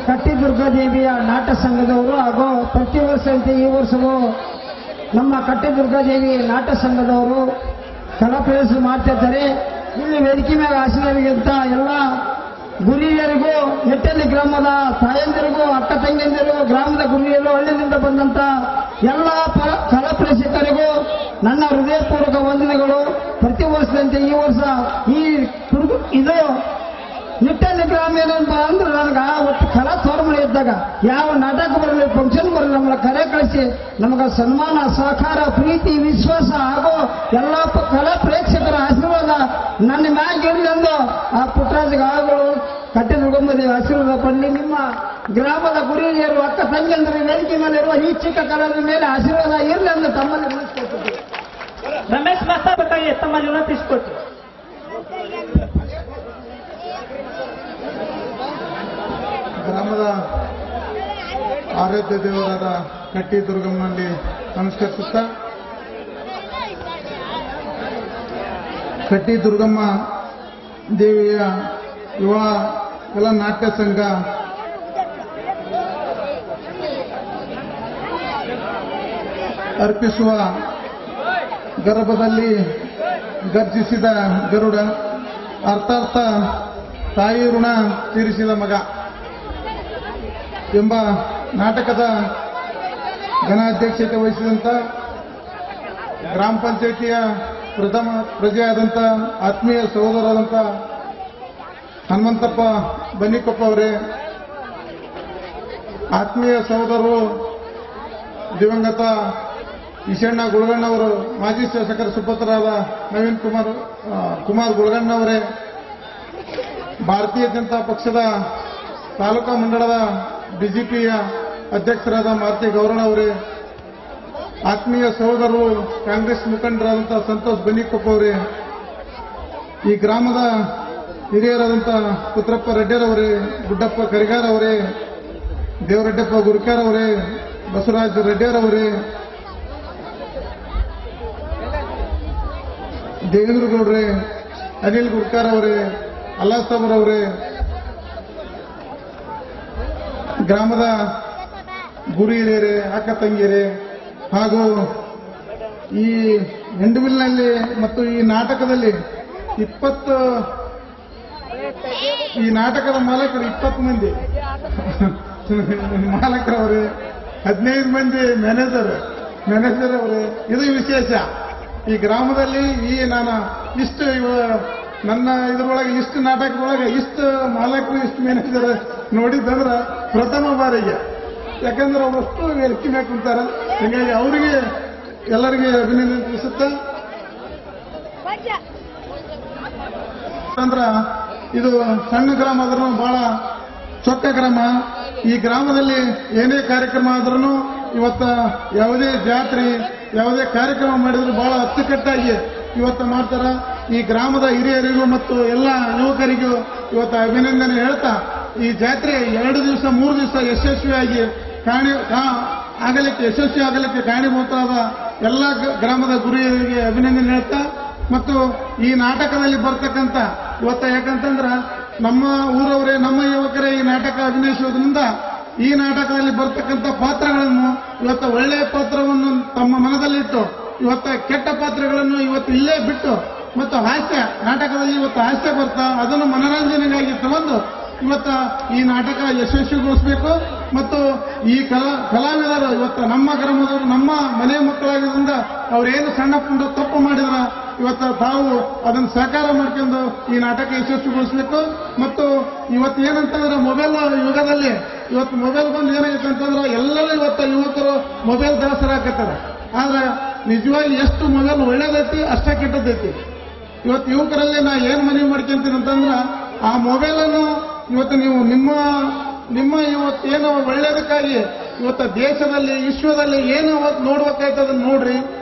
ಕಟ್ಟಿದುರ್ಗಾದೇವಿಯ ನಾಟ್ಯ ಸಂಘದವರು ಹಾಗೂ ಪ್ರತಿ ವರ್ಷದಂತೆ ಈ ವರ್ಷವೂ ನಮ್ಮ ಕಟ್ಟಿದುರ್ಗಾದೇವಿ ನಾಟ್ಯ ಸಂಘದವರು ಕಲಾ ಪ್ರದರ್ಶನ ಮಾಡ್ತಿರ್ತಾರೆ. ಇಲ್ಲಿ ವೇದಿಕೆ ಮೇಲೆ ಆಶೀರ್ವಾದಗಿಂತ ಎಲ್ಲ ಗುರಿಯರಿಗೂ ನೆಟ್ಟಲ್ಲಿ ಗ್ರಾಮದ ತಾಯಂದಿರಿಗೂ ಅಕ್ಕ ತಂಗಿಯಂದಿರು ಗ್ರಾಮದ ಗುರಿಯರು ಹಳ್ಳಿಯಿಂದ ಬಂದಂತ ಎಲ್ಲ ಕಲಾ ಪ್ರೇಕ್ಷಕರಿಗೂ ನನ್ನ ಹೃದಯಪೂರ್ವಕ ವಂದನೆಗಳು. ಪ್ರತಿ ವರ್ಷದಂತೆ ಈ ವರ್ಷ ಇದು ನಿಟ್ಟಲ್ಲಿ ಗ್ರಾಮ ಏನಂತ ಅಂದ್ರೆ ನನಗೆ ಒಟ್ಟು ಕಲಾ ತೋರ್ಮಳೆ ಇದ್ದಾಗ ಯಾವ ನಾಟಕ ಬರಲಿ ಫಂಕ್ಷನ್ ಬರಲಿ ನಮ್ಮನ್ನ ಕರೆ ಕಳಿಸಿ ನಮಗೆ ಸನ್ಮಾನ ಸಹಕಾರ ಪ್ರೀತಿ ವಿಶ್ವಾಸ ಹಾಗೂ ಎಲ್ಲ ಕಲಾ ಪ್ರೇಕ್ಷಕರ ಆಶೀರ್ವಾದ ನನ್ನ ಮ್ಯಾಗಿರಲಿ ಎಂದು ಆ ಪುಟ್ಟರಾಜಗೆ ಆಗಲು ಕಟ್ಟಿದುರ್ಗಮ್ಮದೇವಿ ಆಶೀರ್ವಾದ ಪಡಲಿ. ನಿಮ್ಮ ಗ್ರಾಮದ ಗುರಿಯರು ಅಕ್ಕ ತಂಗಿಯಂದ್ರೆ ವೇದಿಕೆ ಮೇಲೆ ಇರುವ ಈ ಚಿಕ್ಕ ಕಲಾವಿದ ಮೇಲೆ ಆಶೀರ್ವಾದ ಇರಲಿ ಎಂದು ತಮ್ಮಲ್ಲಿ ವಿನಂತಿಸಿಕೊಟ್ಟಿದ್ದೆ. ರಮೇಶ್ ಮಾತಾಡಬೇಕಾಗಿ ತಮ್ಮಲ್ಲಿ ವಿನಂತಿಸಿಕೊಟ್ಟು. ಗ್ರಾಮದ ಆರಾಧ್ಯ ದೇವರಾದ ಕಟ್ಟಿದುರ್ಗಮ್ಮನಲ್ಲಿ ನಮಸ್ಕರಿಸುತ್ತಾ, ಕಟ್ಟಿದುರ್ಗಮ್ಮ ದೇವಿಯ ಯುವ ಕಲಾ ನಾಟ್ಯ ಸಂಘ ಅರ್ಪಿಸುವ ಗರ್ಭದಲ್ಲಿ ಗರ್ಜಿಸಿದ ಗರುಡ ಅರ್ಥಾರ್ಥ ತಾಯಿ ಋಣ ತೀರಿಸಿದ ಮಗ ಎಂಬ ನಾಟಕದ ಘನಾಧ್ಯಕ್ಷತೆ ವಹಿಸಿದಂಥ ಗ್ರಾಮ ಪಂಚಾಯಿತಿಯ ಪ್ರಥಮ ಪ್ರಜೆಯಾದಂಥ ಆತ್ಮೀಯ ಸಹೋದರರಾದಂಥ ಹನುಮಂತಪ್ಪ ಬನ್ನಿಕೊಪ್ಪ ಅವರೇ, ಆತ್ಮೀಯ ಸಹೋದರರು ದಿವಂಗತ ಈಶಣ್ಣ ಗುಳಗಣ್ಣವರು, ಮಾಜಿ ಶಾಸಕರ ಸುಪುತ್ರರಾದ ನವೀನ್ ಕುಮಾರ್ ಗುಳಗಣ್ಣವರೇ, ಭಾರತೀಯ ಜನತಾ ಪಕ್ಷದ ತಾಲೂಕಾ ಮಂಡಳದ ಬಿಜೆಪಿಯ ಅಧ್ಯಕ್ಷರಾದ ಮಾರುತಿ ಗೌರಣ್ಣವರೇ, ಆತ್ಮೀಯ ಸಹೋದರರು ಕಾಂಗ್ರೆಸ್ ಮುಖಂಡರಾದಂಥ ಸಂತೋಷ್ ಬನ್ನಿಕೊಪ್ಪ ಅವರೇ, ಈ ಗ್ರಾಮದ ಹಿರಿಯರಾದಂಥ ಪುತ್ರಪ್ಪ ರೆಡ್ಡಿರವರೇ, ಗುಡ್ಡಪ್ಪ ಕರಿಗಾರ್ ಅವರೇ, ದೇವರೆಡ್ಡಪ್ಪ ಗುರುಕಾರ್ ಅವರೇ, ಬಸವರಾಜ್ ರೆಡ್ಡಿರವರೇ, ದೇವೇಂದ್ರ ಗೌಡ್ರೆ, ಅನಿಲ್ ಗುಡ್ಕಾರ್ ಅವರೇ, ಅಲ್ಲಾಸ್ತವರವರೇ, ಗ್ರಾಮದ ಗುರು ಹಿರಿಯರೇ, ಅಕ್ಕ ತಂಗಿಯರೇ ಹಾಗೂ ಈ ಹೆಂಡವಿಲ್ನಲ್ಲಿ ಮತ್ತು ಈ ನಾಟಕದಲ್ಲಿ ಈ ನಾಟಕದ ಮಾಲಕರು 20 ಮಂದಿ ಮಾಲಕರವರೇ, 15 ಮಂದಿ ಮ್ಯಾನೇಜರ್ ಅವರೇ. ಇದು ವಿಶೇಷ. ಈ ಗ್ರಾಮದಲ್ಲಿ ನಾನು ಇಷ್ಟು ನನ್ನ ಇದರೊಳಗೆ ಇಷ್ಟು ನಾಟಕದೊಳಗೆ ಇಷ್ಟು ಮಾಲಕರು ಇಷ್ಟು ಮ್ಯಾನೇಜರ್ ನೋಡಿದ್ದಂದ್ರೆ ಪ್ರಥಮ ಬಾರಿಗೆ. ಯಾಕಂದ್ರೆ ಅವರಷ್ಟು ವೇದಿಕೆ ಮೇಲೆ ಕುಂತಾರ. ಹೀಗಾಗಿ ಅವರಿಗೆ ಎಲ್ಲರಿಗೆ ಅಭಿನಂದಿಸುತ್ತಾ, ಅಂದ್ರ ಇದು ಸಣ್ಣ ಗ್ರಾಮ ಆದ್ರೂ ಬಹಳ ಚೊಕ್ಕ ಗ್ರಾಮ. ಈ ಗ್ರಾಮದಲ್ಲಿ ಏನೇ ಕಾರ್ಯಕ್ರಮ ಆದ್ರೂ ಇವತ್ತ ಯಾವುದೇ ಜಾತ್ರೆ ಯಾವುದೇ ಕಾರ್ಯಕ್ರಮ ಮಾಡಿದ್ರು ಬಹಳ ಅಚ್ಚುಕಟ್ಟಾಗಿ ಇವತ್ತು ಮಾಡ್ತಾರ. ಈ ಗ್ರಾಮದ ಹಿರಿಯರಿಗೂ ಮತ್ತು ಎಲ್ಲ ಯುವಕರಿಗೂ ಇವತ್ತು ಅಭಿನಂದನೆ ಹೇಳ್ತಾ ಈ ಜಾತ್ರೆ 2 ದಿವಸ 3 ದಿವಸ ಯಶಸ್ವಿಯಾಗಿ ಯಶಸ್ವಿ ಆಗಲಿಕ್ಕೆ ಕಾರಣೀಭೂತರಾದ ಎಲ್ಲ ಗ್ರಾಮದ ಗುರುಗಳಿಗೆ ಅಭಿನಂದನೆ ಹೇಳ್ತಾ, ಮತ್ತು ಈ ನಾಟಕದಲ್ಲಿ ಬರ್ತಕ್ಕಂಥ ಇವತ್ತ ಯಾಕಂತಂದ್ರ ನಮ್ಮ ಊರವರೇ ನಮ್ಮ ಯುವಕರೇ ಈ ನಾಟಕ ಅಭಿನಯಿಸುವುದರಿಂದ ಈ ನಾಟಕದಲ್ಲಿ ಬರ್ತಕ್ಕಂಥ ಪಾತ್ರಗಳನ್ನು ಇವತ್ತು ಒಳ್ಳೆಯ ಪಾತ್ರವನ್ನು ತಮ್ಮ ಮನದಲ್ಲಿಟ್ಟು ಇವತ್ತ ಕೆಟ್ಟ ಪಾತ್ರಗಳನ್ನು ಇವತ್ತು ಇಲ್ಲೇ ಬಿಟ್ಟು ಮತ್ತು ಹಾಸ್ಯ ನಾಟಕದಲ್ಲಿ ಇವತ್ತು ಹಾಸ್ಯ ಬರ್ತಾ ಅದನ್ನು ಮನರಂಜನೆಗಾಗಿ ತಗೊಂಡು ಇವತ್ತ ಈ ನಾಟಕ ಯಶಸ್ವಿಗೊಳಿಸಬೇಕು. ಮತ್ತು ಈ ಕಲಾವಿದರು ಇವತ್ತು ನಮ್ಮ ಗ್ರಾಮದವರು ನಮ್ಮ ಮನೆ ಮಕ್ಕಳಾಗಿದ್ದರಿಂದ ಅವರೇನು ಸಣ್ಣ ಪುಂಡ ತಪ್ಪು ಮಾಡಿದ್ರ ಇವತ್ತು ತಾವು ಅದನ್ನು ಸಹಕಾರ ಮಾಡ್ಕೊಂಡು ಈ ನಾಟಕ ಯಶಸ್ವಿಗೊಳಿಸಬೇಕು. ಮತ್ತು ಇವತ್ತು ಏನಂತಂದ್ರೆ ಮೊಬೈಲ್ ಯುಗದಲ್ಲಿ ಇವತ್ತು ಮೊಬೈಲ್ ಬಂದು ಏನಾಗೈತೆ ಅಂತಂದ್ರೆ ಎಲ್ಲರೂ ಇವತ್ತು ಯುವಕರು ಮೊಬೈಲ್ ದಾಸರಾಕತ್ತಾರೆ. ಆದ್ರೆ ನಿಜವಾಗಿ ಎಷ್ಟು ಮೊಬೈಲ್ ಒಳ್ಳೇದೈತಿ ಅಷ್ಟೇ ಕೆಟ್ಟದೈತಿ. ಇವತ್ತು ಯುವಕರಲ್ಲಿ ನಾ ಏನು ಮನವಿ ಮಾಡ್ಕೊಂತೀನಿ ಅಂತಂದ್ರೆ ಆ ಮೊಬೈಲನ್ನು ಇವತ್ತು ನೀವು ನಿಮ್ಮ ಇವತ್ತೇನು ಒಳ್ಳೇದಕ್ಕಾಗಿ ಇವತ್ತು ದೇಶದಲ್ಲಿ ವಿಶ್ವದಲ್ಲಿ ಏನು ಇವತ್ತು ನೋಡ್ಬೇಕಾಯ್ತು ಅದನ್ನು ನೋಡ್ರಿ.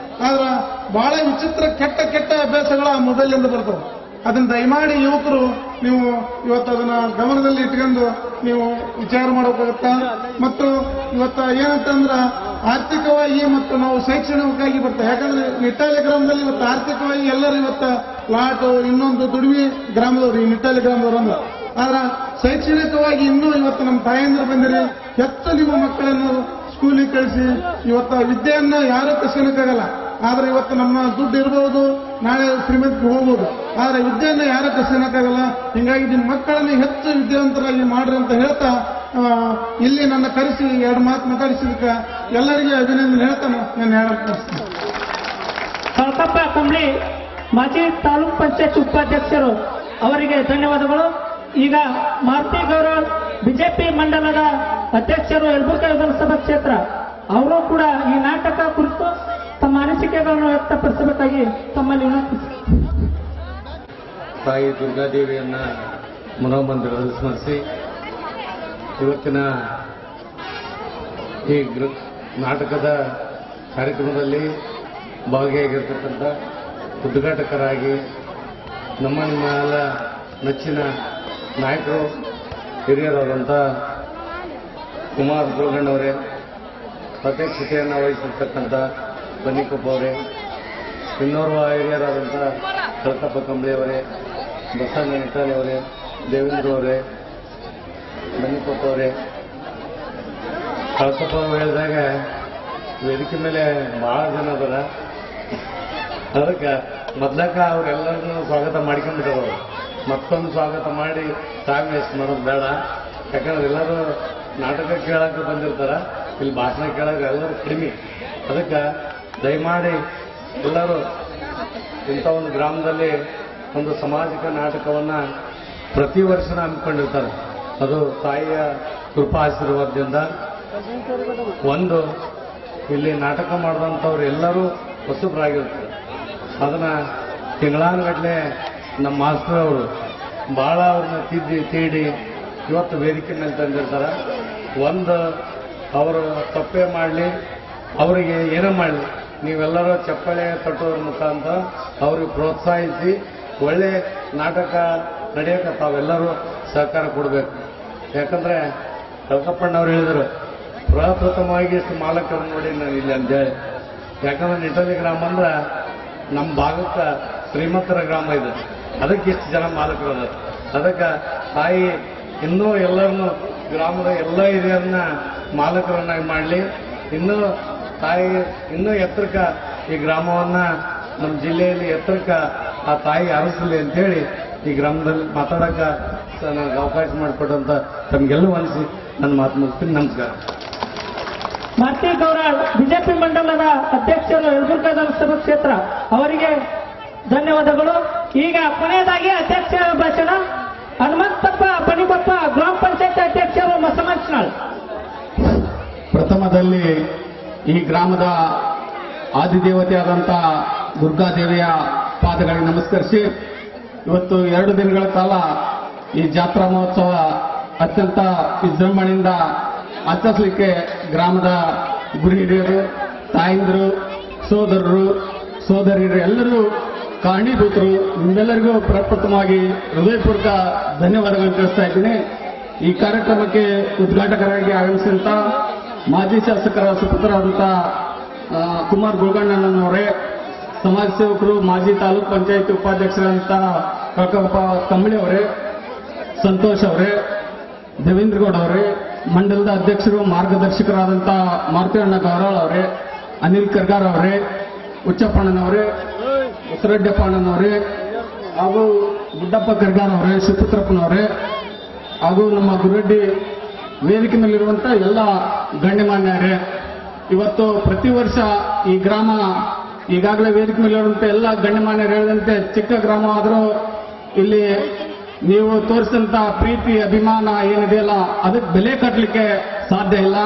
ಆದ್ರೆ ಬಹಳ ವಿಚಿತ್ರ ಕೆಟ್ಟ ಅಭ್ಯಾಸಗಳು ಆ ಮೊಬೈಲಿಂದ ಬರ್ತವೆ. ಅದನ್ನ ದಯಮಾಡಿ ಯುವಕರು ನೀವು ಇವತ್ತು ಅದನ್ನ ಗಮನದಲ್ಲಿ ಇಟ್ಕೊಂಡು ನೀವು ವಿಚಾರ ಮಾಡಬೇಕಾಗತ್ತ. ಮತ್ತು ಇವತ್ತು ಏನಂತಂದ್ರ ಆರ್ಥಿಕವಾಗಿ ಮತ್ತು ನಾವು ಶೈಕ್ಷಣಿಕವಾಗಿ ಬರ್ತೇವೆ. ಯಾಕಂದ್ರೆ ನಿಟ್ಟಾಲಿ ಗ್ರಾಮದಲ್ಲಿ ಇವತ್ತು ಆರ್ಥಿಕವಾಗಿ ಎಲ್ಲರೂ ಇವತ್ತು ಪ್ಲಾಟು ಇನ್ನೊಂದು ದುಡಿಮೆ ಗ್ರಾಮದವ್ರು ಈ ನಿಟ್ಟಾಲಿ ಗ್ರಾಮದವ್ರು. ಆದ್ರೆ ಶೈಕ್ಷಣಿಕವಾಗಿ ಇನ್ನೂ ಇವತ್ತು ನಮ್ಮ ತಾಯಂದ್ರು ಬಂದಿರಿ ಹೆಚ್ಚು ನಿಮ್ಮ ಮಕ್ಕಳನ್ನು ಸ್ಕೂಲಿಗೆ ಕಳಿಸಿ ಇವತ್ತು ವಿದ್ಯೆಯನ್ನ ಯಾರೂ ಕಸಿಯೋಕ್ಕಾಗಲ್ಲ. ಆದ್ರೆ ಇವತ್ತು ನಮ್ಮ ದುಡ್ಡು ಇರಬಹುದು, ನಾಳೆ ಶ್ರೀಮಂತಿಗೆ ಹೋಗ್ಬೋದು, ಆದ್ರೆ ವಿದ್ಯೆಯನ್ನ ಯಾರೂ ಕಸಿಯೋಕ್ಕಾಗಲ್ಲ. ಹಿಂಗಾಗಿ ನಿಮ್ಮ ಮಕ್ಕಳನ್ನು ಹೆಚ್ಚು ವಿದ್ಯಾವಂತರಾಗಿ ಮಾಡ್ರಿ ಅಂತ ಹೇಳ್ತಾ ಇಲ್ಲಿ ನನ್ನ ಕರೆಸಿ 2 ಮಾತು ಮಾತಾಡಿಸಿದಕ್ಕೆ ಎಲ್ಲರಿಗೆ ಅಭಿನಂದನೆ ಹೇಳ್ತಾ ನಾನು ಹೇಳಕ್ಕೆ ಕಳಕಪ್ಪ ಕಂಬಳಿ ಮಾಜಿ ತಾಲೂಕ್ ಪಂಚಾಯತ್ ಉಪಾಧ್ಯಕ್ಷರು ಅವರಿಗೆ ಧನ್ಯವಾದಗಳು. ಈಗ ಮಾರುತಿ ಗೌರವ್ ಬಿಜೆಪಿ ಮಂಡಲದ ಅಧ್ಯಕ್ಷರು ಯಲಬುರ್ಗಾ ವಿಧಾನಸಭಾ ಕ್ಷೇತ್ರ ಅವರು ಕೂಡ ಈ ನಾಟಕ ಕುರಿತು ತಮ್ಮ ಅನಿಸಿಕೆಗಳನ್ನು ವ್ಯಕ್ತಪಡಿಸಬೇಕಾಗಿ ತಮ್ಮಲ್ಲಿ ವಿನಂತಿಸಿ. ತಾಯಿ ದುರ್ಗಾದೇವಿಯನ್ನ ಮನೋಮಂದಿರದಲ್ಲಿ ಸ್ಮರಿಸಿ ಇವತ್ತಿನ ಈ ನಾಟಕದ ಕಾರ್ಯಕ್ರಮದಲ್ಲಿ ಭಾಗಿಯಾಗಿರ್ತಕ್ಕಂಥ ಉದ್ಘಾಟಕರಾಗಿ ನಮ್ಮೆಲ್ಲ ನೆಚ್ಚಿನ ನಾಯಕರು ಹಿರಿಯರಾದಂಥ ಕುಮಾರ್ ಗೋಲ್ಗಣ್ಣವರೇ, ಅಧ್ಯಕ್ಷತೆಯನ್ನು ವಹಿಸಿರ್ತಕ್ಕಂಥ ಬನ್ನಿಕೊಪ್ಪ ಅವರೇ, ಇನ್ನೋರ್ವ ಹಿರಿಯರಾದಂಥ ಕಳಕಪ್ಪ ಕಂಬಳಿಯವರೇ, ಬಸಣ್ಣ ನಿಟ್ಟಾಲಿ ಅವರೇ, ದೇವೇಂದ್ರ ಅವರೇ, ಬನ್ನಿಕೊಪ್ಪ ಅವರೇ. ಕಳಕಪ್ಪ ಹೇಳಿದಾಗ ವೇದಿಕೆ ಮೇಲೆ ಬಹಳ ಜನ ಅದರ, ಅದಕ್ಕೆ ಮೊದ್ಲಕ್ಕ ಅವರೆಲ್ಲರನ್ನೂ ಸ್ವಾಗತ ಮಾಡ್ಕೊಂಡ್ಬಿಟ್ಟವರು. ಮತ್ತೊಂದು ಸ್ವಾಗತ ಮಾಡಿ ಟೈಮ್ ವೇಸ್ಟ್ ಮಾಡೋದು ಬೇಡ. ಯಾಕಂದ್ರೆ ಎಲ್ಲರೂ ನಾಟಕ ಕೇಳಕ್ಕೆ ಬಂದಿರ್ತಾರ, ಇಲ್ಲಿ ಭಾಷಣ ಕೇಳಕ್ಕೆ ಎಲ್ಲರೂ ಕಡಿಮೆ. ಅದಕ್ಕೆ ದಯಮಾಡಿ ಎಲ್ಲರೂ ಇಂಥ ಒಂದು ಗ್ರಾಮದಲ್ಲಿ ಒಂದು ಸಾಮಾಜಿಕ ನಾಟಕವನ್ನು ಪ್ರತಿ ವರ್ಷ ಹಮ್ಮಿಕೊಂಡಿರ್ತಾರೆ. ಅದು ತಾಯಿಯ ಕೃಪಾ ಆಶೀರ್ವಾದದಿಂದ. ಒಂದು ಇಲ್ಲಿ ನಾಟಕ ಮಾಡಿದಂಥವ್ರು ಎಲ್ಲರೂ ಹೊಸಬ್ರಾಗಿರ್ತಾರೆ. ಅದನ್ನ ತಿಂಗಳಾನುಗಟ್ಟಲೆ ನಮ್ಮ ಮಾಸ್ಟರ್ ಅವರು ಭಾಳ ಅವ್ರನ್ನ ತೀಡಿ ಇವತ್ತು ವೇದಿಕೆ ಮೇಲೆ ತಂದಿರ್ತಾರೆ. ಒಂದು ಅವರು ತಪ್ಪೇ ಮಾಡಲಿ, ಅವರಿಗೆ ಏನೋ ಮಾಡಲಿ, ನೀವೆಲ್ಲರೂ ಚಪ್ಪಾಳೆ ತಟ್ಟೋದ್ರ ಮುಖಾಂತರ ಅವ್ರಿಗೆ ಪ್ರೋತ್ಸಾಹಿಸಿ ಒಳ್ಳೆ ನಾಟಕ ನಡೆಯೋಕೆ ತಾವೆಲ್ಲರೂ ಸಹಕಾರ ಕೊಡಬೇಕು. ಯಾಕಂದ್ರೆ ಕಳಕಪ್ಪಣ್ಣವ್ರು ಹೇಳಿದರು, ಪ್ರಪ್ರಥಮವಾಗಿ ಇಷ್ಟು ಮಾಲಕರು ನೋಡಿ ನಾನು ಇಲ್ಲಿ ಅಂತೇಳಿ. ಯಾಕಂದ್ರೆ ನಿಟ್ಟಲಿ ಗ್ರಾಮ ಅಂದ್ರೆ ನಮ್ಮ ಭಾಗಕ್ಕೆ ಶ್ರೀಮಂತರ ಗ್ರಾಮ ಇದೆ, ಅದಕ್ಕೆ ಇಷ್ಟು ಜನ ಮಾಲಕರು ಅದ. ಅದಕ್ಕೆ ತಾಯಿ ಇನ್ನೂ ಎಲ್ಲರನ್ನು ಗ್ರಾಮದ ಎಲ್ಲ ಹಿರಿಯರನ್ನ ಮಾಲಕರನ್ನಾಗಿ ಮಾಡಲಿ, ಇನ್ನೂ ತಾಯಿ ಇನ್ನೂ ಎತ್ತರಕ್ಕೆ ಈ ಗ್ರಾಮವನ್ನ ನಮ್ಮ ಜಿಲ್ಲೆಯಲ್ಲಿ ಎತ್ತರಕ್ಕೆ ಆ ತಾಯಿ ಹರಿಸಲಿ ಅಂತೇಳಿ ಈ ಗ್ರಾಮದಲ್ಲಿ ಮಾತಾಡಕ್ಕೆ ನನಗೆ ಅವಕಾಶ ಮಾಡಿಕೊಟ್ಟಂತ ತಮಗೆಲ್ಲೂ ಅನಿಸಿ ನನ್ನ ಮಾತು ಮುಗಿಸ್ತೀನಿ. ನಮಸ್ಕಾರ. ಮಾರುತಿ ಗೌರವ್ ಬಿಜೆಪಿ ಮಂಡಲದ ಅಧ್ಯಕ್ಷರು ಯಲಬುರ್ಗಾ ವಿಧಾನಸಭಾ ಕ್ಷೇತ್ರ ಅವರಿಗೆ ಧನ್ಯವಾದಗಳು. ಈಗ ಕೊನೆಯದಾಗಿ ಅಧ್ಯಕ್ಷರ ಭಾಷಣ ಹನುಮಂತಪ್ಪ ಬನಿಗೊಪ್ಪ ಗ್ರಾಮ ಪಂಚಾಯತ್ ಅಧ್ಯಕ್ಷರು ಮಸಮಂಚನಾಳ್. ಪ್ರಥಮದಲ್ಲಿ ಈ ಗ್ರಾಮದ ಆದಿದೇವತೆಯಾದಂಥ ದುರ್ಗಾದೇವಿಯ ಪಾದಗಳಿಗೆ ನಮಸ್ಕರಿಸಿ, ಇವತ್ತು 2 ದಿನಗಳ ಕಾಲ ಈ ಜಾತ್ರಾ ಮಹೋತ್ಸವ ಅತ್ಯಂತ ವಿಜೃಂಭಣೆಯಿಂದ ಆಚರಿಸಲಿಕ್ಕೆ ಗ್ರಾಮದ ಗುರು ಹಿರಿಯರು, ತಾಯಂದಿರು, ಸೋದರರು, ಸೋದರಿಯರು ಎಲ್ಲರೂ ಕಾರಣೀಭೂತರು. ನಿಮ್ಮೆಲ್ಲರಿಗೂ ಪ್ರಪ್ರಥಮವಾಗಿ ಹೃದಯಪೂರ್ವಕ ಧನ್ಯವಾದಗಳನ್ನು ತಿಳಿಸ್ತಾ ಇದ್ದೀನಿ. ಈ ಕಾರ್ಯಕ್ರಮಕ್ಕೆ ಉದ್ಘಾಟಕರಾಗಿ ಆಗಮಿಸಿದಂತ ಮಾಜಿ ಶಾಸಕರ ಸುಪುತ್ರರಾದಂಥ ಕುಮಾರ್ ಗುಳ್ಗಣ್ಣನವರೇ, ಸಮಾಜ ಸೇವಕರು, ಮಾಜಿ ತಾಲೂಕ್ ಪಂಚಾಯತ್ ಉಪಾಧ್ಯಕ್ಷರಾದಂತಹ ಕಳಕಪ್ಪ ಕಂಬಳಿ ಅವರೇ, ಸಂತೋಷ್ ಅವರೇ, ದೇವೇಂದ್ರ ಗೌಡ ಅವರೇ, ಮಂಡಲದ ಅಧ್ಯಕ್ಷರು ಮಾರ್ಗದರ್ಶಕರಾದಂಥ ಮಾರುತಿಯಣ್ಣ ಗೌರಾಳ್ ಅವರೇ, ಅನಿಲ್ ಕರ್ಗಾರ್ ಅವರೇ, ಹುಚ್ಚಪ್ಪಣ್ಣನವರೇ, ಉಸರಡ್ಡಪ್ಪಣ್ಣನವರೇ, ಹಾಗೂ ಗುಡ್ಡಪ್ಪ ಕರ್ಗಾರ್ ಅವರೇ, ಶಿವಪುತ್ರಪ್ಪನವರೇ, ಹಾಗೂ ನಮ್ಮ ಗುರುರೆಡ್ಡಿ ವೇದಿಕೆ ಮೇಲಿರುವಂಥ ಎಲ್ಲ ಗಣ್ಯಮಾನ್ಯರೇ, ಇವತ್ತು ಪ್ರತಿ ವರ್ಷ ಈ ಗ್ರಾಮ ಈಗಾಗಲೇ ವೇದಿಕೆ ಮೇಲಿರುವಂಥ ಎಲ್ಲ ಗಣ್ಯಮಾನ್ಯರು ಹೇಳಿದಂತೆ ಚಿಕ್ಕ ಗ್ರಾಮ ಆದರೂ ಇಲ್ಲಿ ನೀವು ತೋರಿಸಿದಂತ ಪ್ರೀತಿ ಅಭಿಮಾನ ಏನಿದೆಯಲ್ಲ ಅದಕ್ಕೆ ಬೆಲೆ ಕಟ್ಟಲಿಕ್ಕೆ ಸಾಧ್ಯ ಇಲ್ಲ.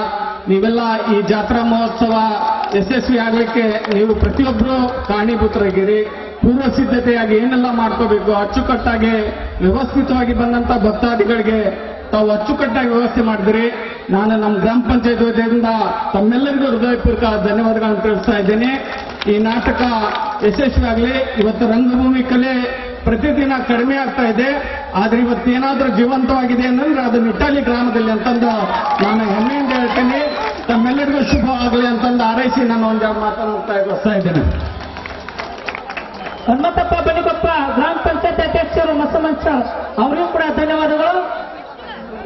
ನೀವೆಲ್ಲ ಈ ಜಾತ್ರಾ ಮಹೋತ್ಸವ ಯಶಸ್ವಿ ಆಗಲಿಕ್ಕೆ ನೀವು ಪ್ರತಿಯೊಬ್ಬರು ಕಾರಣೀಭೂತರಾಗಿರಿ. ಪೂರ್ವ ಸಿದ್ಧತೆಯಾಗಿ ಏನೆಲ್ಲ ಮಾಡ್ಕೋಬೇಕು, ಅಚ್ಚುಕಟ್ಟಾಗಿ ವ್ಯವಸ್ಥಿತವಾಗಿ ಬಂದಂತ ಭಕ್ತಾದಿಗಳಿಗೆ ತಾವು ಅಚ್ಚುಕಟ್ಟಾಗಿ ವ್ಯವಸ್ಥೆ ಮಾಡಿದಿರಿ. ನಾನು ನಮ್ಮ ಗ್ರಾಮ ಪಂಚಾಯತ್ ವತಿಯಿಂದ ತಮ್ಮೆಲ್ಲರಿಗೂ ಹೃದಯಪೂರ್ವಕ ಧನ್ಯವಾದಗಳನ್ನು ತಿಳಿಸ್ತಾ ಇದ್ದೇನೆ. ಈ ನಾಟಕ ಯಶಸ್ವಿ ಆಗಲಿ. ಇವತ್ತು ರಂಗಭೂಮಿ ಕಲೆ ಪ್ರತಿದಿನ ಕಡಿಮೆ ಆಗ್ತಾ ಇದೆ, ಆದ್ರೆ ಇವತ್ತು ಏನಾದ್ರೂ ಜೀವಂತವಾಗಿದೆ ಅಂತಂದ್ರೆ ಅದು ನಿಟ್ಟಾಲಿ ಗ್ರಾಮದಲ್ಲಿ ಅಂತಂದು ನಾನು ಹೆಮ್ಮೆಯಿಂದ ಹೇಳ್ತೇನೆ. ತಮ್ಮೆಲ್ಲರಿಗೂ ಶುಭವಾಗಲಿ ಅಂತಂದು ಹಾರೈಸಿ ನಾನು ಒಂದು ಮಾತನಾಡ್ತಾ ಇದ್ದೇನೆ. ಹನುಮಂತಪ್ಪ ಬಣಿಕೊಪ್ಪ ಗ್ರಾಮ ಪಂಚಾಯತ್ ಅಧ್ಯಕ್ಷರು ಮಸಮಂಚ ಅವರಿಗೂ ಕೂಡ ಧನ್ಯವಾದಗಳು.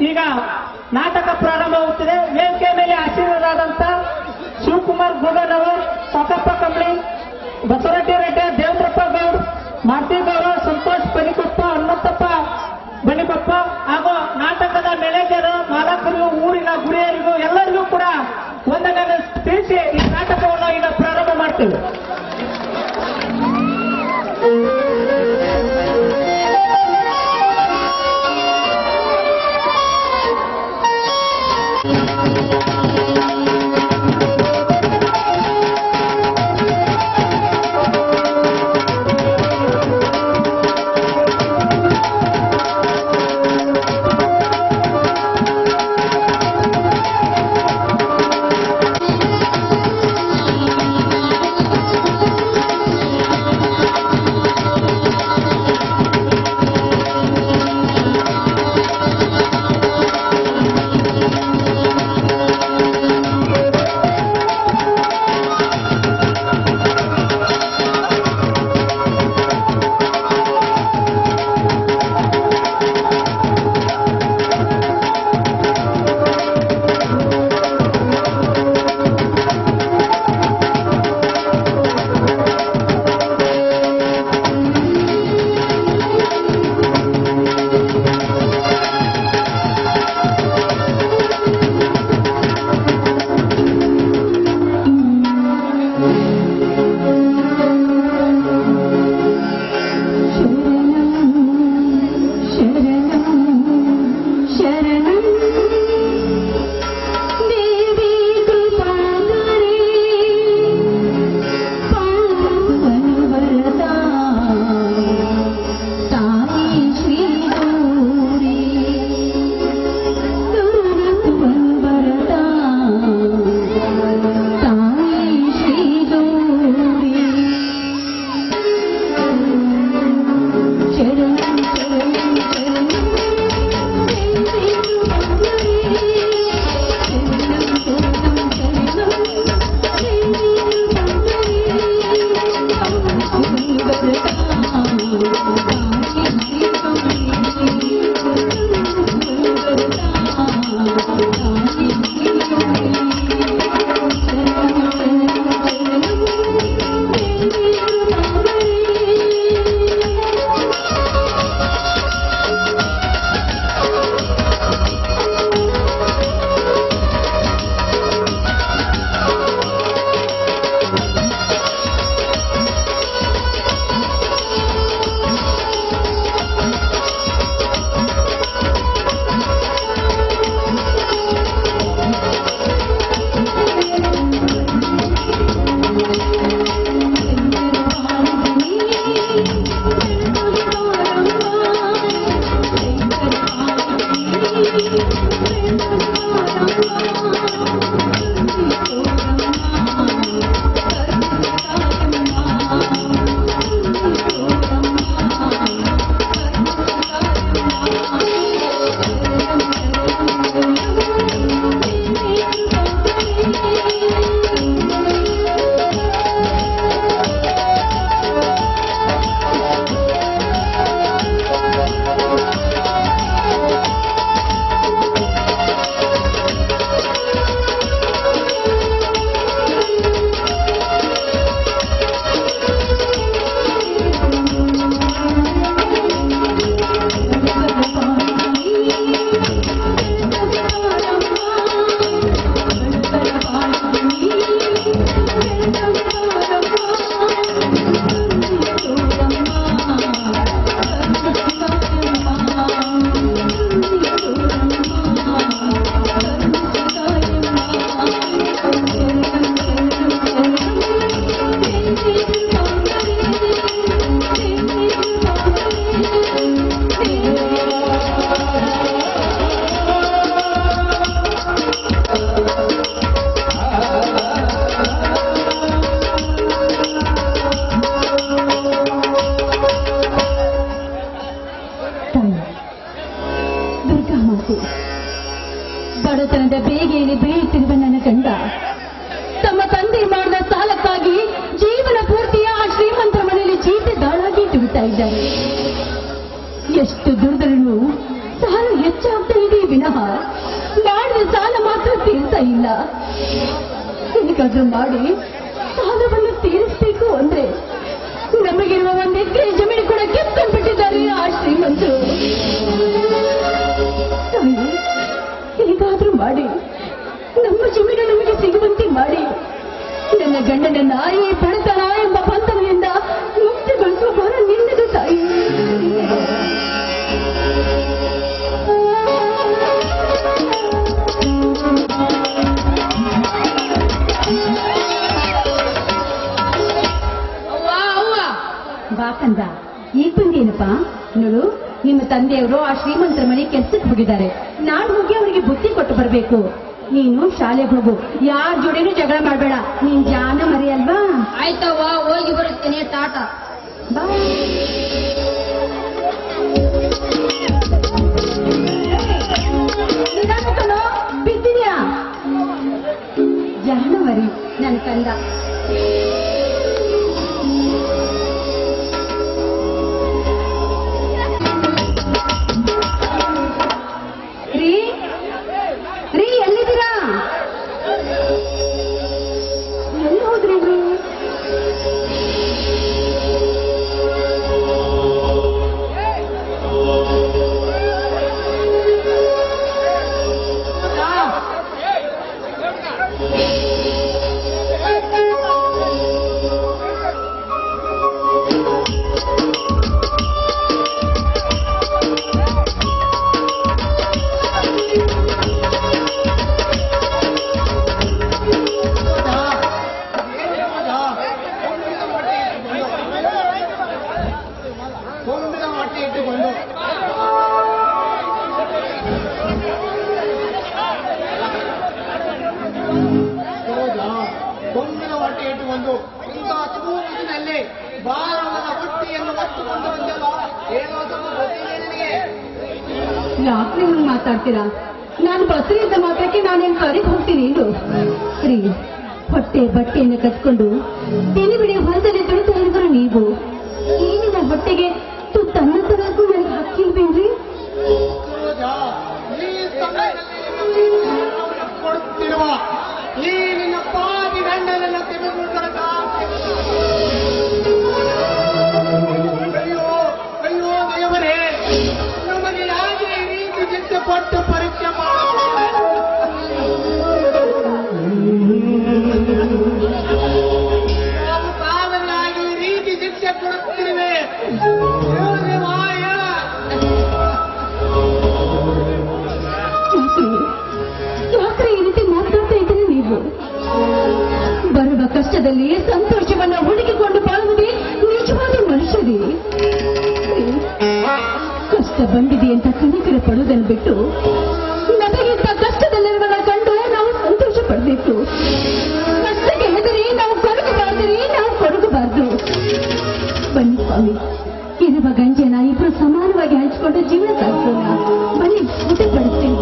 ಈಗ ನಾಟಕ ಪ್ರಾರಂಭವಾಗುತ್ತಿದೆ. ವೇದಿಕೆ ಮೇಲೆ ಆಶೀರ್ವಾದಂತ ಶಿವಕುಮಾರ್ ಗುಗನ್ ಅವರು, ಸಾಕಪ್ಪ ಕಂಬಳಿ, ಬಸವರೆಡ್ಡಿ ರೆಡ್ಡಿ, ದೇವೇಂದ್ರಪ್ಪ ಗೌಡ್, ಮಾರುತಿ ಗೌಡ, ಸಂತೋಷ್ ಬಣಿಕೊಪ್ಪ, ಹನುಮಂತಪ್ಪ ಬಣಿಕೊಪ್ಪ ಹಾಗೂ ನಾಟಕದ ಮೆಳೆಗರು, ಮಾಲಕರು, ಊರಿನ ಗುರಿಯರಿಗೂ ಎಲ್ಲರಿಗೂ ಕೂಡ ವಂದನೆಗಳನ್ನು ತಿಳಿಸಿ ಈ ನಾಟಕವನ್ನು ಈಗ ಪ್ರಾರಂಭ ಮಾಡ್ತೇವೆ. ಮಾಡಬೇಕು. ಬಡತನದ ಬೇಗೆಯಲ್ಲಿ ಬೇಯುತ್ತಿರುವ ನನ್ನ ಗಂಡ ತಮ್ಮ ತಂದೆ ಮಾಡಿದ ಸಾಲಕ್ಕಾಗಿ ಜೀವನ ಪೂರ್ತಿಯ ಆ ಶ್ರೀಮಂತರ ಮನೆಯಲ್ಲಿ ಜೀತದಾಳಾಗಿ ದುಡಿತಾ ಇದ್ದಾರೆ. ಎಷ್ಟು ದುಡಿದರೂ ಸಾಲ ಹೆಚ್ಚಾಗ್ತಾ ಇದೆ ವಿನಃ ಮಾಡಿದ ಸಾಲ ಮಾತ್ರ ತೀರ್ತಾ ಇಲ್ಲ. ಹೇಗಾದ್ರೂ ಮಾಡಿ ಸಾಲವನ್ನು ತೀರಿಸಬೇಕು ಅಂದ್ರೆ ನಮಗಿರುವ ಒಂದು ಎಕರೆ ಜಮೀನು ಕೂಡ ಕಿತ್ಕೊಂಡ್ಬಿಟ್ಟಿದ್ದಾರೆ ಆ ಶ್ರೀಮಂತರು. ಹೇಗಾದ್ರೂ ಮಾಡಿ ನಮ್ಮ ಜಮೀನು ನಮಗೆ ಸಿಗುವಂತೆ ಮಾಡಿ ನನ್ನ ಗಂಡನನ್ನ ಈ ಬಡತನ ಎಂಬ ಬಂಧನದಿಂದ ಮುಕ್ತಿಗೊಳಿಸುವ ಭಾರ ನಿನ್ನದು ತಾಯಿ. ಬಾಕಂದ ಈಗ ಬಂದೇನಪ್ಪ? ನೋಡು, ನಿಮ್ಮ ತಂದೆಯವರು ಆ ಶ್ರೀಮಂತರ ಮನೆ ಕೆಲ್ಸಕ್ಕೆ ಹೋಗಿದ್ದಾರೆ. ನಾನು ಹೋಗಿ ಅವರಿಗೆ ಬುದ್ಧಿ ಕೊಟ್ಟು ಬರಬೇಕು. ನೀನು ಶಾಲೆಗೆ ಹೋಗು, ಯಾರ ಜೋಡಿನೂ ಜಗಳ ಮಾಡಬೇಡ. ನೀನ್ ಜಾನ ಮರಿ ಅಲ್ವಾ? ಆಯ್ತವ್ವ, ಹೋಗಿ ಬರುತ್ತೇನೆ. ಟಾಟಾ. ಬಾ. ನಿಧಾನಕ್ಕನೋ, ಬಿದ್ದಿದ್ಯಾ? ಜಾನ ಮರಿ ನನ್ನ ಕಂದ. ರೀ ಎಲ್ಲಿದ್ದೀರಾ? ಎಲ್ಲಿ ಹೋದ್ರಿ ರೀ? ಕೊಂಬಿನ ಹೊಟ್ಟೆ ಇಟ್ಟುಕೊಂಡು ಇಂತಹ ತುಮೂರಿನಲ್ಲಿ ಭಾರವಾದ ಹೊಟ್ಟೆಯನ್ನು ಹೊತ್ತುಕೊಂಡು ಬಂದಲ್ಲ, ಏನೋ ಸ್ವಲ್ಪ ಗೊತ್ತಿದೆ ನಿನಗೆ? ಯಾಕೆ ನೀವು ಮಾತಾಡ್ತೀರಾ? ನಾನು ಬಸರಿದ್ದ ಮಾತ್ರಕ್ಕೆ ನಾನೇನು ಕರೆಗೆ ಹೋಗ್ತೀನಿ ಇದು? ರೀ, ಹೊಟ್ಟೆ ಬಟ್ಟೆಯನ್ನು ಕಟ್ಕೊಂಡು ದಿನ ಬಿಡಿ ಹೊಲದಲ್ಲಿ ದುಡಿತಾ ಇರುವರು ನೀವು. ಏನಿನ ಹೊಟ್ಟೆಗೆ ತುತ್ತನ್ನ ತರಕ್ಕೂ ನನಗೆ ಹಕ್ಕಿಲ್ವೇನ್ರಿ? ಕೊಡುತ್ತಿರುವ ಈ ನಿನ್ನ ಪಾದಿ ಗಂಡನನ್ನ ತೆಗೆದುಕೊಳ್ಳಕ. ಅಯ್ಯೋ ಅಯ್ಯೋ ದೇವರೇ, ನಮಗೆ ಯಾಕೆ ಈ ರೀತಿ ಚಿತ್ತ ಕೊಟ್ಟು ಪರೀಕ್ಷೆ ಮಾಡಬೇಕು? ನಾವು ಕಾವಲಾಗಿ ಈ ರೀತಿ ಶಿಕ್ಷೆ ಕೊಡುತ್ತಿರುವೆ. ಯಾಕ್ರೆ ಈ ರೀತಿ ಮಾತಾಡ್ತಾ ಇದ್ದೀರಿ ನೀವು? ಬರುವ ಕಷ್ಟದಲ್ಲಿ ಸಂತೋಷವನ್ನ ಹುಡುಕಿಕೊಂಡು ಬಾಳುವುದೇ ನಿಜವಾದ ಮನುಷ್ಯರೇ. ಕಷ್ಟ ಬಂದಿದೆ ಅಂತ ಕನಿಕರ ಪಡುವುದನ್ನು ಬಿಟ್ಟು ನಮಗಿಂತ ಕಷ್ಟದಲ್ಲಿರುವನ್ನ ಕಂಡು ನಾವು ಸಂತೋಷ ಪಡಬೇಕು. ಕಷ್ಟಕ್ಕೆ ಹೆದರಿ ನಾವು ಕೊರಗಬಾರದು. ಬನ್ನಿ ಸ್ವಾಮಿ, ಇರುವ ಗಂಜನ ಇಬ್ರು ಸಮಾನವಾಗಿ ಹಂಚಿಕೊಂಡು ಜೀವನ ಸಾಗಿಸೋಣ. ಬನ್ನಿ, ಊಟ ಪಡಿಸ್ತೀನಿ.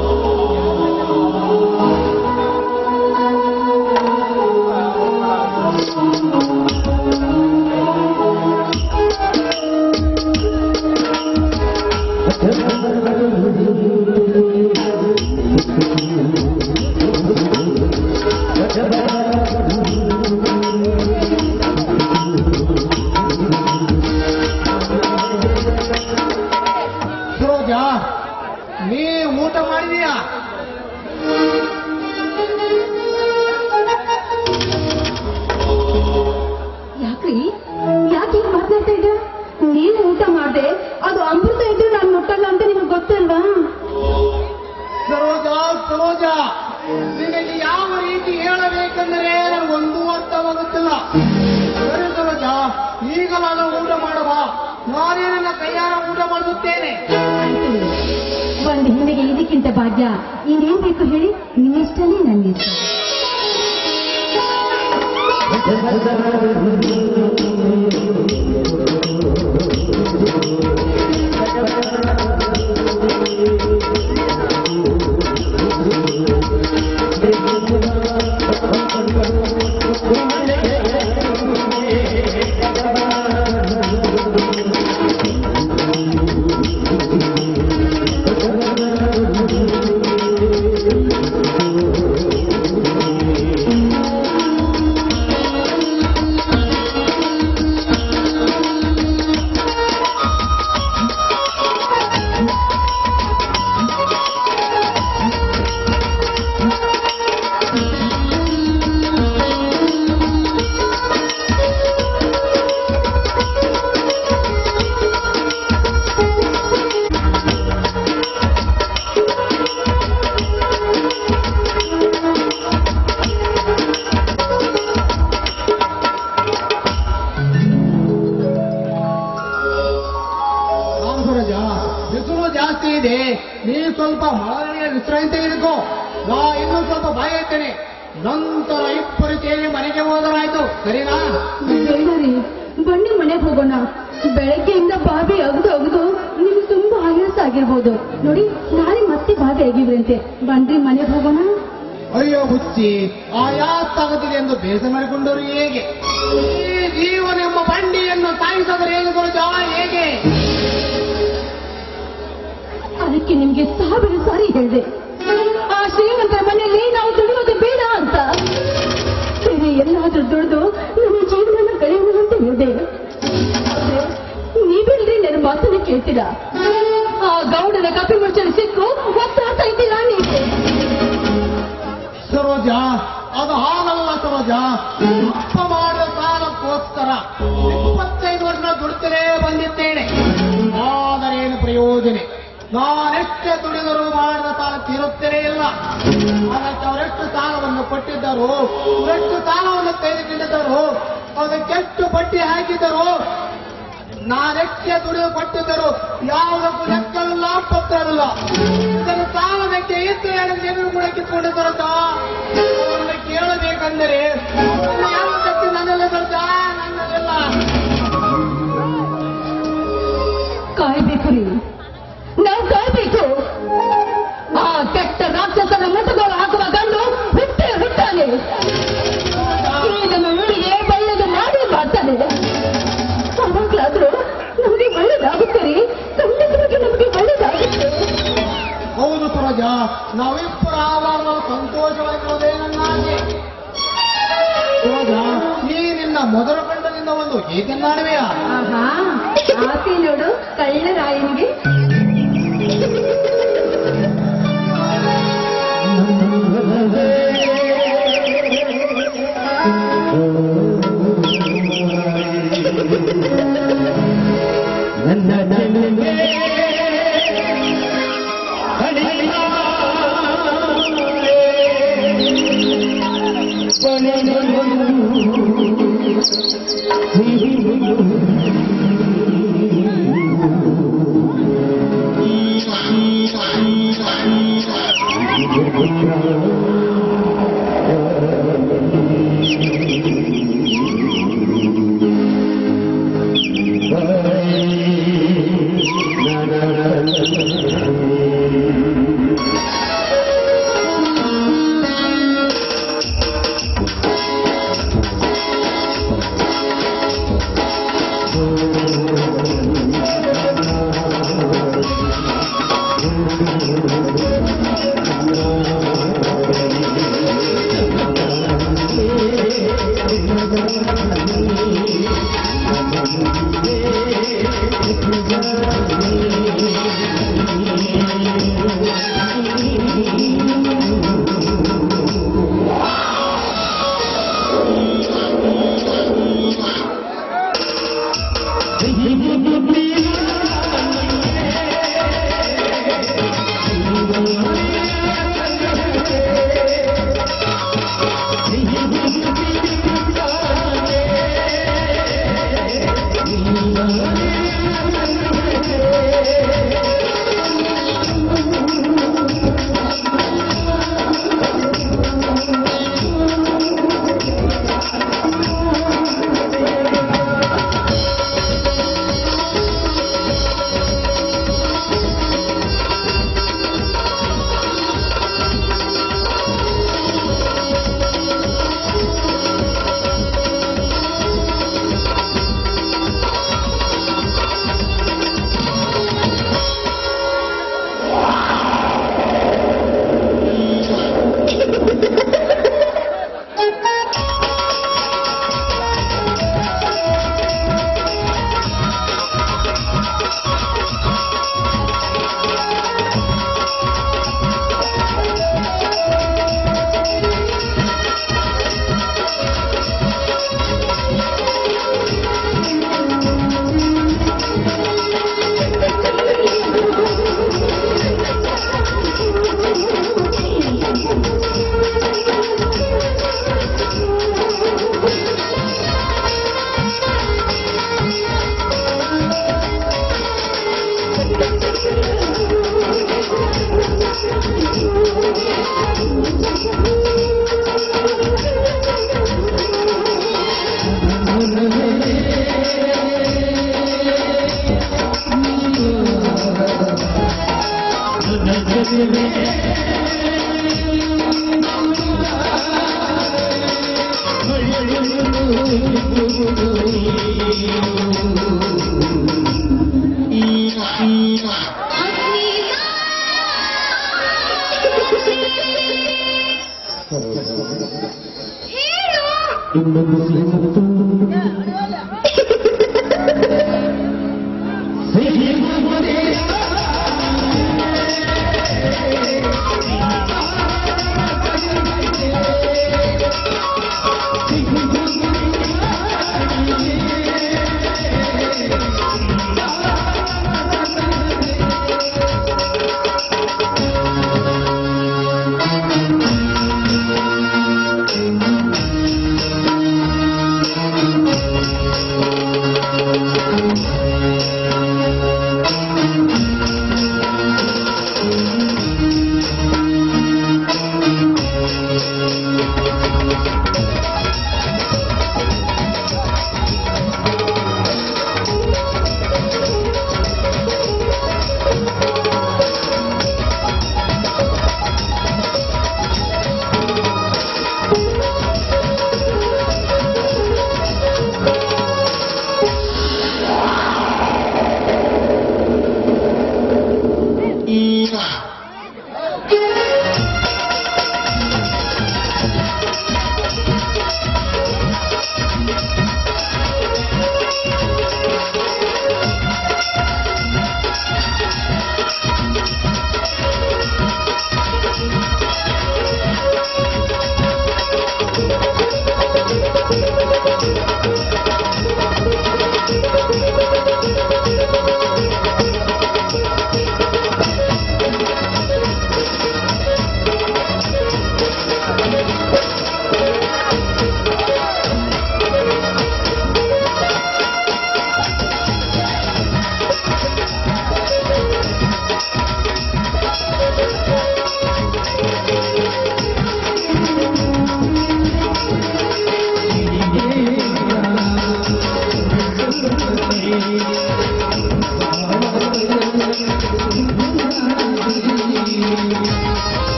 ಸರೋಜಾ, ನೀ ಊಟ ಮಾಡಿದೀಯಾ? ಯಾಕ್ರಿ, ಯಾಕೆ ಹೀಗೆ ಮಾತಾಡ್ತಾ ಇದ್ದ? ನೀನು ಊಟ ಮಾಡ್ದೆ, ಅದು ಅಮೃತ ಇದ್ರೆ ನಾನು ಮುಟ್ಟಲ್ಲ ಅಂತ ನಿಮಗೆ ಗೊತ್ತಲ್ವಾ? ಸರೋಜಾ ಸರೋಜಾ, ನಿನಗೆ ಯಾವ ರೀತಿ ಹೇಳಬೇಕೆಂದರೆ ನನಗೊಂದು ಅರ್ಥವಾಗುತ್ತಿಲ್ಲ. ಸರಿ ಸರೋಜಾ, ಈಗ ನಾನು ಊಟ ಮಾಡಬಾ? ನಾನೇ ನನ್ನ ಕೈಯಾರ ಊಟ ಮಾಡುತ್ತೇನೆ. ಒಂದು ಹೆಣ್ಣಿಗೆ ಇದಕ್ಕಿಂತ ಭಾಗ್ಯ ಇನ್ನೇನ್ ಬೇಕು ಹೇಳಿ? ನಿನ್ನಿಷ್ಟನೇ ನನ್ನ ಇಷ್ಟ. ನೀ ಸ್ವಲ್ಪ ಮಳವಳ್ಳಿಯ ವಿಶ್ರಾಂತಿ ತೆಗೆದುಕೋ. ನಾ ಇನ್ನೂ ಸ್ವಲ್ಪ ಬಾಯಿ ಇರ್ತೇನೆ. ನಂತರ ಇಬ್ಬರು ಸೇರಿ ಮನೆಗೆ ಹೋದರಾಯ್ತು, ಸರಿನಾ? ಬೇಡರಿ, ಬನ್ನಿ ಮನೆಗೆ ಹೋಗೋಣ. ಬೆಳಗ್ಗೆಯಿಂದ ಬಾವಿ ಅಗದು ನಿಮ್ಗೆ ತುಂಬಾ ಆಯಾಸ ಆಗಿರ್ಬೋದು. ನೋಡಿ, ನಾಳೆ ಮತ್ತೆ ಬಾವಿ ಆಗಿವ್ರಂತೆ. ಬನ್ರಿ ಮನೆಗೆ ಹೋಗೋಣ. ಅಯ್ಯೋ ಹುಚ್ಚಿ, ಆಯಾಸ ಆಗುತ್ತಿದೆ ಎಂದು ಬೇಸರ ಮಾಡಿಕೊಂಡವರು ಹೇಗೆ? ಈ ಜೀವನೆಂಬ ಬಂಡಿಯನ್ನು ಸಾಗಿಸಿದರೆ ಹೇಗೆ ದೊಡ್ಡ ಹೇಗೆ? ಅದಕ್ಕೆ ನಿಮ್ಗೆ 1000 ಸಾರಿ ಹೇಳಿದೆ, ಆ ಶ್ರೀಮಂತರ ಮನೆಯಲ್ಲಿ ನಾವು ದುಡಿಯೋದು ಬೇಡ ಅಂತ. ಬೇರೆ ಎಲ್ಲಾದ್ರೂ ದುಡಿದು ನಮ್ಮ ಜೀವನ ಕಳೆಯೋಣ ಅಂತ ಹೇಳಿದೆ. ಆದ್ರೆ ನೀವೆಲ್ರಿ ನನ್ನ ಮಾತನ್ನ ಕೇಳ್ತೀರಾ? ಆ ಗೌಡನ ಕಪಿ ಮುಚ್ಚಲು ಸಿಕ್ಕು ಒತ್ತಾಡ್ತಾ ಇದ್ದೀರಾ ನೀವು? ಸರೋಜ, ಅದು ಹಾಗಲ್ಲ ಸರೋಜ. ಅಪ್ಪ ಮಾಡಿದ ಸಾಲಕ್ಕೋಸ್ಕರ 25 ವರ್ಷ ದುಡ್ತಲೇ ಬಂದಿದ್ದೇನೆ. ಆದರೇನು ಪ್ರಯೋಜನ? ನಾನೆಷ್ಟೇ ದುಡಿದರೂ ಮಾಡಿದ ಸಾಲ ತೀರುತ್ತಲೇ ಇಲ್ಲ. ಅದಕ್ಕೆ ಅವರೆಷ್ಟು ಸಾಲವನ್ನು ಕೊಟ್ಟಿದ್ದರು, ಅವರೆಷ್ಟು ಸಾಲವನ್ನು ತೆಗೆದುಕೊಂಡಿದ್ದರು, ಅದಕ್ಕೆಷ್ಟು ಬಡ್ಡಿ ಹಾಕಿದ್ದರು, ನಾನೆಷ್ಟೇ ದುಡಿದು ಕೊಟ್ಟಿದ್ದರು, ಯಾವುದಕ್ಕೂ ಲೆಕ್ಕವಿಲ್ಲ, ಪತ್ರವಿಲ್ಲ. ಇದನ್ನು ಸಾಲದಕ್ಕೆ ಎಷ್ಟು ಜನರು ಕೂಡ ಕಿತ್ಕೊಂಡಿದ್ದರು. ಅವರನ್ನು ಕೇಳಬೇಕಂದರೆ ಯಾವುದಕ್ಕೆ ನನ್ನೆಲ್ಲ ದೊಡ್ಡ ನನ್ನದೆಲ್ಲ ಕಾಯ್ಬೇಕು ರೀ, ನಾವು ಕಾಯ್ಬೇಕು. ಆ ಕೆಟ್ಟ ರಾಕ್ಷಸನ ಮುಟ್ಟುಗೋಲು ಹಾಕುವ ಗಂಡು ಹುಟ್ಟಾನೆ. ಇದನ್ನು ಇವಳಿಗೆ ಒಳ್ಳೆದು ಮಾಡಿ ಮಾಡ್ತಾನೆ. ಅವಾಗ್ಲಾದ್ರೂ ನಮಗೆ ಒಳ್ಳೇದಾಗುತ್ತೆ ರೀ, ಖಂಡಿತವಾಗಿ ನಮಗೆ ಒಳ್ಳೇದಾಗುತ್ತೆ. ಹೌದು ಸರೋಜ, ನಾವಿಬ್ಬರು ಆವಾಗ ಸಂತೋಷವಾಗಿರೋದೇ ನನ್ನ ಆಸೆ. ಸರೋಜ, ಈ ನಿನ್ನ ಮೊದಲ ಗಂಡನಿಂದ ಒಂದು ಏಕೆನ್ನಾಡುವೆಯಾ? ಆಹಾ, ಆಸೆ ನೋಡು ಕಳ್ಳರಾಯನಿಗೆ.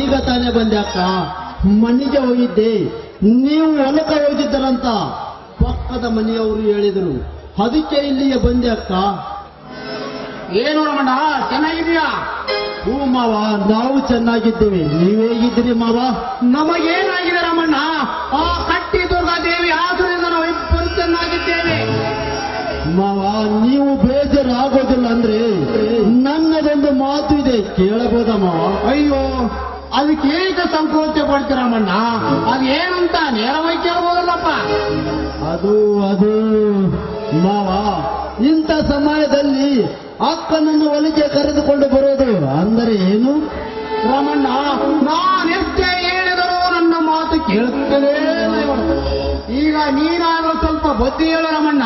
ಈಗ ತಾನೇ ಬಂದೆ ಅಕ್ಕ. ಮನೆಗೆ ಹೋಗಿದ್ದೆ, ನೀವು ಹೊಲಕ್ಕೆ ಹೋಗಿದ್ದರಂತ ಪಕ್ಕದ ಮನೆಯವರು ಹೇಳಿದರು, ಅದಕ್ಕೆ ಇಲ್ಲಿಗೆ ಬಂದೆ ಅಕ್ಕ. ಏನು ರಮಣ, ಚೆನ್ನಾಗಿದೆಯಾ? ಹೂ ಮಾವ, ನಾವು ಚೆನ್ನಾಗಿದ್ದೇವೆ. ನೀವೇಗಿದ್ದೀರಿ ಮಾವ? ನಮಗೇನಾಗಿದೆ ರಮಣ್ಣ? ಆ ಕಟ್ಟಿ ದುರ್ಗಾದೇವಿ ಆದ್ರಿಂದ ನಾವು ಇಬ್ಬರು ಚೆನ್ನಾಗಿದ್ದೇವೆ. ಮಾವ, ನೀವು ಬೇಜಾರಾಗೋದಿಲ್ಲ ಅಂದ್ರೆ ನನ್ನದೊಂದು ಮಾತು ಇದೆ, ಕೇಳಬಹುದಾ ಮಾವ? ಅಯ್ಯೋ, ಅದಕ್ಕೆ ಈಗ ಸಂಕೋಚ ಪಡ್ತೀರಮ್ಮಣ್ಣ. ಅದೇನಂತ ನೇರವಾಗಿ ಕೇಳಬಹುದಲ್ಲಪ್ಪ. ಅದು ಮಾವ, ಇಂಥ ಸಮಯದಲ್ಲಿ ಅಕ್ಕನನ್ನು ಹೊಲಿಗೆ ಕರೆದುಕೊಂಡು ಬರೋದು ಅಂದರೆ ಏನು? ರಮಣ್ಣ, ನಾನೆಷ್ಟೇ ಹೇಳಿದರೂ ನನ್ನ ಮಾತು ಕೇಳುತ್ತಲೇ ಈಗ ನೀನಾದ್ರೂ ಸ್ವಲ್ಪ ಬುದ್ಧಿ ಹೇಳು ರಮಣ್ಣ.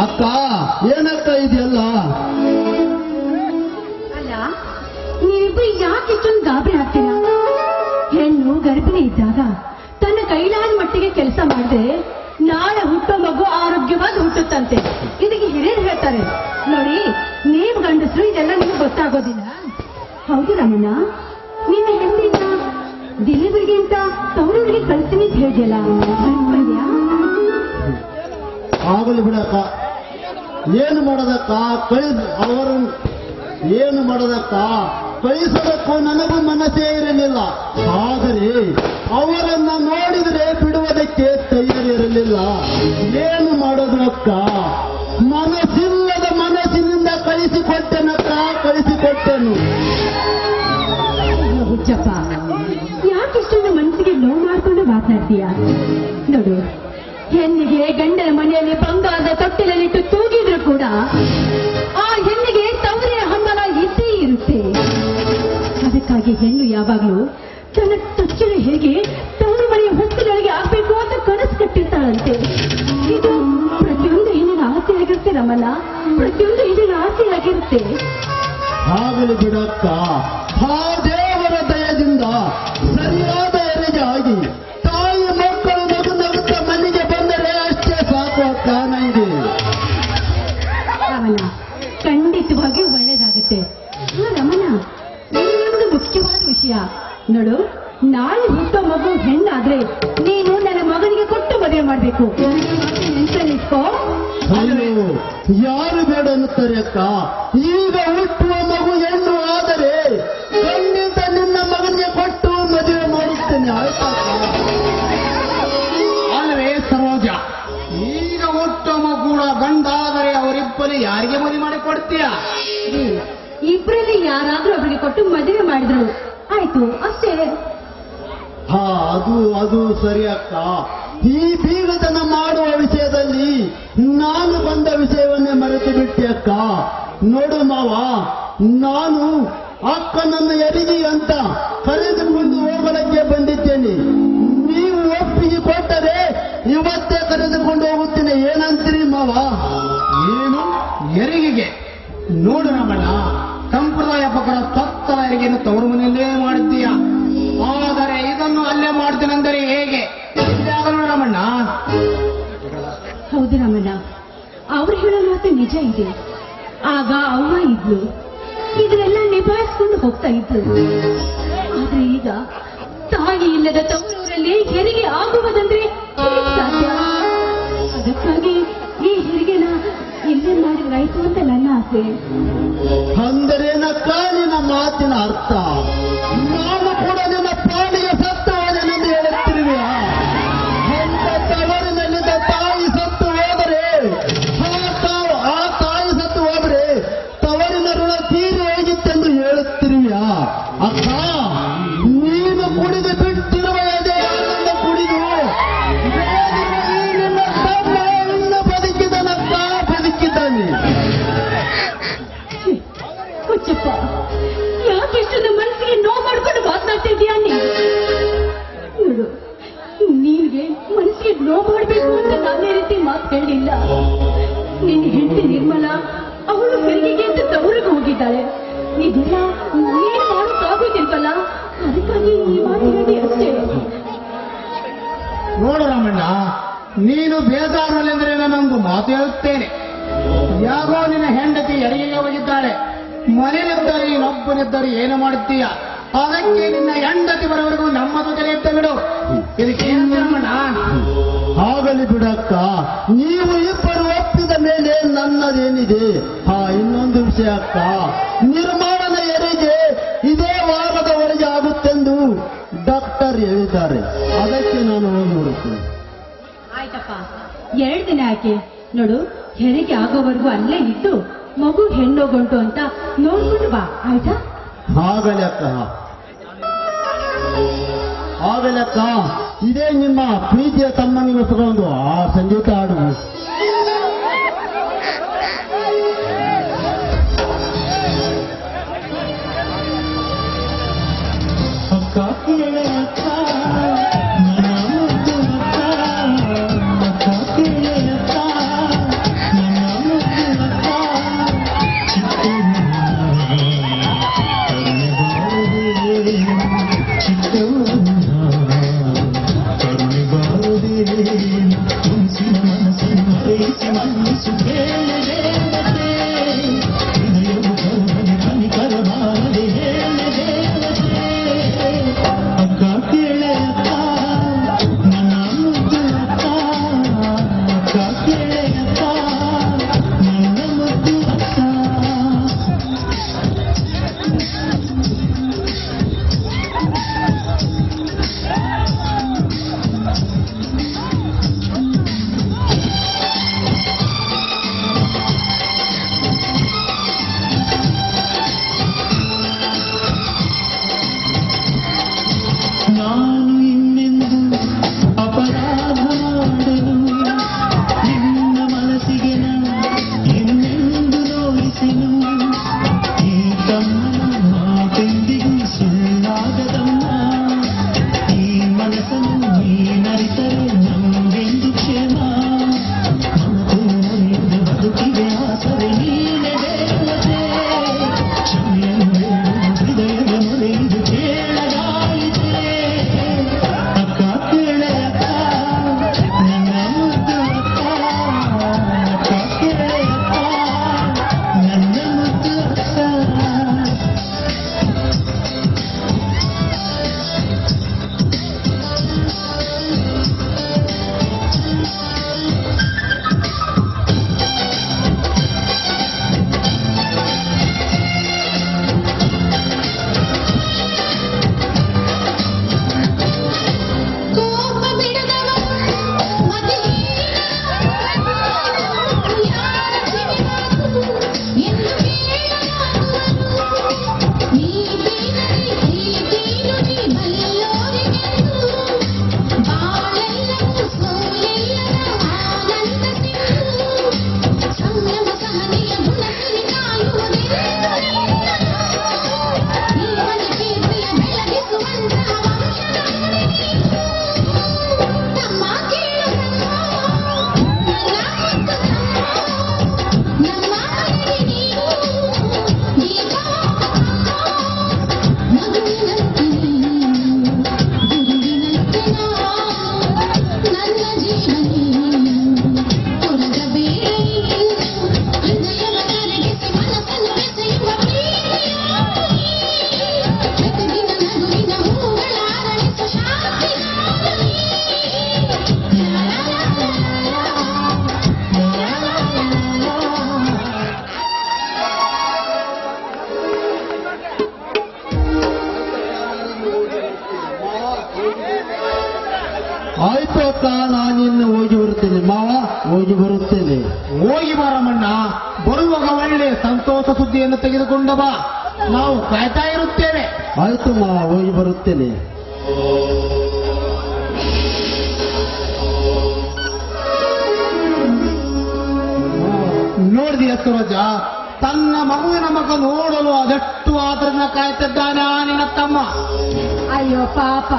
ಅಕ್ಕ ಏನಕ್ಕ ಇದೆಯಲ್ಲ? ಅಲ್ಲ, ನೀವಿಬ್ಬರು ಯಾಕೆ ಇಷ್ಟೊಂದು ಗಾಬರಿ ಆಗ್ತೀರಾ? ಹೆಣ್ಣು ಗರ್ಭಿಣಿ ಇದ್ದಾಗ ತನ್ನ ಕೈಲಾದ ಮಟ್ಟಿಗೆ ಕೆಲಸ ಮಾಡಿದ್ರೆ ನಾಳೆ ಹುಟ್ಟೋ ಮಗು ಆರೋಗ್ಯವಾಗಿ ಹುಟ್ಟುತ್ತಂತೆ. ಇದಕ್ಕೆ ಹಿರಿಯರು ಹೇಳ್ತಾರೆ ನೋಡಿ. ನೀವು ಗಂಡಸರು ಇದೆಲ್ಲ ನಿಮ್ಗೆ ಗೊತ್ತಾಗೋದಿಲ್ಲ. ಹೌದು ರಮಣ್ಣ, ನಿನ್ನ ಹೆಣ್ಣಿನ ಡೆಲಿವರಿಗೆ ಅಂತ ತವರೂರಿಗೆ ಕಳಿಸ್ತೀನಿ ಅಂತ ಹೇಳಿದ್ಯಲ್ಲ, ಅನ್ಕೊಂಡ್ಯಾ? ಆಗಲಿ ಬಿಡಕ್ಕ, ಏನು ಮಾಡೋದಕ್ಕ? ಅವರು ಏನು ಮಾಡೋದಕ್ಕ? ಕಳಿಸೋದಕ್ಕೂ ನನಗೂ ಮನಸ್ಸೇ ಇರಲಿಲ್ಲ. ಆದರೆ ಅವರನ್ನ ನೋಡಿದರೆ ಬಿಡುವುದಕ್ಕೆ ತಯಾರಿ ಇರಲಿಲ್ಲ. ಏನು ಮಾಡೋದು ಅಕ್ಕ? ಮನಸ್ಸಿಲ್ಲದ ಮನಸ್ಸಿನಿಂದ ಕಳಿಸಿಕೊಟ್ಟೆನಕ್ಕ, ಕಳಿಸಿಕೊಟ್ಟೆನು. ಹುಚ್ಚಪ್ಪ, ಯಾಕಿಷ್ಟೊಂದು ಮನಸ್ಸಿಗೆ ನೋವು ಮಾಡಿಕೊಂಡು ಮಾತನಾಡ್ತೀಯ? ನೋಡು, ಹೆಣ್ಣಿಗೆ ಗಂಡನ ಮನೆಯಲ್ಲಿ ಬಂಗಾರದ ತೊಟ್ಟಿಲಲ್ಲಿಟ್ಟು ತೂಗಿದ್ರು ಕೂಡ ಆ ಹೆಣ್ಣಿಗೆ ತವರಿನ ಹಂಬಲ ಇದ್ದೇ ಇರುತ್ತೆ. ಅದಕ್ಕಾಗಿ ಹೆಣ್ಣು ಯಾವಾಗಲೂ ತನ್ನ ತೊಟ್ಟಿಲ ಹೇಗೆ ತವರು ಮನೆಯ ಹೊತ್ತಿನೊಳಗೆ ಆಗ್ಬೇಕು ಅಂತ ಕನಸು ಕಟ್ಟಿರ್ತಾಳಂತೆ. ಇದು ಪ್ರತಿಯೊಂದು ಹೆಣ್ಣಿನ ಆಸೆ ಆಗಿರುತ್ತೆ ರಮಣ, ಪ್ರತಿಯೊಂದು ಹೆಣ್ಣಿನ ಆಸೆ ಆಗಿರುತ್ತೆ. ಆಗಲಿ ಬಿಡಕ್ಕ, ಆ ದೇವರ ದಯದಿಂದ ಸರಿಯಾದ ಹೆರಿಗೆ ಆಗಿ ತಾಯಿ ಮಕ್ಕಳು ನಗು ನಗುತ್ತಾ ಮನೆಗೆ ಬಂದರೆ ಅಷ್ಟೇ ಸಾಕು ಅಕ್ಕ ನನಗೆ. ರಮಣ, ಖಂಡಿತವಾಗಿ ಒಳ್ಳೇದಾಗುತ್ತೆ. ರಮಣ, ಇನ್ನೊಂದು ಮುಖ್ಯವಾದ ವಿಷಯ ನೋಡು, ನಾಳೆ ಹುಟ್ಟೋ ಮಗು ಹೆಣ್ಣಾದ್ರೆ ನೀನು ನನ್ನ ಮಗನಿಗೆ ಕೊಟ್ಟು ಮದುವೆ ಮಾಡ್ಬೇಕು. ನೆನ್ಸಲ್ಲಿಟ್ಕೋ. ಅಯ್ಯೋ, ಯಾರು ಬೇಡ ಅನ್ನುತ್ತಾರೆ ಅಕ್ಕ? ಈಗ ಹುಟ್ಟುವ ಮಗು ಹೆಣ್ಣು ಆದರೆ ಖಂಡಿತ ನಿನ್ನ ಮಗನಿಗೆ ಕೊಟ್ಟು ಮದುವೆ ಮಾಡುತ್ತೇನೆ, ಆಯ್ತಾ? ಅಲ್ಲವೇ ಸರೋಜ, ಈಗ ಹುಟ್ಟುವ ಮಗು ಕೂಡ ಗಂಡಾದರೆ ಅವರಿಬ್ಬರು ಯಾರಿಗೆ ಮದುವೆ ಮಾಡಿ ಕೊಡ್ತೀಯ? ಇಬ್ಬರಲ್ಲಿ ಯಾರಾದ್ರೂ ಒಬ್ಬರಿಗೆ ಕೊಟ್ಟು ಮದುವೆ ಮಾಡಿದ್ರು ಆಯ್ತು, ಅಷ್ಟೇ. ಹಾ, ಅದು ಸರಿ ಅಕ್ಕ. ಈ ಬೀಗತನ ಮಾಡುವ ವಿಷಯದಲ್ಲಿ ನಾನು ಬಂದ ವಿಷಯವನ್ನೇ ಮರೆತು ಬಿಟ್ಟೆ ಅಕ್ಕ. ನೋಡು ಮಾವ, ನಾನು ಅಕ್ಕನನ್ನು ಹೆರಿಗೆ ಅಂತ ಕರೆದುಕೊಂಡು ಹೋಗಲಿಕ್ಕೆ ಬಂದಿದ್ದೇನೆ. ನೀವು ಒಪ್ಪಿಗೆ ಕೊಟ್ಟರೆ ಇವತ್ತೇ ಕರೆದುಕೊಂಡು ಹೋಗುತ್ತೇನೆ. ಏನಂತೀರಿ ಮಾವ? ಏನು ಹೆರಿಗೆಗೆ? ನೋಡು ರಮಣ್ಣ, ಸಂಪ್ರದಾಯ ಪ್ರಕಾರ ಸತ್ತಲ ಹೆರಿಗೆಯನ್ನು ತವರು ಮನೆಯಲ್ಲೇ ಮಾಡಿದ್ದೀಯ. ಆದರೆ ಇದನ್ನು ಅಲ್ಲೇ ಮಾಡ್ತೇನೆಂದರೆ ಹೇಗೆ? ರಮಣ್ಣ, ಹೌದು ರಮಣ, ಅವ್ರು ಹೇಳೋ ಮಾತು ನಿಜ ಇದೆ. ಆಗ ಅವ್ವ ಇದ್ಲು, ಇದನ್ನೆಲ್ಲ ನಿಭಾಯಿಸ್ಕೊಂಡು ಹೋಗ್ತಾ ಇದ್ರು. ಆದ್ರೆ ಈಗ ತಾಯಿ ಇಲ್ಲದ ತವರೂರಲ್ಲಿ ಹೆರಿಗೆ ಆಗುವುದಂದ್ರೆ ಹೇಗೆ ಸಾಧ್ಯ? ಅದಕ್ಕಾಗಿ ಈ ಹೆರಿಗೆನ ಇಲ್ಲೇ ಮಾಡಿದ್ರಾಯ್ತು ಅಂತ ನನ್ನ ಆಸೆ. ಅಂದರೇನಕ್ಕ ನಿನ್ನ ಮಾತಿನ ಅರ್ಥ? ನಾನು ಕೂಡ ನಿನ್ನ ಪಾಲಿಗೆ ಸತ್ತವನೆಂದು ಹೇಳುತ್ತಿರುವೆಯ? ತವರಿನಲ್ಲಿದ್ದ ತಾಯಿ ಸತ್ತು ಹೋದರೆ ಆ ತಾಯಿ ಸತ್ತು ಹೋದರೆ ತವರಿನ ಋಣ ತೀರಿ ಹೋಗಿತ್ತೆಂದು ಹೇಳುತ್ತಿರುವೆಯ? ಅಕ್ಕ, ನೀನು ಕುಡಿದು ಬಿಟ್ಟಿರುವ ಎದೆ ಆನಂದ ಕುಡಿದು ನಿನ್ನ ತಮ್ಮ ಬದುಕಿದನಕ್ಕ, ಬದುಕಿದ್ದಾನೆ. ಹುಚ್ಚಪ್ಪ, ಯಾಕೆಷ್ಟೊಂದು ಮನಸ್ಸಿಗೆ ನೋವು ಮಾಡ್ಕೊಂಡು ಮಾತನಾಡ್ತಿದ್ಯಾ ನೋಡು, ನಿನ್ಗೆ ಮನಸ್ಸಿಗೆ ನೋವು ಮಾಡಬೇಕು ಅಂತ ನಾನೇ ರೀತಿ ಮಾತು ಹೇಳಿಲ್ಲ. ನಿನ್ನ ಹೆಂಡತಿ ನಿರ್ಮಲಾ ಅವಳು ಹೆರಿಗೆಗೆ ಅಂತ ತವರಿಗೆ ಹೋಗಿದ್ದಾಳೆ. ಇದೆಲ್ಲ ನೀನು ಮಾಡೋಕ್ಕಾಗೋದಿಲ್ವಲ್ಲ, ಅದಕ್ಕಾಗಿ ಈ ಮಾತು ಹೇಳಿ ಅಷ್ಟೇ. ನೋಡು ರಮಣ್ಣ, ನೀನು ಬೇಜಾರಲ್ಲೆಂದರೆ ನಾನೊಂದು ಮಾತು ಹೇಳುತ್ತೇನೆ. ಯಾಗೋ ನಿನ್ನ ಹೆಂಡತಿ ಹೆರಿಗೆಗೆ ಹೋಗಿದ್ದಾಳೆ, ಮನೆಯಲ್ಲಿದ್ದರೆ ಇನ್ನೊಬ್ಬನಿದ್ದರೆ ಏನು ಮಾಡುತ್ತೀಯ? ಅದಕ್ಕೆ ನಿನ್ನ ಹೆಂಡತಿ ಬರೋವರೆಗೂ ನಮ್ಮ ಜೊತೆಗೆ ಇದ್ದ ಬಿಡು. ಇದಕ್ಕೆ ರಮಣ್ಣ? ಆಗಲಿ ಬಿಡಕ್ಕ, ನೀವು ಇಬ್ಬರು ಒಪ್ಪಿದ ಮೇಲೆ ನನ್ನದೇನಿದೆ? ಇನ್ನೊಂದು ವಿಷಯ ಅಕ್ಕ, ನಿರ್ಮಾಣದ ಹೆರಿಗೆ ಇದೇ ವಾರದವರೆಗೆ ಆಗುತ್ತೆಂದು ಡಾಕ್ಟರ್ ಹೇಳಿದ್ದಾರೆ. ಅದಕ್ಕೆ ನಾನು ಹೋಗಿ ನೋಡುತ್ತೇನೆ. ಆಯ್ತಪ್ಪ, 2 ದಿನ ಯಾಕೆ? ನೋಡು, ಹೆರಿಗೆ ಆಗೋವರೆಗೂ ಅಲ್ಲೇ ಇದ್ದು ಮಗು ಹೆಣ್ಣು ಗಂಟು ಅಂತ ನೋಡ್ಕೊಂಡು ಬಾ, ಆಯ್ತಾ? ಆಗಲಿ ಅಕ್ಕ, ಆಗಲಿ ಅಕ್ಕ. ಇದೇ ನಿಮ್ಮ ಪ್ರೀತಿಯ ತಮ್ಮನಿಗೋಸ್ಕರ ಒಂದು ಸಂಗೀತ ಹಾಡು. ಅಕ್ಕ ಕರುಣಿಸಿ ಮನ್ನಿಸು ಹೇಳೆ ದೇವತೆ ಹೃದಯವು ಕರುಣಿ ಕನಿಕರ ಬಾರದೆ ಹೇಳೆ ದೇವತೆ ಅಕ್ಕ ಕೇಳೆ ಅಕ್ಕ ನನ್ನ ಮುದ್ದು ಅಕ್ಕ ಅಕ್ಕ ಕೇಳೆ ಅಕ್ಕ ನನ್ನ ಮುದ್ದು ಅಕ್ಕ ನಾನು ಇನ್ನೆಂದು ಅಪರಾಧ ಮಾಡಲು ನಿನ್ನ ಮನಸ್ಸಿಗೆ ಇನ್ನೆಂದು ನೋಯಿಸೆನು ಈ ತಮ್ಮನ ಮಾತೆಂದಿಗೂ ಸುಳ್ಳಾಗದಮ್ಮ ಈ ಮನಸ್ಸನ್ನು ನೀನರಿತರೆ ನಮ್ಗೆಂದು ಕ್ಷೇಮ ಮನದು ಮನೆಯಿಂದ ಬದುಕಿಗೆ ಆಸರೆ ನೀನೆ ದೇವತೆ ಕ್ಷಮೆಯನ್ನು ಹೇಳು ಹೃದಯದ ಮೊರೆಯಿದು ಕೇಳಗಾಯಿತೆ ಅಕ್ಕ ಕೇಳೆ ಅಕ್ಕ ನನ್ನ ಮುದ್ದು ಅಕ್ಕ ಅಕ್ಕ ಕೇಳೆ ಅಕ್ಕ ನನ್ನ ಮುದ್ದು ಅಕ್ಕ ಕೋಪ ಬಿಡದವ ಮದುವೆ ಯಾರ ಕಿವಿಮಾತು ಎಂದು ಕೇಳಲಾಗುವುದು ನೀ ಬೀರಲಿ ಪ್ರೀತಿನು ನೀ ಬಲ್ಲೋರಿಗೆಂದು ಬಾಳೆಲ್ಲವೂ ಸೋಲೆಲ್ಲದ ಆನಂದ ಸಿಂಧು ಸಂಯಮ ಸಹನೆಯ ಗುಣದಲ್ಲಿ ಕಾಯುವುದೆಂದು ನೀವನ ಕೀರ್ತಿಯ ಬೆಳಗಿಸುವಂತಹ ವಂಶದಲ್ಲಿ ನಮ್ಮ ಕೇಳು ನನ್ನ ಮುದ್ದು ನಮ್ಮ ಮನೆಗೆ ನೀವು ದೀಪ ಮಗುವಿನಂತೆ ಗುರುವಿನಂತೆ ನನ್ನ ಜೀವನೇ ಕೊರಗಬೇಡಿ ಹೃದಯವ ಕರಗಿಸಿ ಮನಸ್ಸನ್ನು ಬೆಸೆಯುವ ಪ್ರತಿದಿನ ನಗುವಿನ ಹೂಗಳ ಅರಳಿಸು ಶಾಂತಿ ಆಯ್ತು ಅಕ್ಕ, ನಾನಿನ್ನು ಹೋಗಿ ಬರುತ್ತೇನೆ ಮಾವ, ಹೋಗಿ ಬರುತ್ತೇನೆ. ಹೋಗಿ ಬಾರಮ್ಮಣ್ಣ, ಬರುವಾಗ ಒಳ್ಳೆ ಸಂತೋಷ ಸುದ್ದಿಯನ್ನು ತೆಗೆದುಕೊಂಡ ಬಾ, ನಾವು ಕಾಯ್ತಾ ಇರುತ್ತೇವೆ. ಆಯ್ತು ಮಾವ, ಹೋಗಿ ಬರುತ್ತೇನೆ. ನೋಡಿದೆಯ ಸರೋಜ, ತನ್ನ ಮಗುವಿನ ಮಗ ನೋಡಲು ಅದೆಷ್ಟು ಆತರದಿಂದ ಕಾಯ್ತಿದ್ದಾನೆ ಆ ನಿನ್ನ ತಮ್ಮ. ಅಯ್ಯೋ ಪಾಪ,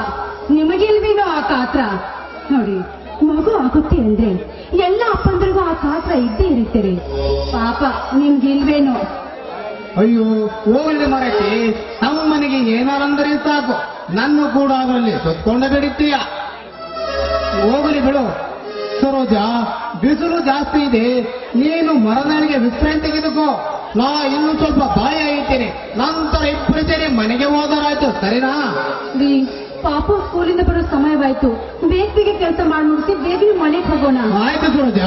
ನಿಮಗಿಲ್ವೇನೋ ಆ ಕಾತ್ರ. ನೋಡಿ, ಮಗು ಆಗುತ್ತೆ ಅಂದ್ರೆ ಎಲ್ಲ ಅಪ್ಪಂದ್ರಿಗೂ ಆ ಕಾತ್ರ ಇದ್ದೇ ಇರುತ್ತಾರೆ. ಪಾಪ ನಿಮ್ಗಿಲ್ವೇನೋ. ಅಯ್ಯೋ ಹೋಗಲಿ ಮರಕ್ಕೆ, ನಮ್ಮನೆಗೆ ಏನಾರಂದರೆ ಸಾಕು, ನನ್ನ ಕೂಡ ಅದರಲ್ಲಿ ಸುತ್ಕೊಂಡ ಬಿಡುತ್ತೀಯ. ಹೋಗಲಿ ಬಿಡು ಸರೋಜ, ಬಿಸಿಲು ಜಾಸ್ತಿ ಇದೆ, ನೀನು ಮರದಳಿಗೆ ವಿಶ್ರಾಂತಿ ತೆಗೆದುಕೋ. ನಾ ಇನ್ನು ಸ್ವಲ್ಪ ಬಾಯಿ ಆಯ್ತೇನೆ, ನಂತರ ಇಬ್ಬರು ಸೇರಿ ಮನೆಗೆ ಹೋದರಾಯ್ತು, ಸರಿನಾ? ರೀ, ಪಾಪ ಸ್ಕೂಲಿಂದ ಬರೋ ಸಮಯವಾಯ್ತು, ಬೇಗ ಕೆಲಸ ಮಾಡಿ ಮುಗಿಸಿ ಬೇಗನೆ ಮನೆಗೆ ಹೋಗೋಣ. ಆಯ್ತು ಸರೋಜ.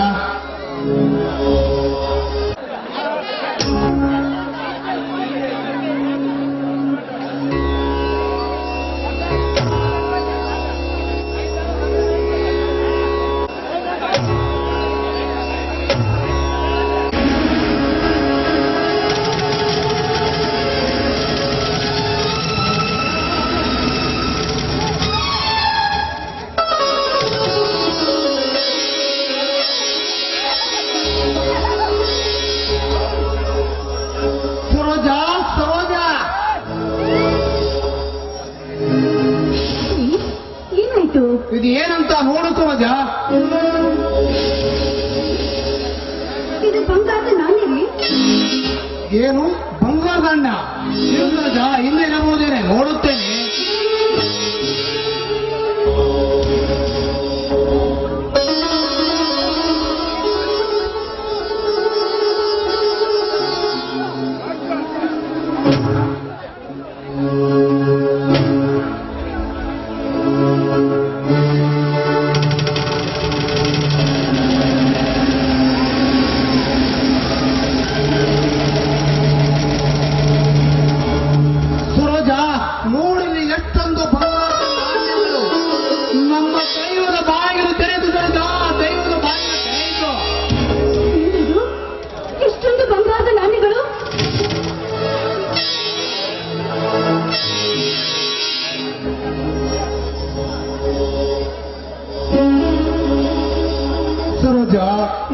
ಇದು ಏನಂತ ನೋಡು ಸರೋಜ. ಇದು ಬಂಗಾರದ ನಾಣ್ಯರಿ. ಏನು ಬಂಗಾರದ ಅಣ್ಣ? ಸರೋಜ, ಇಲ್ಲಿರಬಹುದೇನೆ, ನೋಡುತ್ತೇನೆ.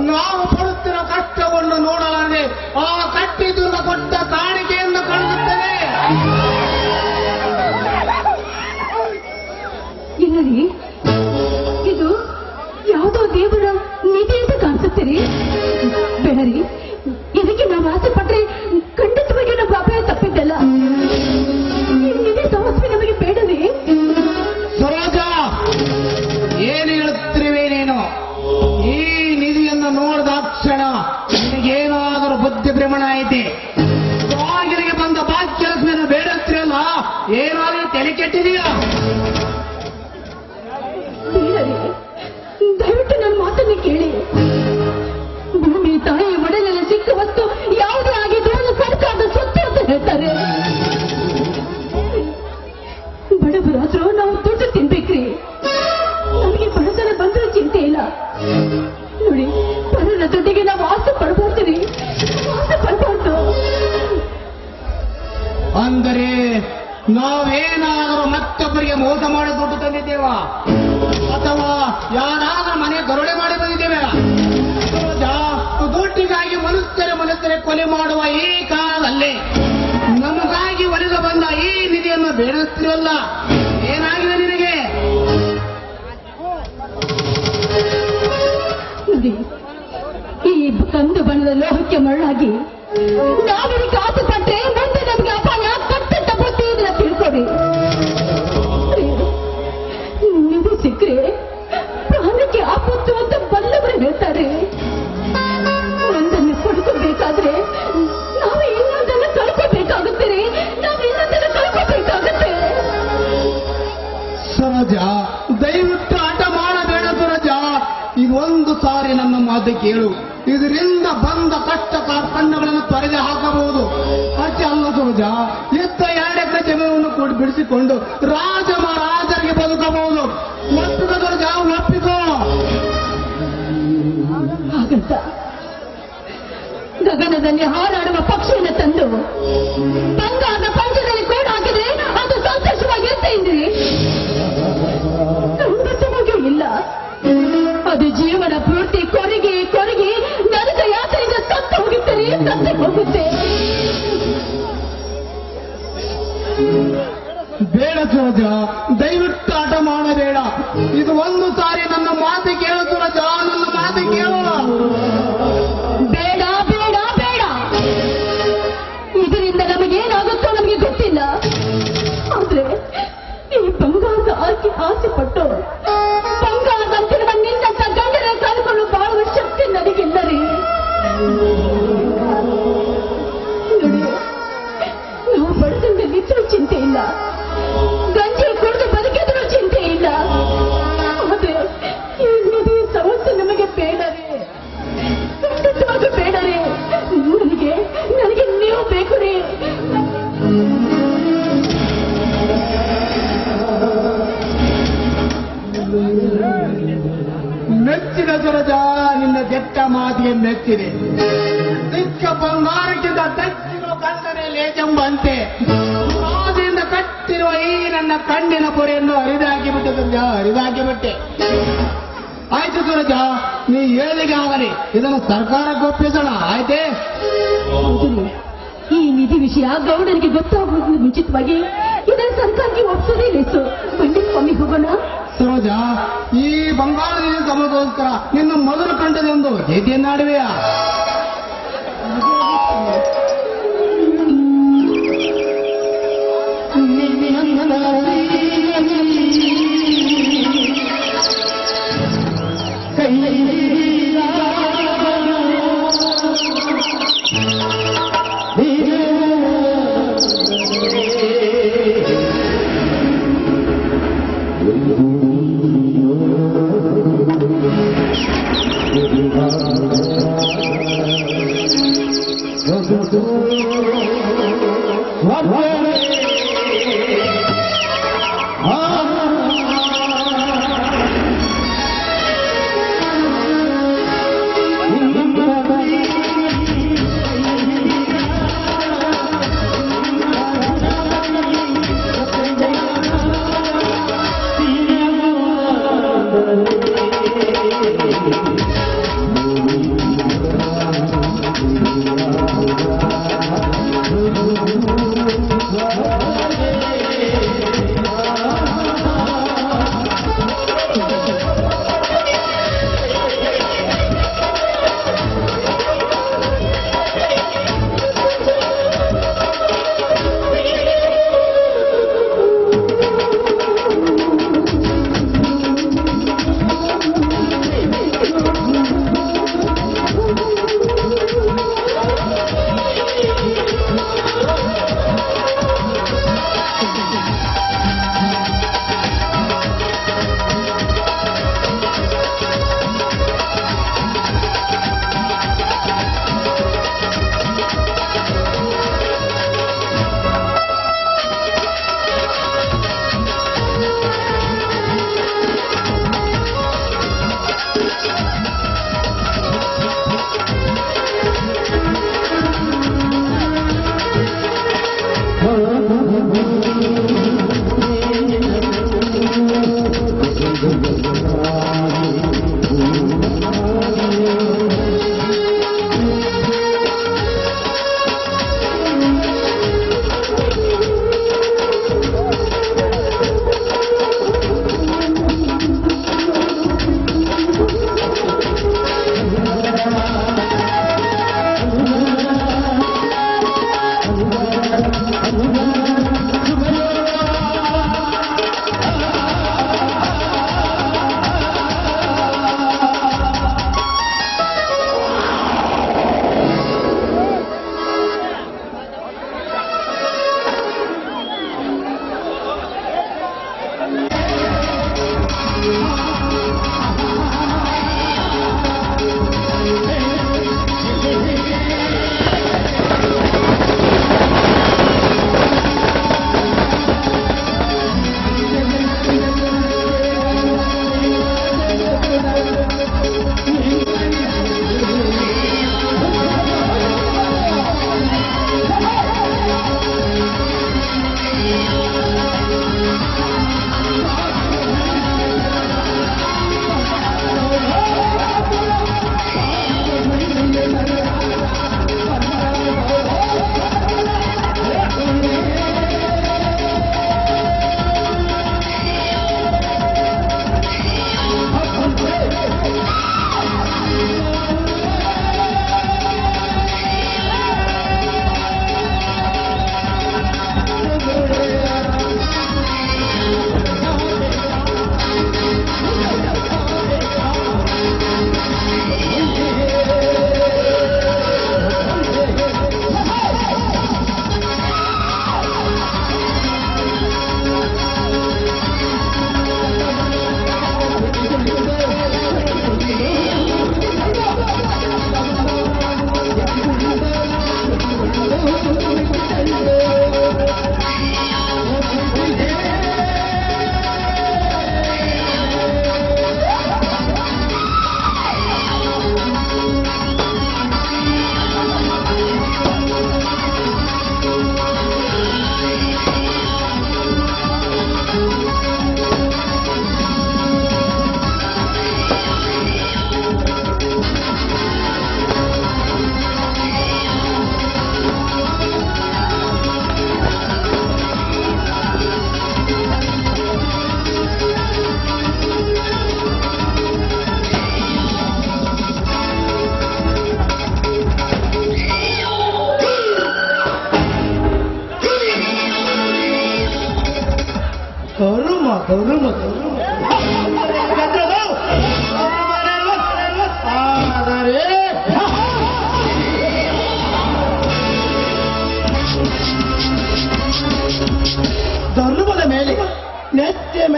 ನಾವು ಪಡುತ್ತಿರುವ ಕಷ್ಟವನ್ನು ನೋಡಲಾರದೆ ಆ ಕಟ್ಟಿದುರ್ಗ ಕೊಟ್ಟ ಕಾಣಿಕೆಯನ್ನು ಕಾಣುತ್ತದೆ. ಇಲ್ಲರಿ, ಇದು ಯಾವುದೋ ದೇವರ ನಿಧಿ ಅಂತ ಕಾಣಿಸುತ್ತೀರಿ. ಬೇಡರಿ, ಇದಕ್ಕೆ ನಾವು ಆಸೆ ಪಟ್ರೆ ಖಂಡಿತವಾಗಿ ನಮ್ಮ ಅಪಾಯ ತಪ್ಪಿದ್ದಲ್ಲ. ಈ ನಿಧಿ ಸಮಸ್ಯೆ ನಮಗೆ ಬೇಡರಿ. ಸರೋಜ, ಏನು ಹೇಳುತ್ತಿರುವೆ ನೀನು? ಈ ನಿಧಿಯನ್ನು ನೋಡಿದ ಕ್ಷಣ ನಿನಗೇನಾದರೂ ಬುದ್ಧಿ ಭ್ರಮಣ ಐತಿ. ಸ್ವಾಮಿಗೆ ಬಂದ ಭಾಗ್ಯಲಕ್ಷ್ಮಿಯನ್ನು ಬೇಡುತ್ತಿರಲ್ಲ, ಏನಾದರೂ ತಲೆ ಕೆಟ್ಟಿದೆಯಾ? ಬೇಡರಿ, ದಯವಿಟ್ಟು ನನ್ನ ಮಾತನ್ನು ಕೇಳಿ. ಭೂಮಿ ತಾಯಿ ಒಡಲಲ್ಲಿ ಸಿಕ್ಕ ವಸ್ತು ಯಾವುದೇ ಆಗಿದ್ರು ಅದು ಸರ್ಕಾರದ ಸ್ವತ್ತು ಅಂತ ಹೇಳ್ತಾರೆ. ಬಡವರಾದ್ರೂ ನಾವು ದುಡ್ಡು ತಿನ್ಬೇಕ್ರಿ. ನಮಗೆ ಬಡತನ ಬಂದ್ರೂ ಚಿಂತೆ ಇಲ್ಲ. ನೋಡಿ, ಪರರ ದುಡ್ಡಿಗೆ ನಾವು ಆಸೆ ಪಡಬಾರ್ದು, ಆಸೆ ಪಡಬಾರ್ದು. ಅಂದರೆ ನಾವೇನಾದರೂ ಮತ್ತೊಬ್ಬರಿಗೆ ಮೋಸ ಮಾಡಿ ದುಡ್ಡು ತಂದಿದ್ದೇವಾ? ಅಥವಾ ಯಾರಾದರೂ ಮನೆ ದರೋಡೆ ಮಾಡಿ ಬಂದಿದ್ದೇವೆ? ದುಡ್ಡಿಗಾಗಿ ಮನುಷ್ಯರೇ ಕೊಲೆ ಮಾಡುವ ಈ ಕಾಲದಲ್ಲಿ ನಮಗಾಗಿ ಒಲಿದು ಬಂದ ಈ ನಿಧಿಯನ್ನು ಬೇಡುತ್ತಿರಲ್ಲ, ಏನಾಗಿದೆ ನಿನಗೆ? ನೋಡಿ, ಈ ಕಂದು ಬಣ್ಣದ ಲೋಹಕ್ಕೆ ಮರಳಾಗಿ ನಾವಿದಕ್ಕೆ ಆಸೆ ಪಟ್ಟರೆ ಮುಂದೆ ನಮಗೆ ಅಪಾಯ ಕಟ್ಟಂತ ಬುದ್ಧಿಯನ್ನು ತಿಳ್ಕೊಡಿ. ನಿಧಿ ಸಿಕ್ಕರೆ ಪ್ರಾಣಕ್ಕೆ ಆಪತ್ತು ಅಂತ ಬಲ್ಲವರು ಹೇಳ್ತಾರೆ. ಒಂದನ್ನು ಕೊಡಿಸಬೇಕಾದ್ರೆ ನಾವು ಇನ್ನೊಂದನ್ನು ಕಳ್ಕೋಬೇಕಾಗುತ್ತೆ. ನಾವು ಇನ್ನೊಂದನ್ನು ಕಳ್ಕೋಬೇಕಾಗುತ್ತೆ. ಸರೋಜ, ದಯವಿಟ್ಟು ಆಟ ಮಾಡಬೇಡ ಸರೋಜ. ಇದೊಂದು ಸಾರಿ ನನ್ನ ಮಾತು ಕೇಳು. ಇದರಿಂದ ಬಂದ ಕಷ್ಟ ಕಾರ್ಪಣ್ಯಗಳನ್ನು ತೊರೆದು ಹಾಕಬಹುದು. ಅಷ್ಟೇ ಅಲ್ಲ ಸರೋಜ, ಇದ್ದ 2 ಎಕರೆ ಜಮೀನನ್ನು ಬಿಡಿಸಿಕೊಂಡು ರಾಜ ಮಹಾರಾಜರಿಗೆ ಬದುಕಬಹುದು. ಒಪ್ಪಿಕೋ ಸರೋಜ, ಒಪ್ಪಿಕೋ. ಹಾಗಂತ ಗಗನದಲ್ಲಿ ಹಾರಾಡುವ ಪಕ್ಷಿಯನ್ನು ತಂದು ಬಂಗಾರದ ಪಂಚದಲ್ಲಿ ಕೂಡ ಹಾಕಿದ್ರೆ ಅದು ಸಂತೋಷವಾಗಿರುತ್ತೆ ಇದ್ರಿ? ಸಂತೋಷವಾಗಿಯೂ ಇಲ್ಲ. ಅದು ಜೀವನ ಪೂರ್ತಿ ಕೊರಗಿ ಕೊರಗಿ ನರಕ ಯಾತ್ರೆಯಿಂದ ಸತ್ತು ಹೋಗುತ್ತಾರೆ, ಸತ್ತು ಹೋಗುತ್ತೆ. ಬೇಡ ಸರೋಜ, ದಯವಿಟ್ಟು ಆಟ ಮಾಡಬೇಡ. ಇದು ಒಂದು ಸಾರಿ ನನ್ನ ಮಾತು ಕೇಳು ಸರೋಜ, ನನ್ನ ಮಾತು ಕೇಳು. ಬೇಡ ಬೇಡ ಬೇಡ, ಇದರಿಂದ ನಮಗೇನಾಗುತ್ತೋ ನಮಗೆ ಗೊತ್ತಿಲ್ಲ. ಆದ್ರೆ ಈ ಬಂಗಾರದ ಆಸೆ ಪಟ್ಟು ಬಂಗಾರದಂತಿರುವ ನಿನ್ನಂತ ಗಂಡನ ಕಲ್ಕೊಂಡು ಬಾಳುವ ಶಕ್ತಿ ನನಗಿಲ್ಲ ರೀ. ನೋಡಿ, ನಾವು ಬಡದಿಂದ ನಿಂತರೂ ಚಿಂತೆ ಇಲ್ಲ, ಗಂಜಿ ಕುಡಿದು ಬದುಕಿದ್ರೂ ಚಿಂತೆ ಇಲ್ಲ. ಆದ್ರೆ ಈ ನಿಧಿ ಸಮಸ್ಯೆ ನಮಗೆ ಬೇಡರೇ, ಖಂಡಿತವಾಗಿ ಬೇಡರೇ. ನನಗೆ ನೀವು ಬೇಕು ರೀ. ಮೆಚ್ಚಿದ ಸರೋಜ, ನಿನ್ನ ಕೆಟ್ಟ ಮಾತಿಗೆ ಮೆಚ್ಚಿದೆ. ಸಿಕ್ಕ ಬಂಗಾರಕ್ಕಿಂತ ದಚ್ಚಿರೋ ಕಂಡರೆ ಲೇಜಂಬಂತೆ ಆದಿಂದ ಕಟ್ಟಿರುವ ಈ ನನ್ನ ಕಣ್ಣಿನ ಪೊರೆಯನ್ನು ಹರಿದಾಕಿಬಿಟ್ಟೆ ಸರೋಜ, ಹರಿದಾಕಿಬಿಟ್ಟೆ. ಆಯ್ತು ಸರೋಜ, ನೀ ಹೇಳಿಗೆ ಆಗಲಿ, ಇದನ್ನು ಸರ್ಕಾರಕ್ಕೆ ಒಪ್ಪಿಸೋಣ, ಆಯ್ತೇ? ಈ ನಿಧಿ ವಿಷಯ ಗೌಡರಿಗೆ ಗೊತ್ತಾಗುವ ಮುಂಚಿತವಾಗಿ ಇದನ್ನು ಸರ್ಕಾರಕ್ಕೆ ಒಪ್ಪಿಸೋದೇ ಲೇಸು. ಬನ್ನಿ ಸ್ವಾಮಿ, ಹೋಗೋಣ. ಸರೋಜ, ಈ ಬಂಗಾಳದ ಸಮಗೋಸ್ಕರ ನಿನ್ನ ಮೊದಲು ಕಂಡದೊಂದು ಗೀತೆಯನ್ನಾಡುವೆಯಾ?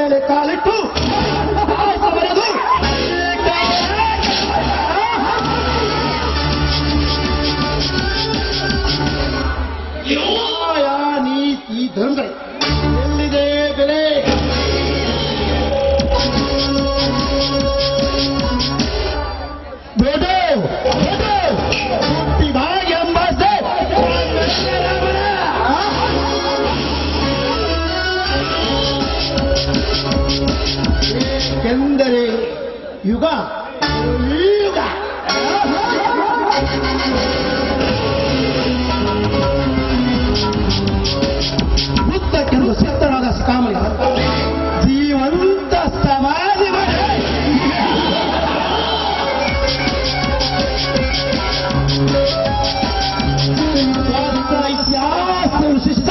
ಮೇಲೆ ಕಾಲಿಟ್ಟು ಬರೆದು ನೀತಿ ಧರ್ಮ ಎಲ್ಲಿದೆ ಬೆಲೆ? ಎಂದರೆ ಯುಗ ಯುಗ ಬುದ್ಧಕ್ಕೆಂದು ಸಿದ್ಧನಾದ ಕಾಮನ ಜೀವಂತ ಸಮಾಧಿ ಇತಿಹಾಸ ಶಿಷ್ಟ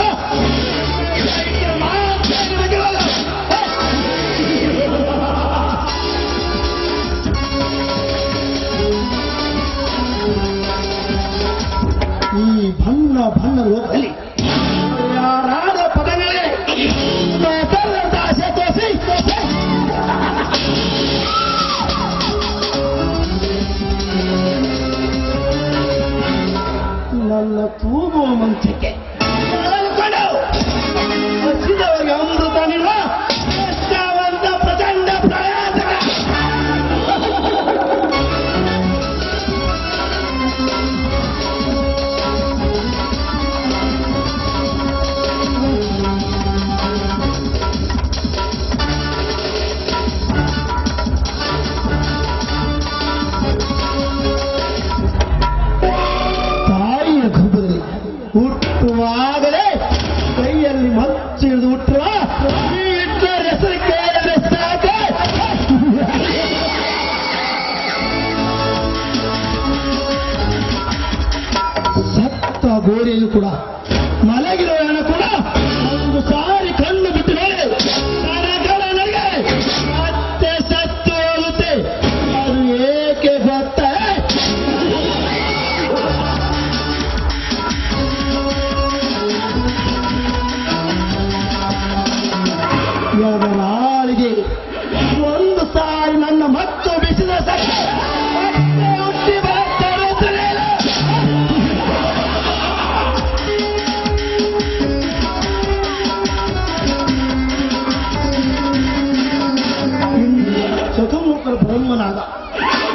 ಈ ಭನ್ನ ಭನ್ನ ಲೋಕದಲ್ಲಿ ಯಾರಾದ ಪದಗಳೇ ಆಸೆ ತೋರಿಸಿ ನನ್ನ ತೂಗುವ ಮಂಚಕ್ಕೆ ಹಚ್ಚಿದವರಿಗೆ ಅಮೃತ ನಿಲ್ಲ ಪ್ರಚಂಡ ಪ್ರಯಾಸ ಹುಟ್ಟುವಾಗಲೇ ಕೈಯಲ್ಲಿ ಮಚ್ಚಿಳಿದು ಹುಟ್ಟುವ ಹಿಟ್ಲರ್ ಹೆಸರು ಕೇಳಿದ್ರೆ ಸಾಕೆ ಸತ್ತ ಗೋಡೆಯಲ್ಲೂ ಕೂಡ ಮಲಗಿರೋ ಹೆಣ ಕೂಡ ಒಂದು ಸಾರಿ ಕಣ್ಣು ಬಿಟ್ಟು ನೋಡಿ ನನಗೆ ಮತ್ತೆ ಸತ್ತು ಹೋಗುತ್ತೆ. ಅದು ಏಕೆ ಗೊತ್ತಾ? ನಾಳಿಗೆ ಒಂದು ಸಾರಿ ನನ್ನ ಮತ್ತು ಬಿಸಿದ ಮತ್ತೆ ಹುಟ್ಟಿ ಬರ್ತಾರೆ. ಚತುರ್ಮುಖ ಬ್ರಹ್ಮನಾದ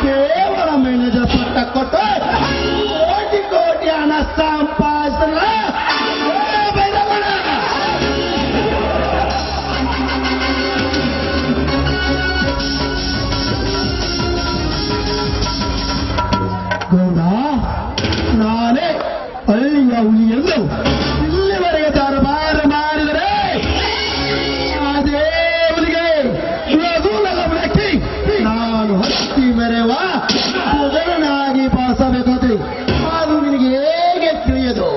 ಕೇವಲ ಮೇನೇಜ ಪಟ್ಟ ಕೊಟ್ಟು ಕೋಟಿ ಕೋಟಿ ಹಣ ಸಂಪಾದಿಸಲ್ಲ. ನಾನೇ ಅಲ್ಲಿಯ ಹುಲಿಯನ್ನು ಇಲ್ಲಿವರೆಗೆ ದರಬಾರ ಮಾಡಿದರೆ ಅದೇ ಹುಲಿಗೆ ಲಘುಲಘು ನಾನು ಹತ್ತಿ ಮೆರೆವ ಮೊದಲನಾಗಿ ಪಾಸಬೇಕಾದ್ರೆ ಅದು ನಿನಗೆ ಹೇಗೆ ತಿಳಿಯದು?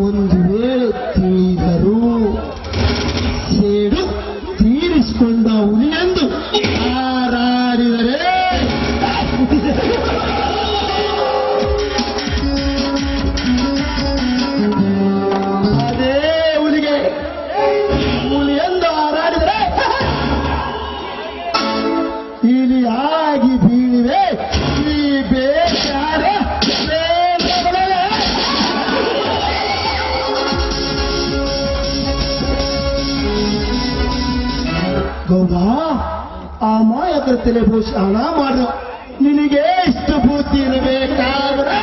ಒಂದು ವೇಳೆ ತಿಳಿದರೂ ಸೇಡು ತೀರಿಸಿಕೊಂಡ ಹುಲಿಯೆಂದು ಹಾರಾಡಿದರೆ ಅದೇ ಹುಲಿಗೆ ಹುಲಿಯೆಂದು ಹಾರಾಡಿದರೆ ಇಲಿಯಾಗಿ ಬೀಳಿವೆ ಈ ಬೇಟಾಡ ಗೌಡ ಆ ಮಾಯಕರ ತಲೆ ಬಹುಶಃ ಹಣ ಮಾಡು. ನಿನಗೆ ಇಷ್ಟು ಬುದ್ಧಿ ಇರಬೇಕಾದ್ರೆ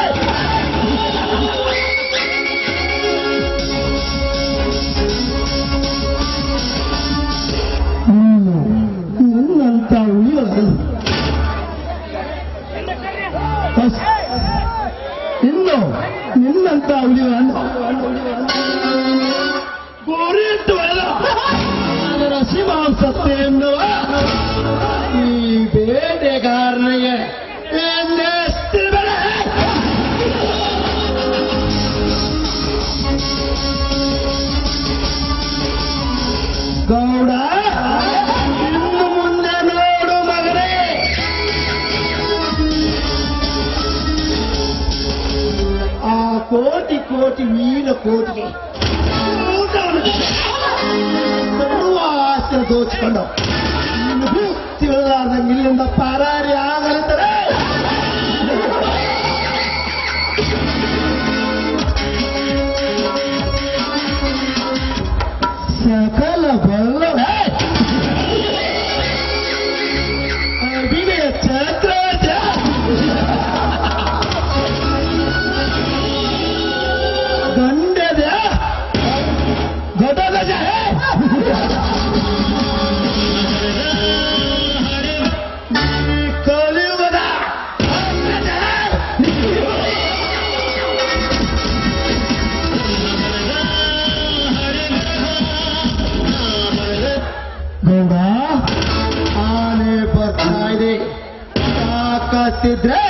ನಿನ್ನಂತ ಉಳಿಯಲು ಇನ್ನು ನಿನ್ನಂತ ಉಳಿಯಲು ಗೋರಿಟ್ಟು ಅದರ ಶಿವಾಂಸತ್ತೆ ಎನ್ನುವ ಈ ಬೇಟೆಗಾರನಿಗೆ ಗೌಡ ಇನ್ನು ಮುಂದೆ ನೋಡು ಮಗನೇ, ಆ ಕೋಟಿ ಕೋಟಿ ವೀರ ಕೋಟಿಗೆ ಆಸ್ತಿ ದೋಚಿಕೊಂಡು ತಿಳಿದಾರ್ದಂಗೆ ಇಲ್ಲಿಂದ ಪರಾರಿ ಆಗಲಿದ್ದಾರೆ. ಸಕಲ ಬಲ್ಲವೇ ಅಭಿನಯ ಚಕ್ರವರ್ತಿ ಗಂಡದ ಗದಗಜ ಕಲಿಯುಗದ ಗೌಡ ಆನೆ ಬರ್ತಾ ಇದೆ ತಾಕತ್ತಿದ್ರೆ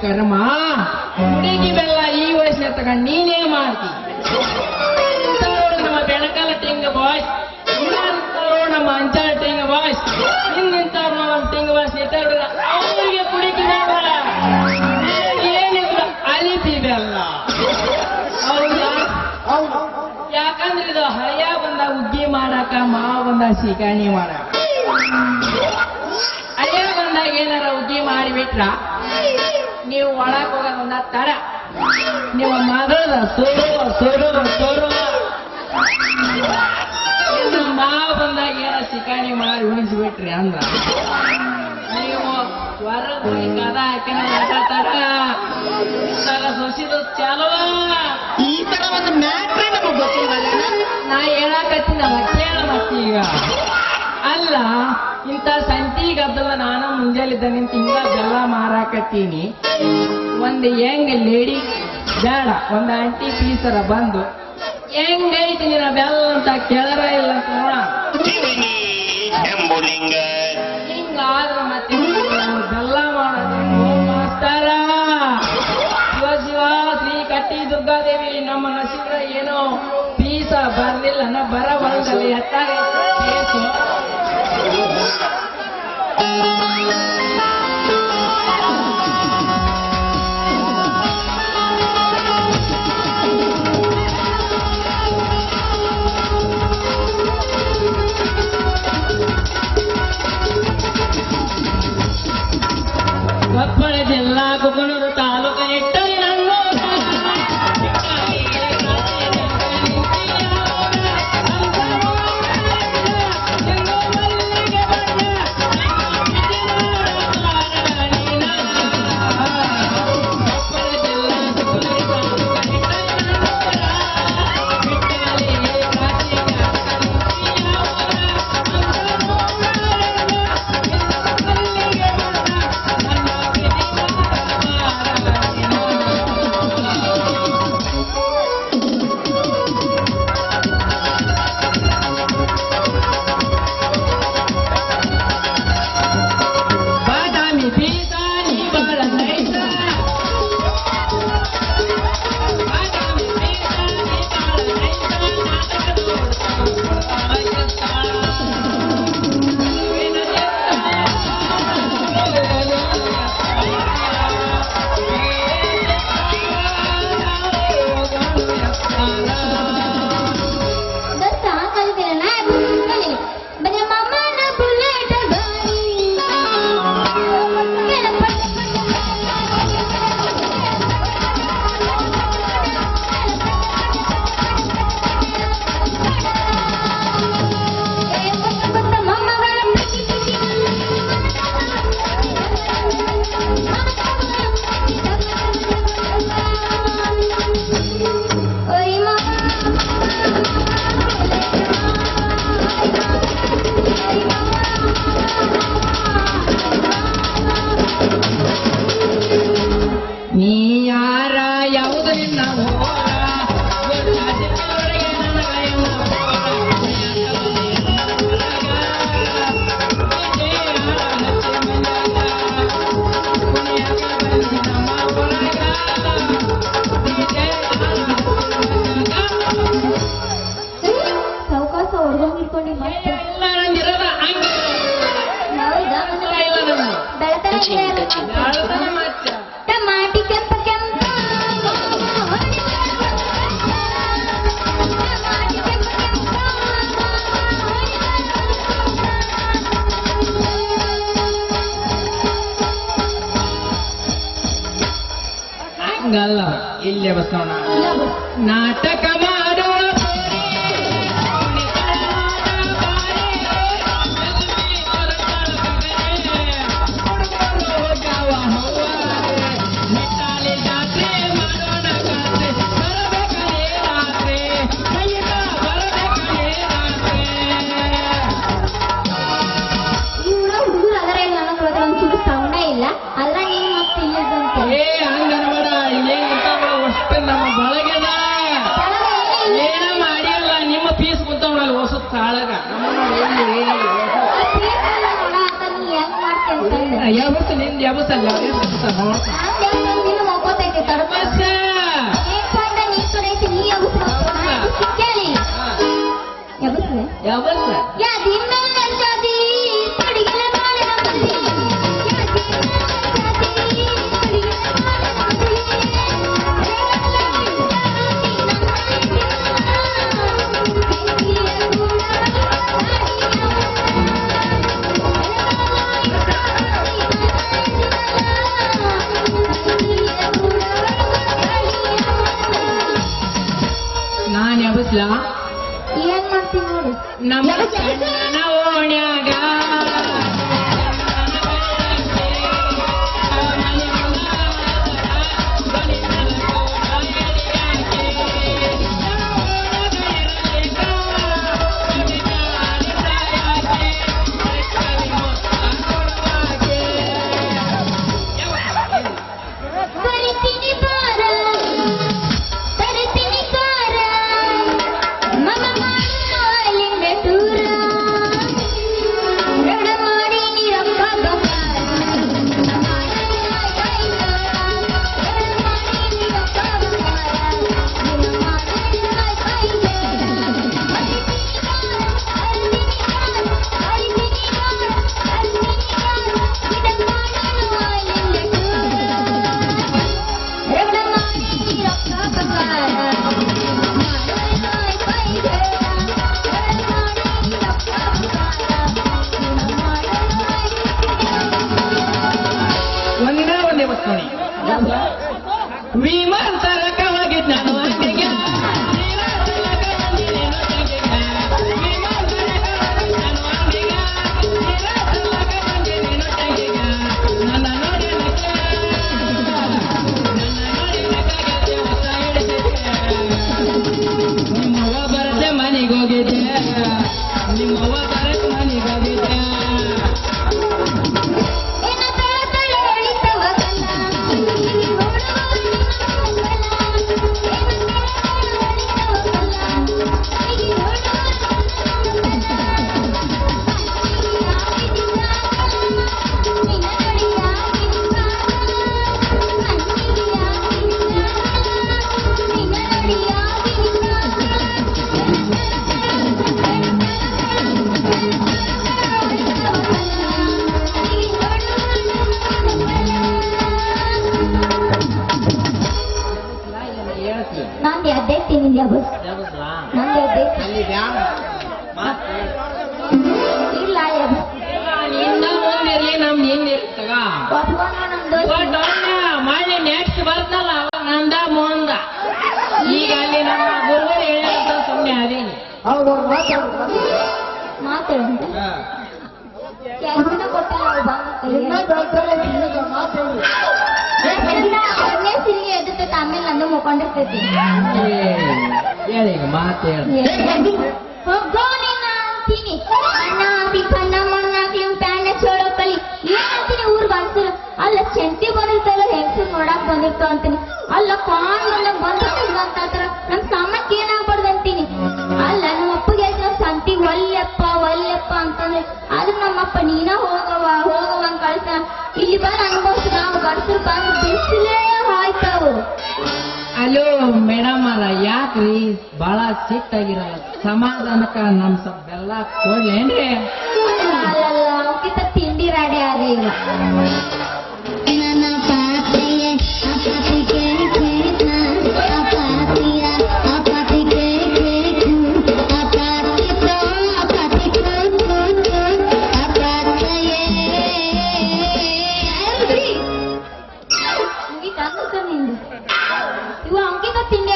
ಕರ್ಮ ಹುಡುಗಿ ಬೆಲ್ಲ ಈ ವಯಸ್ಸಿನ ತಗೊಂಡು ನೀನೇ ಮಾಡ್ತಿ ನಮ್ಮ ಬೆಳಕಲ ಟಿಂಗ್ ಬಾಯ್ಸ್ ನಮ್ಮ ಅಂಚಾಳ ಟಿಂಗ್ ಬಾಯ್ಸ್ ಹಿಂದಿಂತವ್ರು ನಮ್ಮ ಟಿಂಗ್ ಬಾಯ್ಸ್ ಇಟ್ಟವ್ರ ಅವ್ರಿಗೆ ಕುಡಿಕಿ ಬೆಲ್ಲ ಏನಿಲ್ಲ ಅಲಿತಿ ಬೆಲ್ಲ ಹೌದಾ ಯಾಕಂದ್ರೆ ಇದು ಹಳೆಯ ಬಂದ ಉಗ್ಗಿ ಮಾಡಾಕ ಮಾವ ಬಂದ ಶಿಕಾಣಿ ಮಾಡಾಕ ಹಳೆಯ ಬಂದಾಗ ಏನಾರ ಉಗ್ಗಿ ಮಾಡಿಬಿಟ್ರ ನೀವು ಒಳಕ್ ಹೋಗೋದು ಒಂದ ತಡ ನೀವು ಮಗಳ ಸೋರುವ ಮಾವ ಬಂದಾಗ ಏನ ಶಿಕಾಣಿ ಮಾಡಿ ಉಳಿಸ್ಬಿಟ್ರಿ ಅಂದ್ರ ನೀವು ಹೊರಗೆ ಹೋಗಿ ಕದ ಹಾಕಿನ ತಡ ಸೊಸಿದು ಚಾಲೋ ಈ ತರ ಒಂದು ಮ್ಯಾಟ್ರೇ ನಮಗ್ ಗೊತ್ತಿಲ್ವಲ್ಲ. ನಾ ಹೇಳಕತ್ತೀನಲ್ಲ ಕೇಳ ಮತ್ತೀಗ ಅಲ್ಲ ಇಂಥ ಸಂತಿ ಗದ್ದಲ ನಾನು ಮುಂಜಾಲಿದ್ದ ನಿಂತ ಹಿಂಗ ಬೆಲ್ಲ ಮಾರಾಕತ್ತೀನಿ ಒಂದು ಹೆಂಗ್ ಲೇಡಿ ಬೇಡ ಒಂದು ಆಂಟಿ ಪೀಸರ ಬಂದು ಹೆಂಗೈತಿ ನಿನ್ನ ಬೆಲ್ಲ ಅಂತ ಕೇಳರ ಇಲ್ಲ ಅಂತ ನೋಡ ಹಿಂಗಾದ್ರ ಮತ್ತೆ ಬೆಲ್ಲ ಮಾಡೋದು ಮಾಸ್ತರ ಶಿವ ಶ್ರೀ ಕಟ್ಟಿ ದುರ್ಗಾದೇವಿ ನಮ್ಮ ನಸೀಬ್ರ ಏನೋ ಪೀಸ ಬರ್ಲಿಲ್ಲ ನ ಬರ ಬರದಲ್ಲಿ ಹೆಚ್ಚಾಗಿ ಕೇಸು ಕೊಪ್ಪಳ ಜಿಲ್ಲಾ ಕುಕನೂರು ತಾಲೂಕು ನಿಟ್ಟೂರಿ ಟಮಾಟಿ ಕೆಂಪ ಕೆಂಪ ಹಂಗಲ್ಲ ಇಲ್ಲೇ ಬಸೋಣ ನಾಟಕ ಮಾಡುವ ಯಾವತ್ತು ನಿಂದ ಯಾವತ್ತಲ್ಲ ನೋಡ್ತಾ ತಡಬಸ್ ನೀ ಕಡೆ ನೀ ಕೇಳಿ ಯಾವತ್ತ ಯಾ ದಿನ ಜಾತಿ ಪಡಿಗೆಲ ಮಾಲೆ ನಮ್ಮಲ್ಲಿ ನಾನ್ ಯಾವತ್ಲ ಏನ್ ಮಾಡ್ತೀನಿ ನೋಡು ನಮ್ಮ ಸಣ್ಣ ಓಣ್ಯಾಗ ಬರಿತೀನಿ ಬಾರ ತರಿತೀನಿ ಕಾರ ಮಮ ಮಾಡಿನ ಟೂರ ರಡ ಮಾಡಿ ನೀರಪ್ಪ ಒಂದೇ ಬಸ್ ನೋಡಿ ವಿಮಾನ ತರಕವಾಗಿದ್ ನಾನು ಅಂಗಡಿಗೆ ನನ್ನ ನೋಡಿ ನಿಮ್ಮವ್ವ ಬರದೆ ಮನೆಗೆ ಹೋಗಿದ್ದೆ ನಿಮ್ಮವ್ವ ಬರದೆ ಮನೆಗೆ ಹೋಗಿದ್ದೆ ನಂದು ಎದ್ದೈತಿ ನಿಂದ ಬಸ್ ನಂದು ಎದ್ದೈತಿ ಇಲ್ಲ ನಿನ್ನ ಮುಂದಿರ್ಲಿ ನಮ್ ಹಿಂದಿರ್ತಗ ಮಳೆ ನೆಕ್ಸ್ಟ್ ಬರ್ತಲ್ಲ ಅವಾಗ ನಂದ ಮುಂದ ಈಗ ಅಲ್ಲಿ ನಮ್ಮ ಗುರುಗಳು ಹೇಳಿದ ಸುಮ್ಮನೆ ಅದೀನಿ ಹೌದು ಮಾತಾಡ ಕೆಲಸ ಕೊಟ್ಟಿಲ್ಲ ಸಿರಿಗೆ ಎದ್ದುತ್ತೈತೆ ಆಮೇಲೆ ನಂದು ಮುಕ್ಕೊಂಡಿರ್ತೈತಿ ಹೇಳಿ ಈಗ ಮಾತು ಹೇಳಿ ಹೋಗೋ ನಿನ್ನ ಅಂತೀನಿ ಅಣ್ಣ ಅಂತಿ ಸಣ್ಣ ಮಣ್ಣಾಗ್ಲಿ ಪ್ಯಾಂಟ್ ಚೋಳೋ ಕಲಿ ಏನ್ ಅಂತೀನಿ ಊರ್ ಬಂತು ಅಲ್ಲ ಚೆಂತಿ ಬಂದಿರ್ತಲ್ಲ ಹೆಂಗಸರು ನೋಡಕ್ ಬಂದಿರ್ತಾವ ಅಂತೀನಿ ಅಲ್ಲ ಕಾಣ್ ಬಂದಾಗ ಬಂತಾತ್ರ ನಮ್ ಸಾಮಕ್ಕೆ ಏನಾಗ್ಬಾರ್ದು ಅಂತೀನಿ ಅಲ್ಲ ನಮ್ಮ ಅಪ್ಪಗೆ ಸಂತಿಗೆ ಒಲ್ಲೆಪ್ಪ ಅಂತಂದ್ರೆ ಅದು ನಮ್ಮಪ್ಪ ನೀನ ಹೋಗವ ಅಂತ ಕಳ್ಸ ಇಲ್ಲಿ ಬಂದು ಅನ್ಭವಿಸ್ ನಾವು ಗಡ್ಸರು ಬಂದು ಬಿಸಿಲೇ ಹಾಯ್ತಾವು ಅಲೋ ಮೇಡಮ್ ಅಲ್ಲ ಯಾಕ್ರಿ ಬಹಳ ಸಿಟ್ಟಾಗಿರಲ್ಲ ಸಮಾಧಾನಕ್ಕ ನಮ್ ಸ್ವಲ್ಪ ಬೆಲ್ಲ ಕೊಡ್ಲೇನ್ರಿ ಅಲ್ಲಲ್ಲ ಅವಕ್ಕಿಂತ ತಿಂಡಿ ರಾಡಿ ಆದ್ರೆ ಈಗ ನನ್ನ ಪಾತ್ರೆಯೇ ಅಪಾತಿಗೆ ಅಪಾತಿಗೆ ಇವು ಅಂಕಿತ ತಿಂಡಿ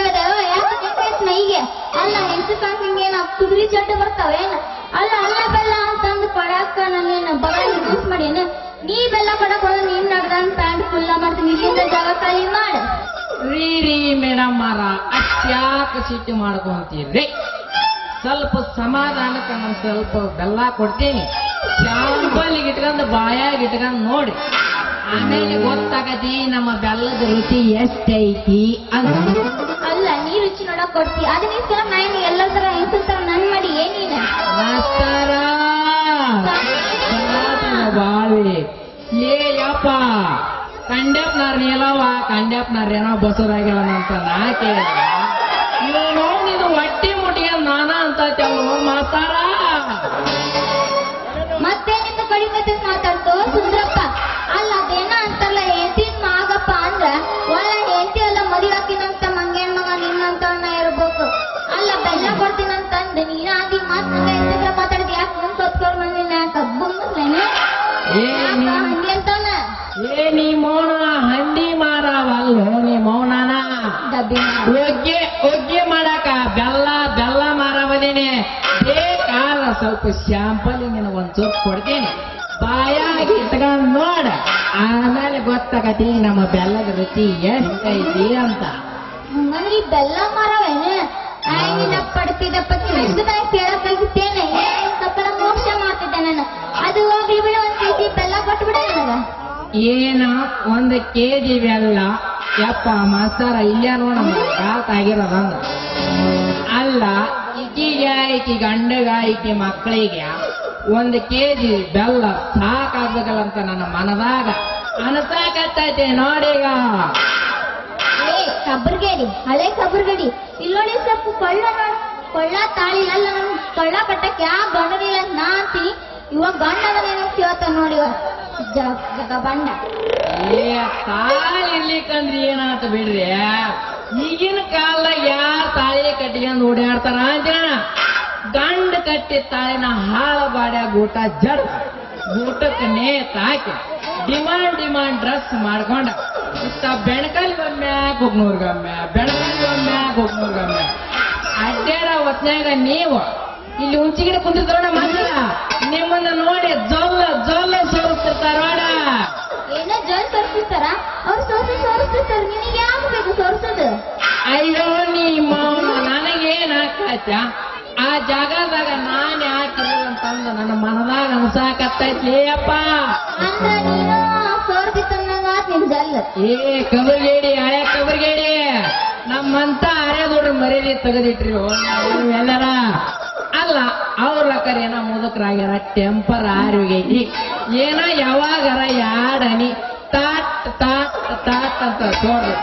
ಮೈಗೆ ಅಲ್ಲ ಹೆಂಗಸ ಕಾಸಿಂಗೇನ ಕುದುರಿ ಚಡ್ಡ ಬರ್ತಾವೇನ ಅಲ್ಲ ಅಲ್ಲ ಬೆಲ್ಲ ಅಂತಂದು ಕೊಡಾಕ ನಾನೇನು ಬಗಳ ಯೂಸ್ ಮಾಡೇನು ನೀ ಬೆಲ್ಲ ಕೊಡಕ್ ಹೋದ ನೀನ್ ನಡ್ದಂಗ್ ಪ್ಯಾಂಟ್ ಫುಲ್ಲ ಮಾಡ್ತೀನಿ ಇಲ್ಲಿಂದ ಜಾಗ ಖಾಲಿ ಮಾಡ ರೀ ಮೇಡಮ್ ಮಾರ ಅಷ್ಟ್ಯಾಕ ಸಿಟ್ಟು ಮಾಡ್ಕೊಂತೀರಿ ಸ್ವಲ್ಪ ಸಮಾಧಾನಕ್ಕೆ ನಾನು ಸ್ವಲ್ಪ ಬೆಲ್ಲ ಕೊಡ್ತೀನಿ ಶಾಂಪಲ್ಲಿಗೆ ಇಟ್ಕೊಂಡು ಬಾಯಾಗಿ ಇಟ್ಕೊಂಡು ನೋಡಿ ಆಮೇಲೆ ಗೊತ್ತಾಗತಿ ನಮ್ಮ ಬೆಲ್ಲದ ರುಚಿ ಎಷ್ಟೈತಿ ಅಂತ ಅಲ್ಲ ನೀ ರುಚಿ ನೋಡಕ್ ಕೊಡ್ತಿ ಅದನ್ನ ನಾನು ಎಲ್ಲ ತರ ಹೆಂಗಸರ ನನ್ ಮಾಡಿ ಏನಿಲ್ಲ ನಮಸ್ಕಾರ ಬಾಳಿ ಲೇ ಯಪ್ಪ ಕಂಡ್ಯಾಪ್ನಾರ್ ನೀಲವ ಕಂಡ್ಯಾಪ್ನಾರ್ ಏನೋ ಬಸವರಾಗ್ಯಾವನಂತ ನಾ ಕೇಳಿದ ಇವನು ಇದು ಹೊಟ್ಟಿ ಮುಟ್ಟಿಗೆ ನಾನ ಅಂತ ಮಾತಾರ ಮತ್ತೇನಿಂದ ಕಡಿಮೆ ಮಾತಾಡ್ತೋ ಸುಂದ್ರಪ್ಪ. ಅಲ್ಲ ಅದೇನ ಅಂತಾರಲ್ಲ ಹೆಂಡತಿನ ಆಗಪ್ಪ ಅಂದ್ರ ಒಳ್ಳೆ ಹೆಂಡತಿ ಎಲ್ಲ ಮದುವಾಕಿನಂತ ಮಂಗೇನ್ ಮಗ ನಿನ್ನಂತವನ್ನ ಇರ್ಬೇಕು. ಅಲ್ಲ ಬೆಲ್ಲ ಕೊಡ್ತೀನಂತಂದ್ ನೀನಾಗಿ ಮಾತ್ರ ಮಾತಾಡಿದ್ ಯಾಕೆ ಮುಂದ್ ಸತ್ಕೊಂಡ್ ಬಂದಿನ ಕಬ್ಬು ಹಂಗೆ ಅಂತವನ ಏ ನೀ ಮೌನ ಹಂದಿ ಮಾರವಲ್ಲೋ ನೀ ಮೌನನ ಡಬ್ಬಿ ಒಗ್ಗೆ ಮಾಡಾಕ ಬೆಲ್ಲ ಮಾರವದೇನೆ ಬೇಕಾದ ಸ್ವಲ್ಪ ಶಾಂಪಲ್ ನಿನ್ನ ಒಂದ್ ಸ್ವಲ್ಪ ಕೊಡ್ತೀನಿ ಬಾಯಾಗಿ ಇಟ್ಕೊಂಡ್ ನೋಡ ಆಮೇಲೆ ಗೊತ್ತಾಗತಿ ನಮ್ಮ ಬೆಲ್ಲದ ರುಚಿ ಎಷ್ಟೈತಿ ಅಂತ. ಹಂಗಂದ್ರೆ ಈ ಬೆಲ್ಲ ಮಾರವೇನೆ ನಿನ್ನ ಪಡ್ತಿದ್ದಪ್ಪ ಕೇಳಕ್ಕಾಗಿತ್ತೇನೆ ತಪ್ಪಲ ಮೋಕ್ಷ ಮಾಡ್ತಿದ್ದೆ ನಾನು. ಅದು ಹೋಗ್ಲಿ ಬಿಡ, ಒಂದ್ ಕೆಜಿ ಬೆಲ್ಲ ಕೊಟ್ಬಿಡ ನನಗ. ಏನ 1 kg ಬೆಲ್ಲ ಯಪ್ಪ ಮಾಸ್ತರ ಇಲ್ಲ ನೋಡ ಆಗಿರೋದಂದ್ರ ಅಲ್ಲ ಈಕಿ ಗಂಡಗ ಈಕಿ ಮಕ್ಕಳಿಗೆ 1 kg ಬೆಲ್ಲ ಸಾಕಾಗಬೇಕಲ್ಲಂತ ನನ್ನ ಮನದಾಗ ಅನಸಾಕತ್ತೈತೆ ನೋಡೀಗ. ಏ ಕಬ್ಬರ್ಗೇಡಿ, ಹಳೆ ಕಬ್ಬರ್ಗಡಿ ಇಲ್ಲೋಡಿ ಸ್ವಲ್ಪ ಕೊಳ್ಳ ತಾಳಿಲ್ಲ ನನ್ ಕೊಳ್ಳ ಕಟ್ಟಕ್ಕೆ ಯಾ ಗಂಡನಿಲ್ಲ ನಾ ಅಂತೀನಿ. ಇವಾಗ ಗಂಡದ ಕೇಳ್ತ ನೋಡಿ ಬಂಡ ತಾಳಿ ಇರ್ಲಿಕ್ಕಂದ್ರೆ ಏನಾತ ಬಿಡ್ರಿ, ಈಗಿನ ಕಾಲದಾಗ ಯಾರು ತಾಳಿ ಕಟ್ಟಿಕೊಂಡು ಓಡಾಡ್ತಾರ ಅಂತೀನ. ಗಂಡ ಕಟ್ಟಿ ತಾಳಿನ ಹಾಳ ಬಾಡ್ಯಾಗ ಊಟ ಜಡ್ ಊಟಕ್ಕೆ ನೇತ್ ಹಾಕಿ ಡಿಮಾಂಡ್ ಡ್ರೆಸ್ ಮಾಡ್ಕೊಂಡ ಇತ್ತ ಬೆಣಕಲ್ಲಿ ಒಮ್ಮೆ ಕುಗ್ನೂರ್ಗೊಮ್ಮೆ ಅಡ್ಡಾಡ ಹೊತ್ನ್ಯಾಗ ನೀವು ಇಲ್ಲಿ ಉಂಚಿಗಿಡ ಕುಂದಿರ್ತಾರ ಮಕ್ಕಳ ನಿಮ್ಮನ್ನ ನೋಡಿ ಜೊಲ್ಲ ಸೋರಿಸ್ತಿರ್ತಾರ ನೋಡ. ಏನೋ ಜೋಲ್ ತೋರಿಸ್ತಾರ ಅವ್ರು ಸೋರಿಸ್ತಿರ್ತಾರ. ನಿನಗೆ ಯಾಕೆ ಬೇಕು ಸೋರ್ಸೋದು? ಅಯ್ಯೋ ನೀ ಮೌನ ನನಗೇನ್ ಹಾಕಾತ ಆ ಜಾಗದಾಗ ನಾನ್ ಹಾಕಿರೋದಂತಂದು ನನ್ನ ಮನದಾಗ ಅನ್ಸಾಕತ್ತೈತಿ ಅಪ್ಪ. ಅಂದ್ರ ನೀನು ಸೋರ್ದಿತ್ತಂದಂಗ ನಿನ್ ಜಲ್. ಏ ಕಬರ್ಗೇಡಿ ಹಳೆ ಕಬರ್ಗೇಡಿ ನಮ್ಮಂತ ಹಳೆದೋಡ್ರ ಮರ್ಯಾದೆ ತೆಗೆದಿಟ್ರಿ ಎಲ್ಲರ. ಅಲ್ಲ ಅವ್ರ ಕರೇನ ಮುದುಕರಾಗ್ಯಾರ ಟೆಂಪರ್ ಆರೋಗ್ಯೈತಿ ಏನ ಯಾವಾಗಾರ ಯಾಡನಿ ತಾಟ್ ಅಂತ ತೋರ್ರಿ.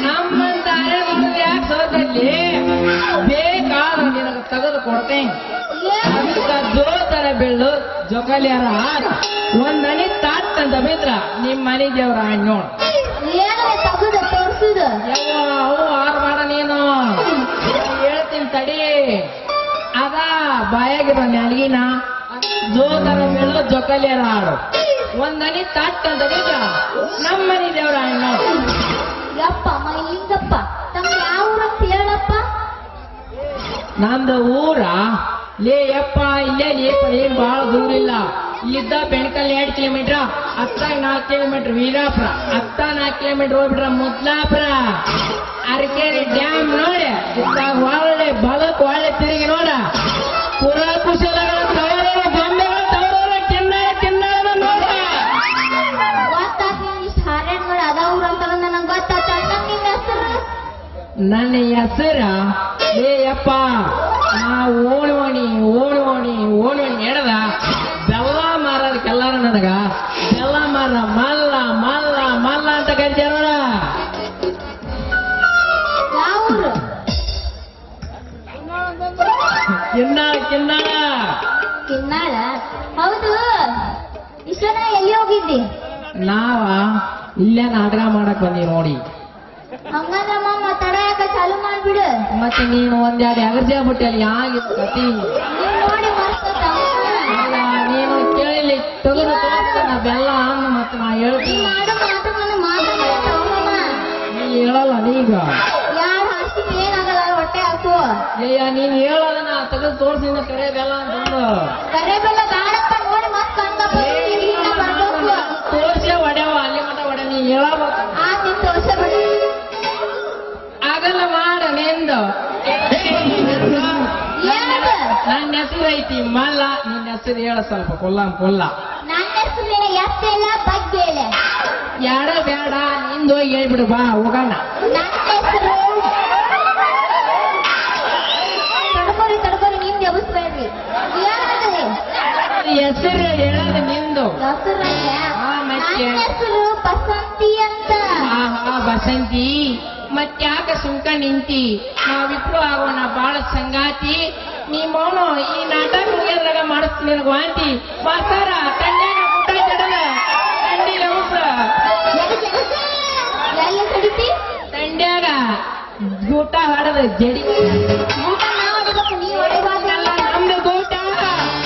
ನಮ್ಮಂತ ಹಳೆದೋಡ್ರ ಯಾಕೆ ಸೋದಲ್ಲಿ ಬೇಕಾದ ನಿನಗೆ ತೆಗೆದು ಕೊಡ್ತೇನೆ. ಅದಕ್ಕ ಜೋತರ ಬೆಳ್ಳು ಜೊಕಾಲಿಯಾರ ಹಾರ ಒಂದನಿ ತಾಟ್ ಅಂತ ಬಿದ್ರ ನಿಮ್ ಮನೆ ದೇವ್ರ ನೋಡ್ ಏನು ತಗದು ತೋರ್ಸುದು? ಅವು ಆರ್ ಮಾಡ ನೀನು ಹೇಳ್ತೀನಿ ತಡಿ. ಅದ ಬಾಯಾಗಿರೋ ನೆಲಗಿನ ಜೋತರ ಬೆಳ್ಳು ಜೊಕಾಲಿಯಾರ ಹಾಡು ಒಂದನಿ ತಾಟ್ ಅಂತ ಬಿದ್ರ ನಮ್ಮ ಮನೆ ದೇವ್ರ ನೋಡ್. ಯಪ್ಪ ಮೈಲಿಂಗಪ್ಪ ತಮ್ಮ ಯಾವ ಊರಂತ ಹೇಳಪ್ಪ? ನಂದು ಊರ ಲೇ ಯಪ್ಪ ಇಲ್ಲೇ ಲೇಪ ಏನ್ ಬಹಳ ದೂರ ಇಲ್ಲ. ಇಲ್ಲಿದ್ದ ಬೆಣಕಲ್ 2 ಕಿಲೋಮೀಟರ್, ಅತ್ತ 4 ಕಿಲೋಮೀಟರ್ ವೀರಾಪುರ, ಅತ್ತ 4 ಕಿಲೋಮೀಟರ್ ಹೋಗ್ಬಿಟ್ರ ಮುದ್ಲಾಪುರ. ಅರಕೇರಿ ಡ್ಯಾಮ್ ನೋಡಿ ಒಳ್ಳೆ ಬಲಕ್ ಒಳ್ಳೆ ತಿರುಗಿ ನೋಡ ಪುರ ಕುಶಲಗಳ ತವರ ಗೊಂಬೆಗಳ ತವರ ಕಿನ್ನಾಳ ನೋಡ. ಗೊತ್ತಾತ್ ನೀನ್ ಇಷ್ಟು ಹಾರೇಡ್ಗಳು ಅದ ಊರಂತ ನನಗೆ ಗೊತ್ತಾತ. ನಿನ್ನ ಹೆಸರು? ನನ್ನ ಹೆಸರ ಏ ಯಪ್ಪ ನಾ ಓಣಿ ಎಡದ ಬೆಲ್ಲ ಮಾರೋದಕ್ಕೆಲ್ಲಾರ ನನಗ ಬೆಲ್ಲ ಮಾರ ಮಲ್ಲ ಅಂತ ಕರಿತಾರ. ಯಾವ ಊರು? ಕಿನ್ನಾಳ ಕಿನ್ನಾಳ. ಹೌದು, ಇಷ್ಟನ ಎಲ್ಲಿ ಹೋಗಿದ್ದಿ? ನಾವ ಇಲ್ಲೇ ನಾಟಕ ಮಾಡಕ್ ಬಂದಿ ನೋಡಿ. ಹಂಗಂದ್ರ ಮಮ್ಮ ತಡ ಯಾಕ ಚಾಲು ಮಾಡ್ಬಿಡು. ಮತ್ತೆ ನೀನು 1-2 ಅಗರ್ಜಿ ಆಗ್ಬಿಟ್ಟೆ ಅಲ್ಲಿ ಯಾಗಿತ್ತು ಕತಿ. ನೀವ್ ನೋಡಿ ಮರ್ತ ಅಲ್ಲ ನೀನು ಕೇಳಿ ತೆಗೆದು ತೋರಿಸ್ತಾನ ಬೆಲ್ಲ ಅನ್ನ ಮತ್ತೆ ನಾ ಹೇಳ್ತೀನಿ. ಮಾಡು ಮಾತು ನನ್ನ ಮಾತಾಡ್ತಾವಮ್ಮ. ನೀ ಹೇಳಲ್ಲ ನೀಗ ಯಾರು ಹಾಕ್ತೀನಿ ಏನಾಗಲ್ಲ ಹೊಟ್ಟೆ ಹಾಕು. ಅಯ್ಯ ನೀನ್ ಹೇಳೋದನ್ನ ತೆಗೆದು ತೋರಿಸಿದ ಕರೆ ಬೆಲ್ಲ ಅಂತಂದು ಕರೆ ಬೆಲ್ಲ ಬೇಡಪ್ಪ. ನೋಡಿ ಮತ್ ಬರ್ಬೇಕು. ತೋರ್ಸೆ ಒಡೆವ ಅಲ್ಲಿ ಮಟ ಒಡೆ ನೀ ಹೇಳಬೇಕು. ನಿನ್ ತೋರ್ಸಬೇಡಿ. ಆಗಲ್ಲ ಮಾಡ ನಿಂದು. ಏನು? ನನ್ನ ಹೆಸರು ಐತಿ ಮಲ್ಲ, ನಿನ್ನ ಹೆಸರು ಹೇಳ ಸ್ವಲ್ಪ ಕೊಲ್ಲ. ನನ್ನ ಹೆಸರು ಎತ್ತಿಲ್ಲ ಬಗ್ಗೆ ಇಲ್ಲ. ಯಾಡ ಬೇಡ ನಿಂದು ಹೋಗಿ ಹೇಳ್ಬಿಡು ಬಾ ಹೋಗೋಣ. ನನ್ನ ಹೆಸರು ತಡ್ಕೊರಿ ನಿಮ್ದು ಎಬ್ಬಿಸ್ಬೇಡ್ರಿ. ಏನಂದ್ರೆ ಹೆಸರು ಹೇಳೋದು ನಿಂದು. ಹೆಸರು ಆ ಮತ್ತೆ ನನ್ನ ಹೆಸರು ಬಸಂತಿ ಅಂತ. ಆಹಾ ಬಸಂತಿ ಮತ್ತ್ಯಾಕ ಸುಂಕ ನಿಂತಿ ನಾವಿಬ್ರು ಆಗೋಣ ಬಾಳ ಸಂಗಾತಿ. ನೀವನು ಈ ನಾಟಕ ಮುಗಿದ್ರಾಗ ಮಾಡಿಸ್ತೀನಿ ನನಗೆ ವಾಂತಿ. ಮಾಸ್ತರ ತಂಡ್ಯಾಗ ಊಟ ಜಡಲ ತಂಡಿಗೆ ಉಸ್ರ ಎಲ್ಲ ಕಡಿತಿ ತಂಡ್ಯಾಗ ಊಟ ಹೊಡೆದ ಜಡಿ ಊಟ ನಾವು ಹೊಡಿಬೇಕು, ನೀ ಹೊಡಿಬಾರ್ದು. ಅಲ್ಲ ನಮ್ದು ಊಟ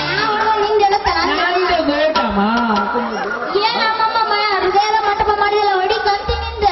ನಾ ಹೊಡೆದ ನಿಂದ ಹೇಳುತ್ತಾನ. ನಮ್ದು ಊಟಮ್ಮ. ಏನ್ ನಮ್ಮಮ್ಮ ಹೃದಯದ ಮಂಟಪ ಮಾಡಿದಲ್ಲ ಹೊಡಿ ಕಂತಿ ನಿಂದ.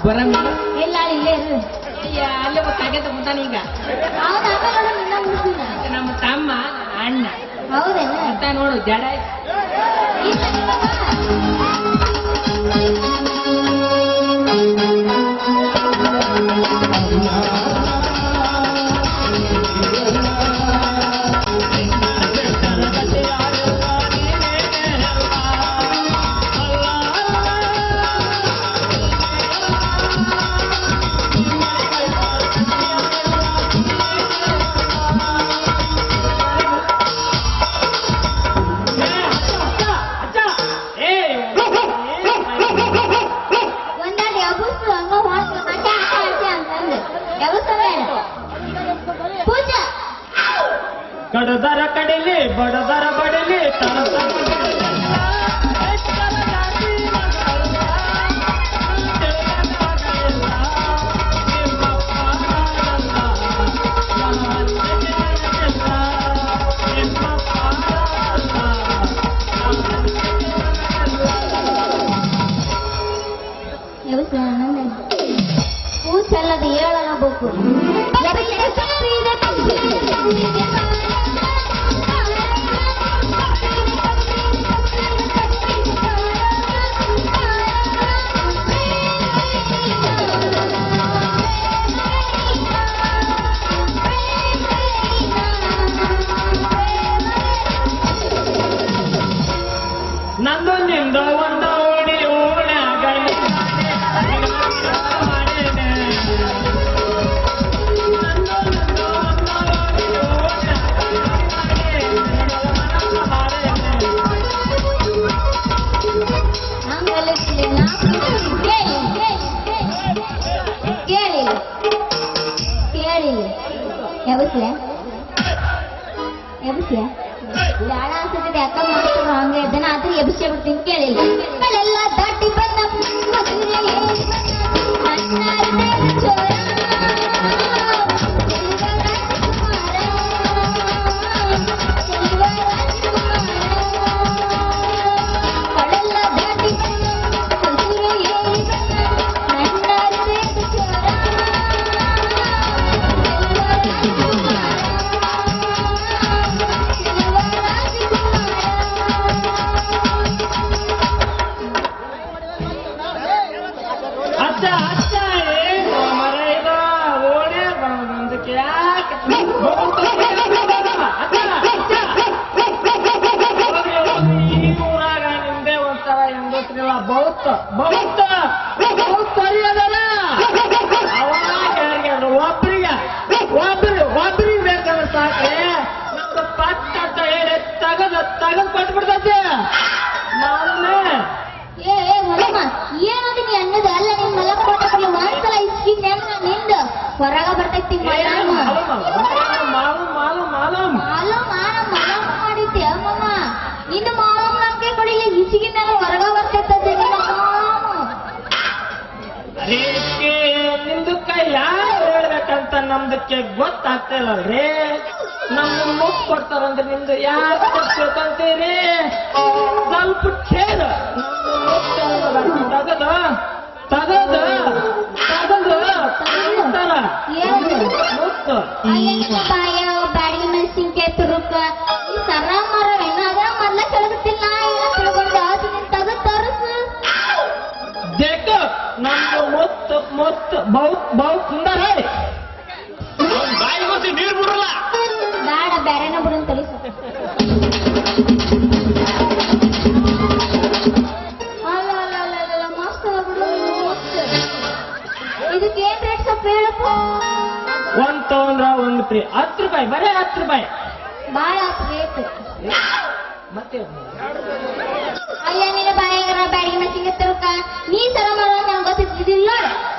ಬರಮಿ ಇಲ್ಲ ಇಲ್ಲೇ ಇರು. ಅಲ್ಲೇ ಗೊತ್ತಾಗೈತೆ ಮುಂದಾನ ಈಗ ಅವ್ನ ಆಮೇಲೆ ನಿನ್ನ ಮುಗಿಸಿನ. ನಮ್ಮ ತಮ್ಮ ಅಣ್ಣ ಹೌದೇನ? ಅಂತ ನೋಡು ಜಡ ಈ ಕಡಿಲಿ ಬಡದರ ಬಡಲಿ ಕೂಸಲ್ಲದು ಹೇಳಬೇಕು ನಂದು ನಿಂದು ಒಂದು ಓಡಿ ಬೇಡ ಅನ್ಸುತ್ತೆ ಯಾಕ ಮಾಡ್ತಾರ ಹಂಗೆ ಇದನ್ನ ಆದ್ರೆ ಎಬ್ಸೇ ಬಿಡ್ತೀನಿ ಕೇಳಿಲ್ಲ ಎಲ್ಲ ದಾಟಿ ಬಂದ ಒಬ್ರಿಗೆ ಬೇಕಾದ್ರೆ ಸಾಕ್ರೆ ನಮ್ದು ಪಟ್ಟ ಅಂತ ಹೇಳಿ ತಗದು ಕೊಟ್ಬಿಡ್ತೈತೆ ಏ ಮಲ್ಲಮ್ಮ ಏನದು ನೀ ಅನ್ನೋದು ಅಲ್ಲ ನಿನ್ ಮಲ್ಲಮ್ಮ ಕೊಟ್ಟಲ್ಲಿ ಒಂದ್ಸಲ ಇಸ್ಕಿಂದ ನಿಂದ ಹೊರಗ ಬರ್ತೈತಿ ಮಾಡಿದ್ದೆ ಅಮ್ಮಮ್ಮ ನಿನ್ನ ಮಾವಮ್ಮ ನಂಗೆ ಕೊಡಿಲ್ಲ ಇಸಿಗಿನ ಹೊರಗ ಬರ್ತೈತದೆ ನಿಮ್ದಕ್ಕ ಯಾರು ಹೇಳ್ಬೇಕಂತ ನಮ್ದಕ್ಕೆ ಗೊತ್ತಾಗ್ತಿಲ್ಲಲ್ರಿ ನಮ್ದು ಮುಕ್ ಕೊಡ್ತಾರಂದ್ರೆ ನಿಮ್ದು ಯಾಕೆ ಕೊಡ್ಬೇಕಂತೀರಿ ಸ್ವಲ್ಪ ಖೇದ ತಗದು ಮುತ್ತು ಬ್ಯಾಡಿಗೆ ಮೆಣಸಿನ್ಕಾಯಿ ತುರುಕ ಈ ಸರ ಮರ ಏನಾದ್ರ ಮೊದ್ಲ ಕೆಳಗುತ್ತಿಲ್ಲ ಏನೋ ತಿಳ್ಕೊಂಡು ಅದನ್ನ ತಗದು ತೋರಿಸು ದೇಖೋ ನಮ್ದು ಮುತ್ತು ಬಹು ಸುಂದರ ಬಾಯಿಗೊತ್ತಿ ನೀರು ಬಿಡಲ್ಲ ಬೇಡ ಬೇರೆನ ಬಿಡನ್ ತಳಿಸು ಮಸ್ತ್ ಬಿಡು ಇದಕ್ಕೆ ಏನ್ ರೇಟ್ ಸ್ವಲ್ಪ ಹೇಳಪ್ಪ ಒಂದ್ ತಗೊಂಡ್ರ ಒಂದ್ ಫ್ರೀ 10 ರೂಪಾಯಿ ಬರೀ 10 ರೂಪಾಯಿ ಬಾಳ ರೇಟ್ ಮತ್ತೆ ಅಲ್ಲ ನಿನ್ನ ಬಾಯಾಗರ ಬ್ಯಾಡಿಗೆ ಮೆಣಸಿನ್ಕಾಯಿ ತುರುಕ ನೀ ಸರ ಮಾಡೋ ನಂಗೆ ಗೊತ್ತಿದ್ದಿಲ್ಲ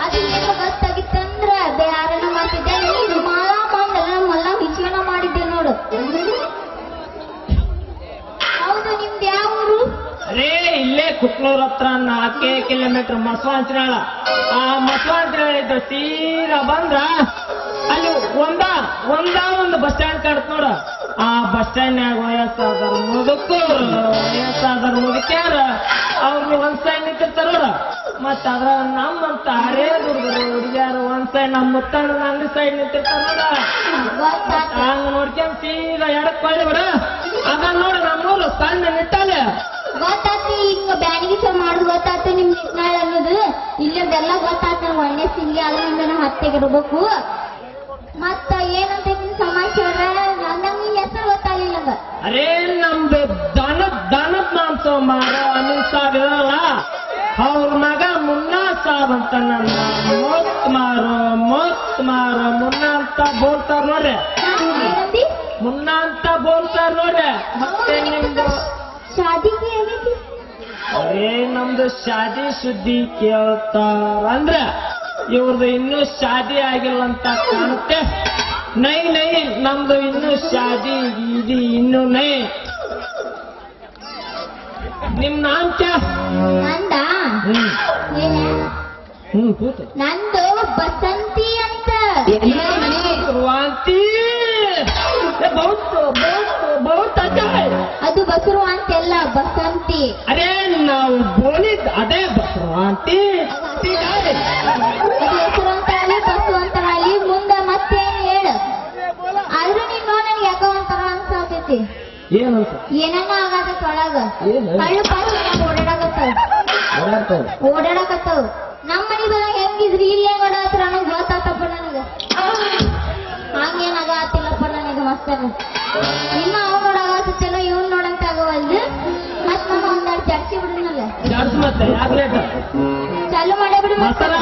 ಅದು ಏನು ಗೊತ್ತಾಗಿತ್ತಂದ್ರ ಬೇರೆನ ಮಾಡ್ತಿದ್ದೆ ನೀನು ಮಾಲ ಮಂದಲ್ಲ ಮಲ್ಲ ಹಿಚ್ಕನ ಮಾಡಿದ್ದೆ ನೋಡು ಹೌದು ನಿಮ್ದು ಯಾವ ಊರು ಅರೇ ಇಲ್ಲೇ ಕುಕ್ನೂರ್ ಹತ್ರ 4 ಕಿಲೋಮೀಟರ್ ಮಸವಾಂಚನಾಳ ಆ ಮಸವಾಂಚನಾಳ ಇದ್ದ ತೀರಾ ಬಂದ್ರ ಅಲ್ಲಿ ಒಂದು ಬಸ್ ಸ್ಟ್ಯಾಂಡ್ ಕಾಣತ್ ನೋಡ ಆ ಬಸ್ ಸ್ಟ್ಯಾಂಡ್ನಾಗ ವಯಸ್ಸಾದವ್ರ ಮುದುಕ್ಯಾರ ಅವ್ರನ್ನ ಒಂದ್ ಸೈಡ್ ನಿಂತಿರ್ತಾರ ನೋಡ ಮತ್ತ ಅದ್ರ ನಮ್ಮಂತ ಹರೇ ಹುಡುಗರು ಹುಡುಗಿಯಾರು ಒಂದ್ ಸೈಡ್ ನಮ್ಮ ಮುತ್ತಣ್ಣ ಅಂಗಡಿ ಸೈಡ್ ನಿಂತಿರ್ತಾರ ನೋಡ ಹಂಗ ನೋಡ್ಕೊಂಡ್ ಸೀದಾ ಎಡಕ್ ಕೊಯ್ಲಿ ಬಿಡ ಅದ ನೋಡ ನಮ್ಮೂರು ಸಣ್ಣ ನಿಟ್ಟಲೆ ಗೊತ್ತಾತಿ ಹಿಂಗ ಬ್ಯಾಡಿಗೆ ಚೋ ಮಾಡುದು ಗೊತ್ತಾತು ನಿಮ್ ನಿಟ್ನಾಳ ಅನ್ನೋದು ಇಲ್ಲದೆಲ್ಲ ಗೊತ್ತಾತ ಒಳ್ಳೆ ಸಿಂಗಿ ಅಲ್ಲಿಂದ ಹತ್ತೆಗಿರ್ಬೇಕು ಮತ್ತ ಏನಂತ ಸಮಾಚಾರ ನಂಗೆ ಹೆಸರು ಗೊತ್ತಾಗಲಿಲ್ಲ ಅರೇ ನಮ್ದು ದನದ ಮಾಂಸ ಮಾರೋ ಅನಿಲ್ ಸಾಬ್ ಇರಲ್ಲ ಅವ್ರ ಮಗ ಮುನ್ನಾ ಸಾಬ್ ಅಂತ ನನ್ನ ಮೊತ್ ಮಾರೋ ಮುನ್ನಾ ಅಂತ ಬೋಲ್ತಾರ ನೋಡ್ರಿ ಮುನ್ನಾ ಅಂತ ಬೋಲ್ತಾರ ನೋಡ್ರಿ ಮತ್ತೆ ನಿಮ್ದು ಶಾದಿಗೆ ಏನೈತಿ ಅರೇ ನಮ್ದು ಶಾದಿ ಸುದ್ದಿ ಕೇಳ್ತಾರ ಅಂದ್ರ ಇವ್ರದ್ದು ಇನ್ನೂ ಶಾದಿ ಆಗಿಲ್ಲ ಅಂತ ಕಾಣುತ್ತೆ ನೈ ನೈ ನಮ್ದು ಇನ್ನು ಶಾದಿ ಗೀದಿ ಇನ್ನು ನೈ. ನಿಮ್ ನಾಮ್ ಕ್ಯಾ? ನಂದ ಕೂತು. ನಂದು ಬಸಂತಿ ಅಂತ. ವಾಂತಿ ಬಹುತ್ ಅಚ್ಚಾ ಹೈ. ಅದು ಬಸರು ಅಂತೆಲ್ಲ ಬಸಂತಿ. ಅರೆ ನಾವು ಬೋಲಿದ್ ಅದೇ ಬಸವಾಂತಿ. ಅದು ಹೆಸರು ಅಂತ ಹೇಳಿ ಬಸ್ಸು ಅಂತ ಹೇಳಿ ಮುಂದೆ ಮತ್ತೇನು ಹೇಳು. ಆದ್ರೂ ನೀನು ನನಗೆ ಯಾಕೋ ಒಂಥರ ಅನ್ಸಾತೈತಿ. ಏನಂತ? ಏನನ್ನ ಆಗತ್ತ ಒಳಗ ಕಳ್ಳು ಪಾಸು ಓಡಾಡಕತ್ತಾವ. ನಮ್ಮ ಮನಿದೊಳಗ ಹೆಂಗಿದ್ರಿ ಇಲ್ಲಿ ಹೆಂಗ್ ಓಡಾತ್ರ ನನಗೆ ಗೊತ್ತಾತಪ್ಪ. ನನಗ ಹಂಗೇನಾಗತ್ತಿಲ್ಲಪ್ಪ ನನಗೆ ಮಸ್ತಾಗ. ನಿಮ್ಮ ಅವ್ ನೋಡಾಗತ್ತಲ್ಲ ಇವ್ನ ನೋಡಂತ ಆಗವಲ್ದು. ಮತ್ ನಮ್ಮ ಒಂದೆರಡು ಜಡ್ಸಿ ಬಿಡುನಲ್ಲ. ಮತ್ತೆ ಯಾಕೆ ಚಾಲು ಮಾಡೇ ಬಿಡು. ಮಸಾಲ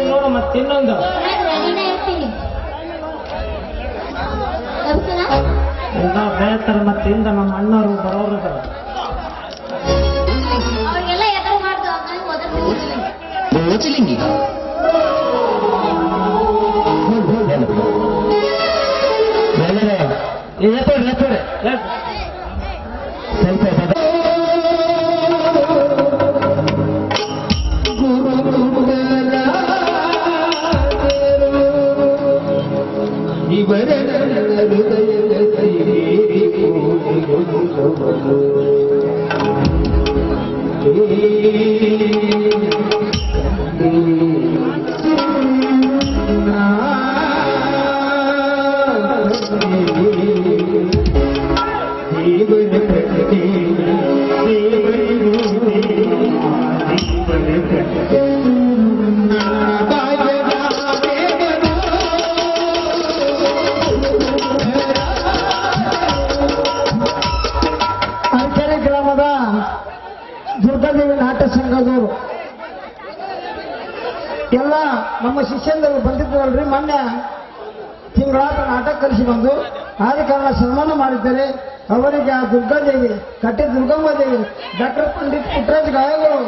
ನೋಡು ಮತ್ತೆ ಇನ್ನೊಂದು ಬೇತರ ಮತ್ತೆ ನಮ್ಮ ಅಣ್ಣವರು ಬರೋರು ಭೋಜಲಿಂಗಿಗ ಅಂಕೆರೆ ಗ್ರಾಮದ ದುರ್ಗಾದೇವಿ ನಾಟ್ಯ ಸಂಘದವರು ಎಲ್ಲ ನಮ್ಮ ಶಿಷ್ಯಂದರು ಬಂದಿದ್ದರಲ್ರಿ. ಮೊನ್ನೆ ತಿಂಗಳಾದ ನಾಟಕ ಕಲಿಸಿ ಬಂದು ಆದ ಕಾರಣ ಸನ್ಮಾನ ಮಾಡಿದ್ದಾರೆ. ಅವರಿಗೆ ಆ ದುರ್ಗಾದೇವಿ, ಕಟ್ಟೆ ದುರ್ಗಮ್ಮದೇವಿ, ಡಾಕ್ಟರ್ ಪಂಡಿತ್ ಪುಟ್ಟರಾಜ್ ಗಾಯಗಳು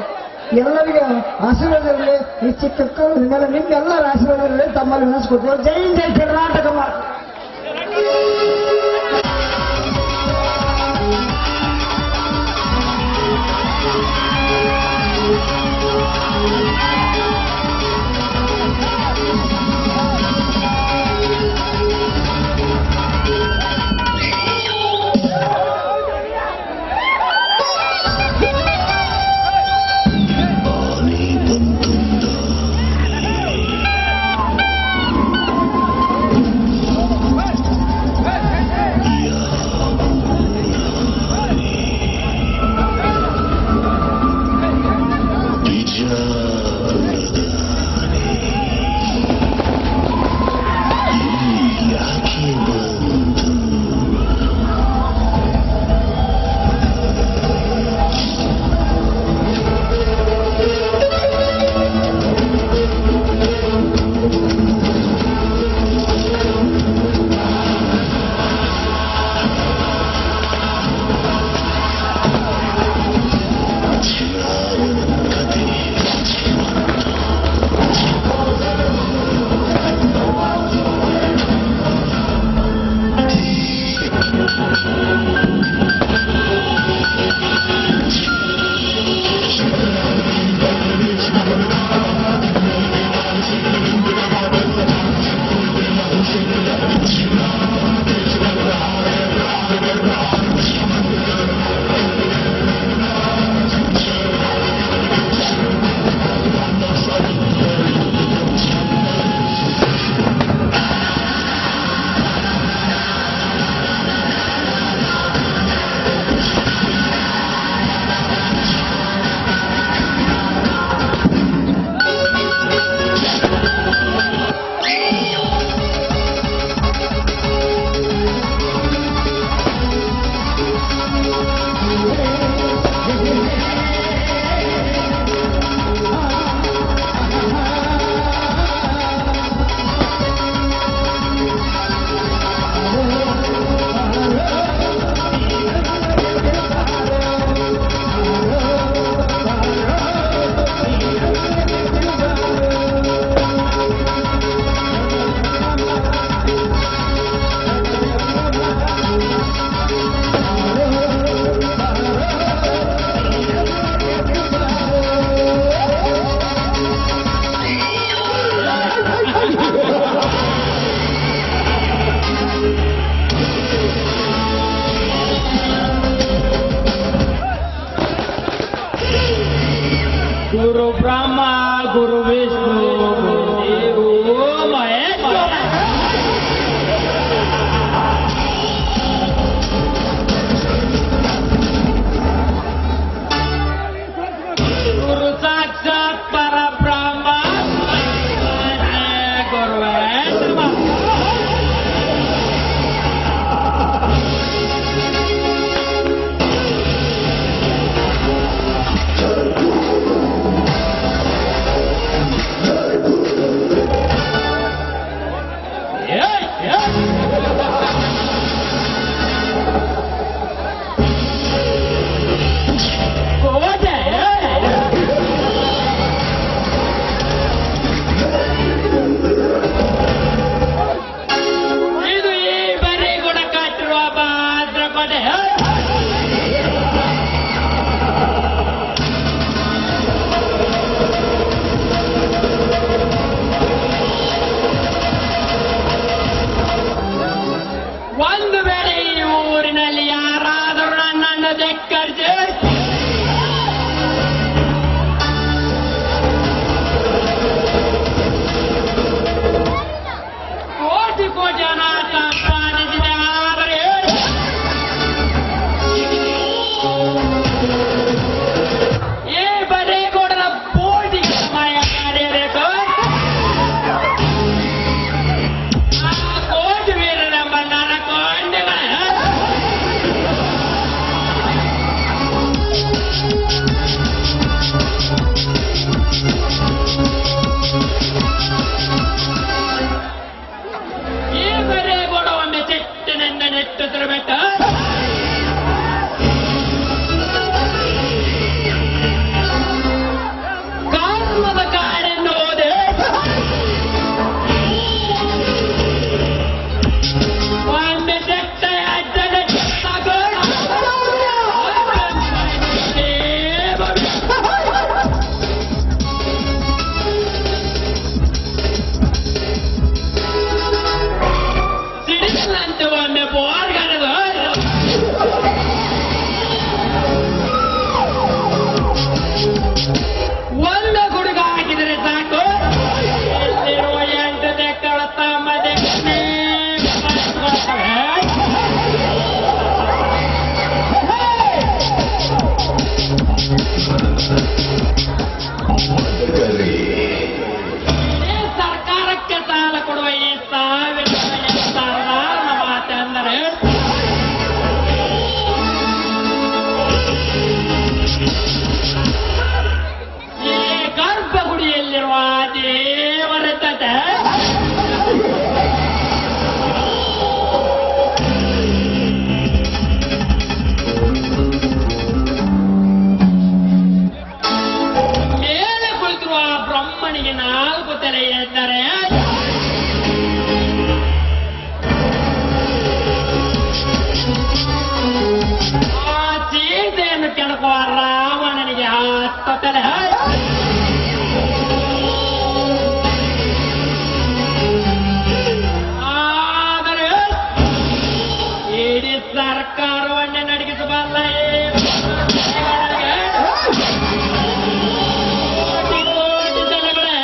ಎಲ್ಲರಿಗೂ ಆಶೀರ್ವಾದ ಇರಲಿ. ಈ ಚಿಕ್ಕ ಮೇಲೆ ನಿಮ್ಗೆಲ್ಲರ ಆಶೀರ್ವಾದ ಇರಲಿ. ತಮ್ಮಲ್ಲಿ ವಿನಿಸ್ಕೊತೀವಿ. ಜೈ ಜೈ ಕರ್ನಾಟಕ ಮಾತು. ಗುರು ಬ್ರಹ್ಮ ಗುರು ವಿಷ್ಣು ಗುರು ಮಹೇಶ್ವರ. ಗುರು ಸಾಕ್ಷಾತ್ ಪರಬ್ರಹ್ಮ ಗುರುವೇ ನಮಃ. ಅವನಿಗೆ 4 ತಲೆ ಇದ್ದಾರೆ. ಆ ಸೀತೆಯನ್ನು ಕೆಣಕುವ ರಾವಣನಿಗೆ 10 ತಲೆ. ಆದರೆ ಇಡೀ ಸರ್ಕಾರವನ್ನೇ ನಡಗಿಸಬಲ್ಲ ಕೋಟಿ ಜನಗಳೇ.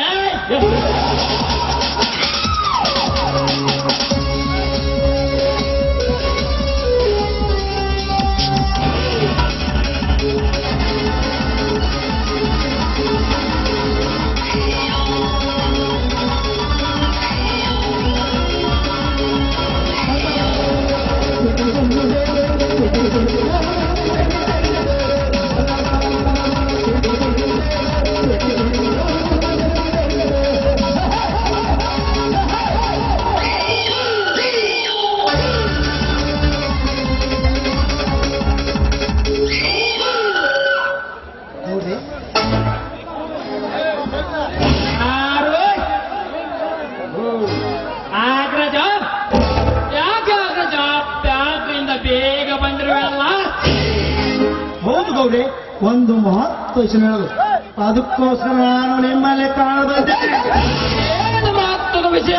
ಆಗ್ರಜ ಯಾಕೆ ಆಗ್ರಜ ಬ್ಯಾಂಕ್ನಿಂದ ಬೇಗ ಬಂದಿರುವಲ್ಲ? ಹೌದು ಗೌರಿ, ಒಂದು ಮಹತ್ವ ವಿಷಯ ಹೇಳೋದು, ಅದಕ್ಕೋಸ್ಕರ ನಾನು ನಿಮ್ಮಲ್ಲಿ ಕಾಣಬಂದೆ. ಏನು ಮಹತ್ವದ ವಿಷಯ?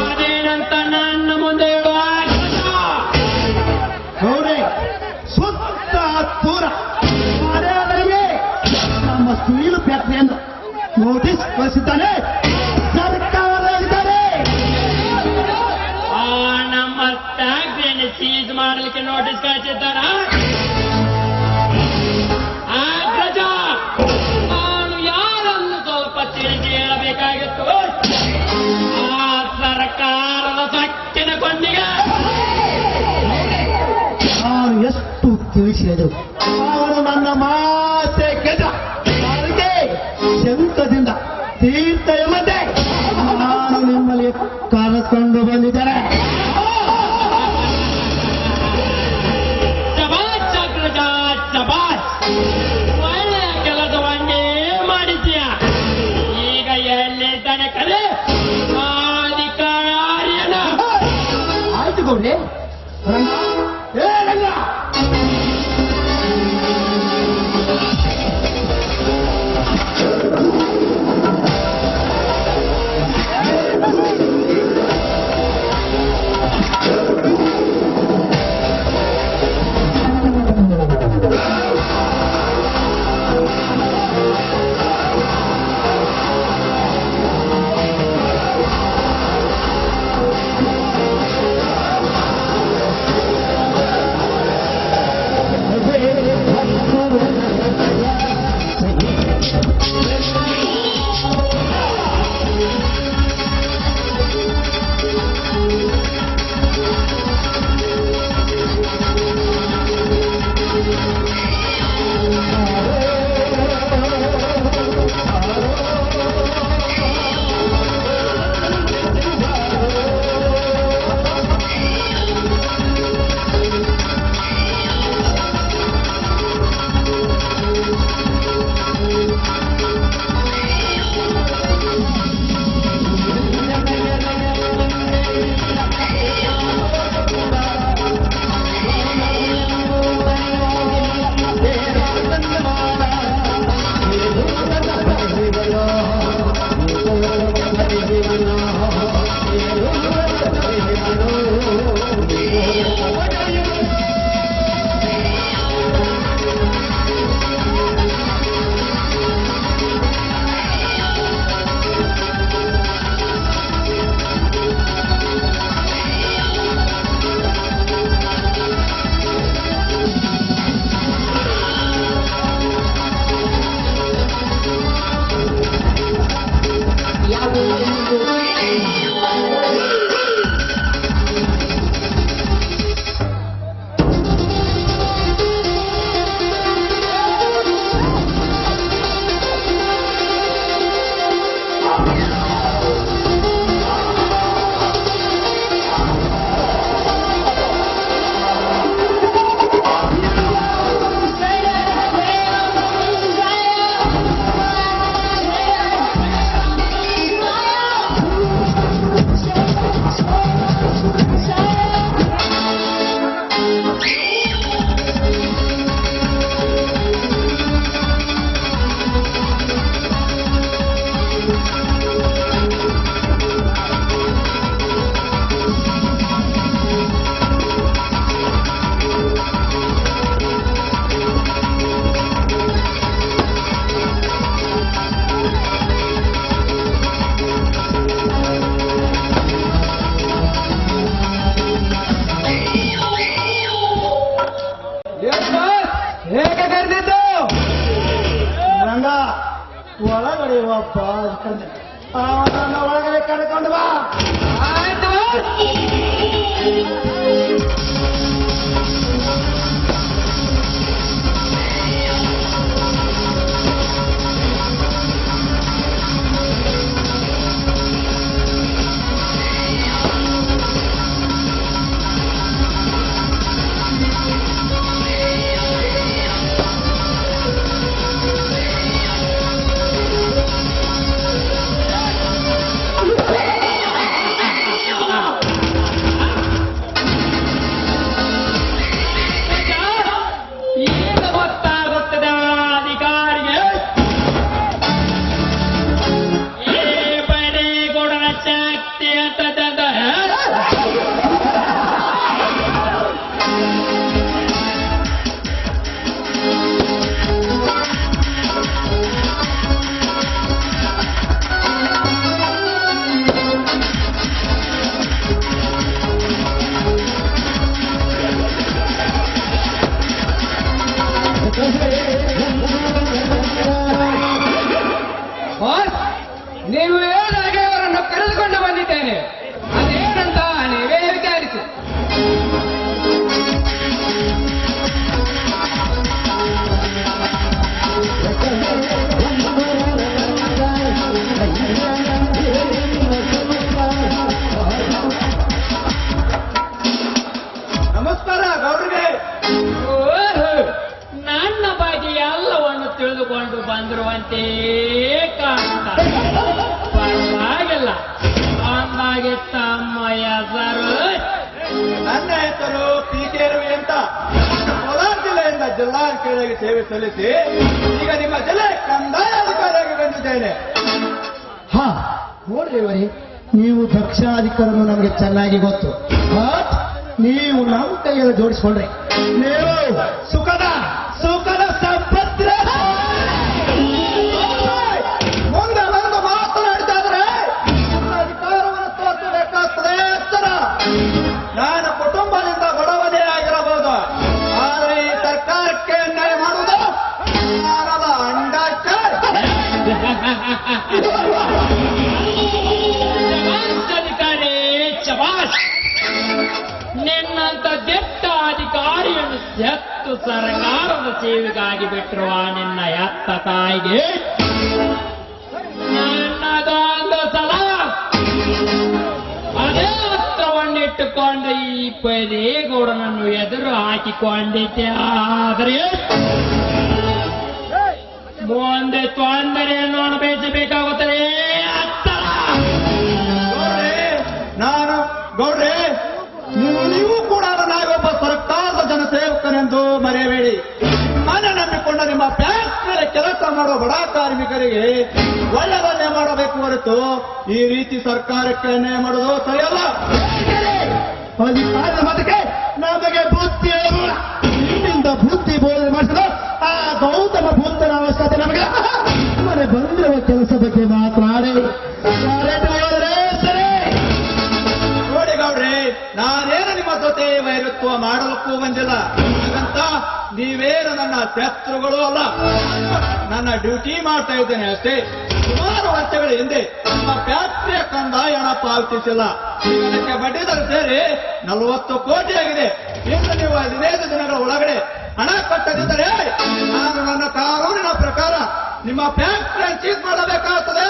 ಅದೇನಂತ ನನ್ನ ಮುಂದೆ ಹೇಳುವ ಗೌರಿ, ಸುತ್ತ ದೂರ ಅದೇ ನಮ್ಮ ಸ್ಟೀಲ್ ಫ್ಯಾಕ್ಟರಿಯನ್ನು ನೋಟಿಸ್ ಕಳಿಸಿದ್ದಾನೆ ಸರ್ಕಾರದಲ್ಲಿದ್ದಾರೆ. ನಮ್ಮ ಫ್ಯಾಕ್ಟರಿಯನ್ನು ಸೀಜ್ ಮಾಡಲಿಕ್ಕೆ ನೋಟಿಸ್ ಕಳಿಸಿದ್ದಾರ? ಆಗ್ರಜ, ನಾನು ಯಾರನ್ನು ಸ್ವಲ್ಪ ತಿಳಿಸಿ ಹೇಳಬೇಕಾಗಿತ್ತು. ಆ ಸರ್ಕಾರದ ಸಕ್ಕಿನ ಕೊಂಡಿಗೆ ನಾನು ಎಷ್ಟು ತಿಳಿಸಿದರು, ಅವರು ನನ್ನ ಮಾತೆ ಗೆದ್ದ. ಅದಕ್ಕೆ ಶಂಕದಿಂದ ತೀರ್ಥ ಎಂಬಂತೆ ನಾನು ನಿಮ್ಮಲ್ಲಿ ಕರೆದುಕೊಂಡು ಬಂದಿದ್ದೇನೆ. ಶಬಾಷ್ ಅಗ್ರಜ, ಶಬಾಷ್. ಒಳ್ಳೆಯ ಕೆಲಸವನ್ನೇ ಮಾಡಿದ್ದೀಯ. ಈಗ ಎಲ್ಲಿದ್ದಾನೆ ಕಲೆ ಅಧಿಕಾರಿಯನ? ಆಯ್ತು ಗೌರಿ. ಏ ರಂಗ, ಅವನನ್ನು ಒಳಗಡೆ ಕರ್ಕೊಂಡು ಬಾ. ಈಗ ಗೊತ್ತಾಗುತ್ತದೆ ಅಧಿಕಾರಿಗೆ ಈ ಬರೇಗೌಡನ ಶಕ್ತಿ ಅಂತದ. ನೀವು ಹೇಳಿದಾಗೆ ಅವರನ್ನು ಕರೆದುಕೊಂಡು ಬಂದಿದ್ದೇನೆ. ಅದೇನಂತ ನೀವೇ ವಿಚಾರಿಸಿ. ನಮಸ್ಕಾರ ಗೌಡ್ರಿಗೆ. ನನ್ನ ಬಗ್ಗೆ ಎಲ್ಲವನ್ನು ತಿಳಿದುಕೊಂಡು ಬಂದಿರುವಂತೆ ಕಾಣ್ತಾರೆ. ಪರವಾಗಿಲ್ಲ, ಅಂದಾಗೆ ತಮ್ಮ ಹೆಸರು? ನನ್ನ ಹೆಸರು PK ರವಿ ಅಂತ. ಕೋಲಾರ ಜಿಲ್ಲೆಯಿಂದ ಜಿಲ್ಲಾಧಿಕಾರಿಯಾಗಿ ಸೇವೆ ಸಲ್ಲಿಸಿ ಈಗ ನಿಮ್ಮ ಜಿಲ್ಲೆ ಕಂದಾಯ ಅಧಿಕಾರಿಯಾಗಿ ಬಂದಿದ್ದೇನೆ. ಹಾ ನೋಡ್ರಿ ಇವರೇ, ನೀವು ದಕ್ಷಾಧಿಕಾರನು ನಮಗೆ ಚೆನ್ನಾಗಿ ಗೊತ್ತು. ಬಟ್ ನೀವು ನಮ್ಮ ಕೈಯಲ್ಲಿ ಜೋಡಿಸ್ಕೊಂಡ್ರೆ ನೀವು ಸುಖದ ಸಂಪತ್ರ ಮುಂದೆ ಬಂದು ಮಾತನಾಡ್ತಾ ಇದ್ರೆ ಅಧಿಕಾರವನ್ನು ತೋರಿಸಬೇಕಾಗ್ತದೆ. ಎತ್ತರ. ನಾನು ಕುಟುಂಬದಿಂದ ಬಡವನೇ ಆಗಿರಬಹುದು, ಆದರೆ ಈ ಸರ್ಕಾರಕ್ಕೆ ಅನ್ಯಾಯ ಮಾಡುವುದು ಸರ್ಕಾರದ ಅಂಡಾಚಾರ. ಅಧಿಕಾರಿ ಶಬಾಷ್. ನಿನ್ನಂತ ದಿಟ್ಟ ಅಧಿಕಾರಿಯನ್ನು ಎತ್ತು ಸರ್ಕಾರದ ಸೇವೆಗಾಗಿ ಬಿಟ್ಟಿರುವ ನಿನ್ನ ಎತ್ತ ತಾಯಿಗೆ ನನ್ನದೊಂದು ಸಲಾಂ. ಅದೇ ಉತ್ತರವನ್ನಿಟ್ಟುಕೊಂಡು ಈ ಬರೇಗೌಡನನ್ನು ಎದುರು ಹಾಕಿಕೊಂಡಿದ್ದೆ. ಆದರೆ ಮುಂದೆ ತೊಂದರೆಯನ್ನು ಅನುಭವಿಸಬೇಕಾಗುತ್ತದೆ. ಗೌಡ್ರೆ, ನೀವು ಕೂಡ ನಾವೊಬ್ಬ ಸರ್ಕಾರದ ಜನಸೇವಕನೆಂದು ಮರೆಯಬೇಡಿ. ಮನೆ ನಂಬಿಕೊಂಡ ನಿಮ್ಮ ಬ್ಯಾಂಕ್ ಮೇಲೆ ಕೆಲಸ ಮಾಡುವ ಬಡ ಕಾರ್ಮಿಕರಿಗೆ ಒಳ್ಳೆಯದನ್ನೇ ಮಾಡಬೇಕು ಹೊರತು ಈ ರೀತಿ ಸರ್ಕಾರಕ್ಕೆ ಅನ್ಯಾಯ ಮಾಡೋದು ಸರಿಯಲ್ಲ. ಅಧಿಕಾರದ ಮತಕ್ಕೆ ನಮಗೆ ಬುದ್ಧಿ ನಿಮ್ಮಿಂದ ಬುದ್ಧಿ ಬೋಧನೆ ಮಾಡಿಸಿದ ಆ ಗೌತಮ ಬುದ್ಧನ ಅವಶ್ಯಕತೆ ನಮಗೆ. ಮನೆ ಬಂದಿರುವ ಕೆಲಸ ಬಗ್ಗೆ ಮಾತನಾಡಿ ಸರಿ. ನೋಡಿ ಗೌಡ್ರೆ, ನಾನೇನು ನಿಮ್ಮ ಜೊತೆ ವೈರತ್ವ ಮಾಡಲಿಕ್ಕೂ ಬಂದಿಲ್ಲ. ಹಾಗಂತ ನೀವೇನು ನನ್ನ ಶತ್ರುಗಳು ಅಲ್ಲ. ನನ್ನ ಡ್ಯೂಟಿ ಮಾಡ್ತಾ ಇದ್ದೇನೆ ಅಷ್ಟೇ. ಸುಮಾರು ವರ್ಷಗಳ ಹಿಂದೆ ನಮ್ಮ ಫ್ಯಾಕ್ಟರಿಯ ಕಂದಾಯ ಹಣ ಪಾವತಿಸಿಲ್ಲ. ಇದಕ್ಕೆ ಬಡ್ಡಿದರ ಸೇರಿ 40 ಕೋಟಿ ಆಗಿದೆ. ಇನ್ನು ನೀವು 15 ದಿನಗಳ ಒಳಗಡೆ ಹಣ ಕಟ್ಟದಿದ್ದರೆ ನಾನು ನನ್ನ ಕಾನೂನಿನ ಪ್ರಕಾರ ನಿಮ್ಮ ಫ್ಯಾಕ್ಟರಿ ಸೀಸ್ ಮಾಡಬೇಕಾಗುತ್ತದೆ.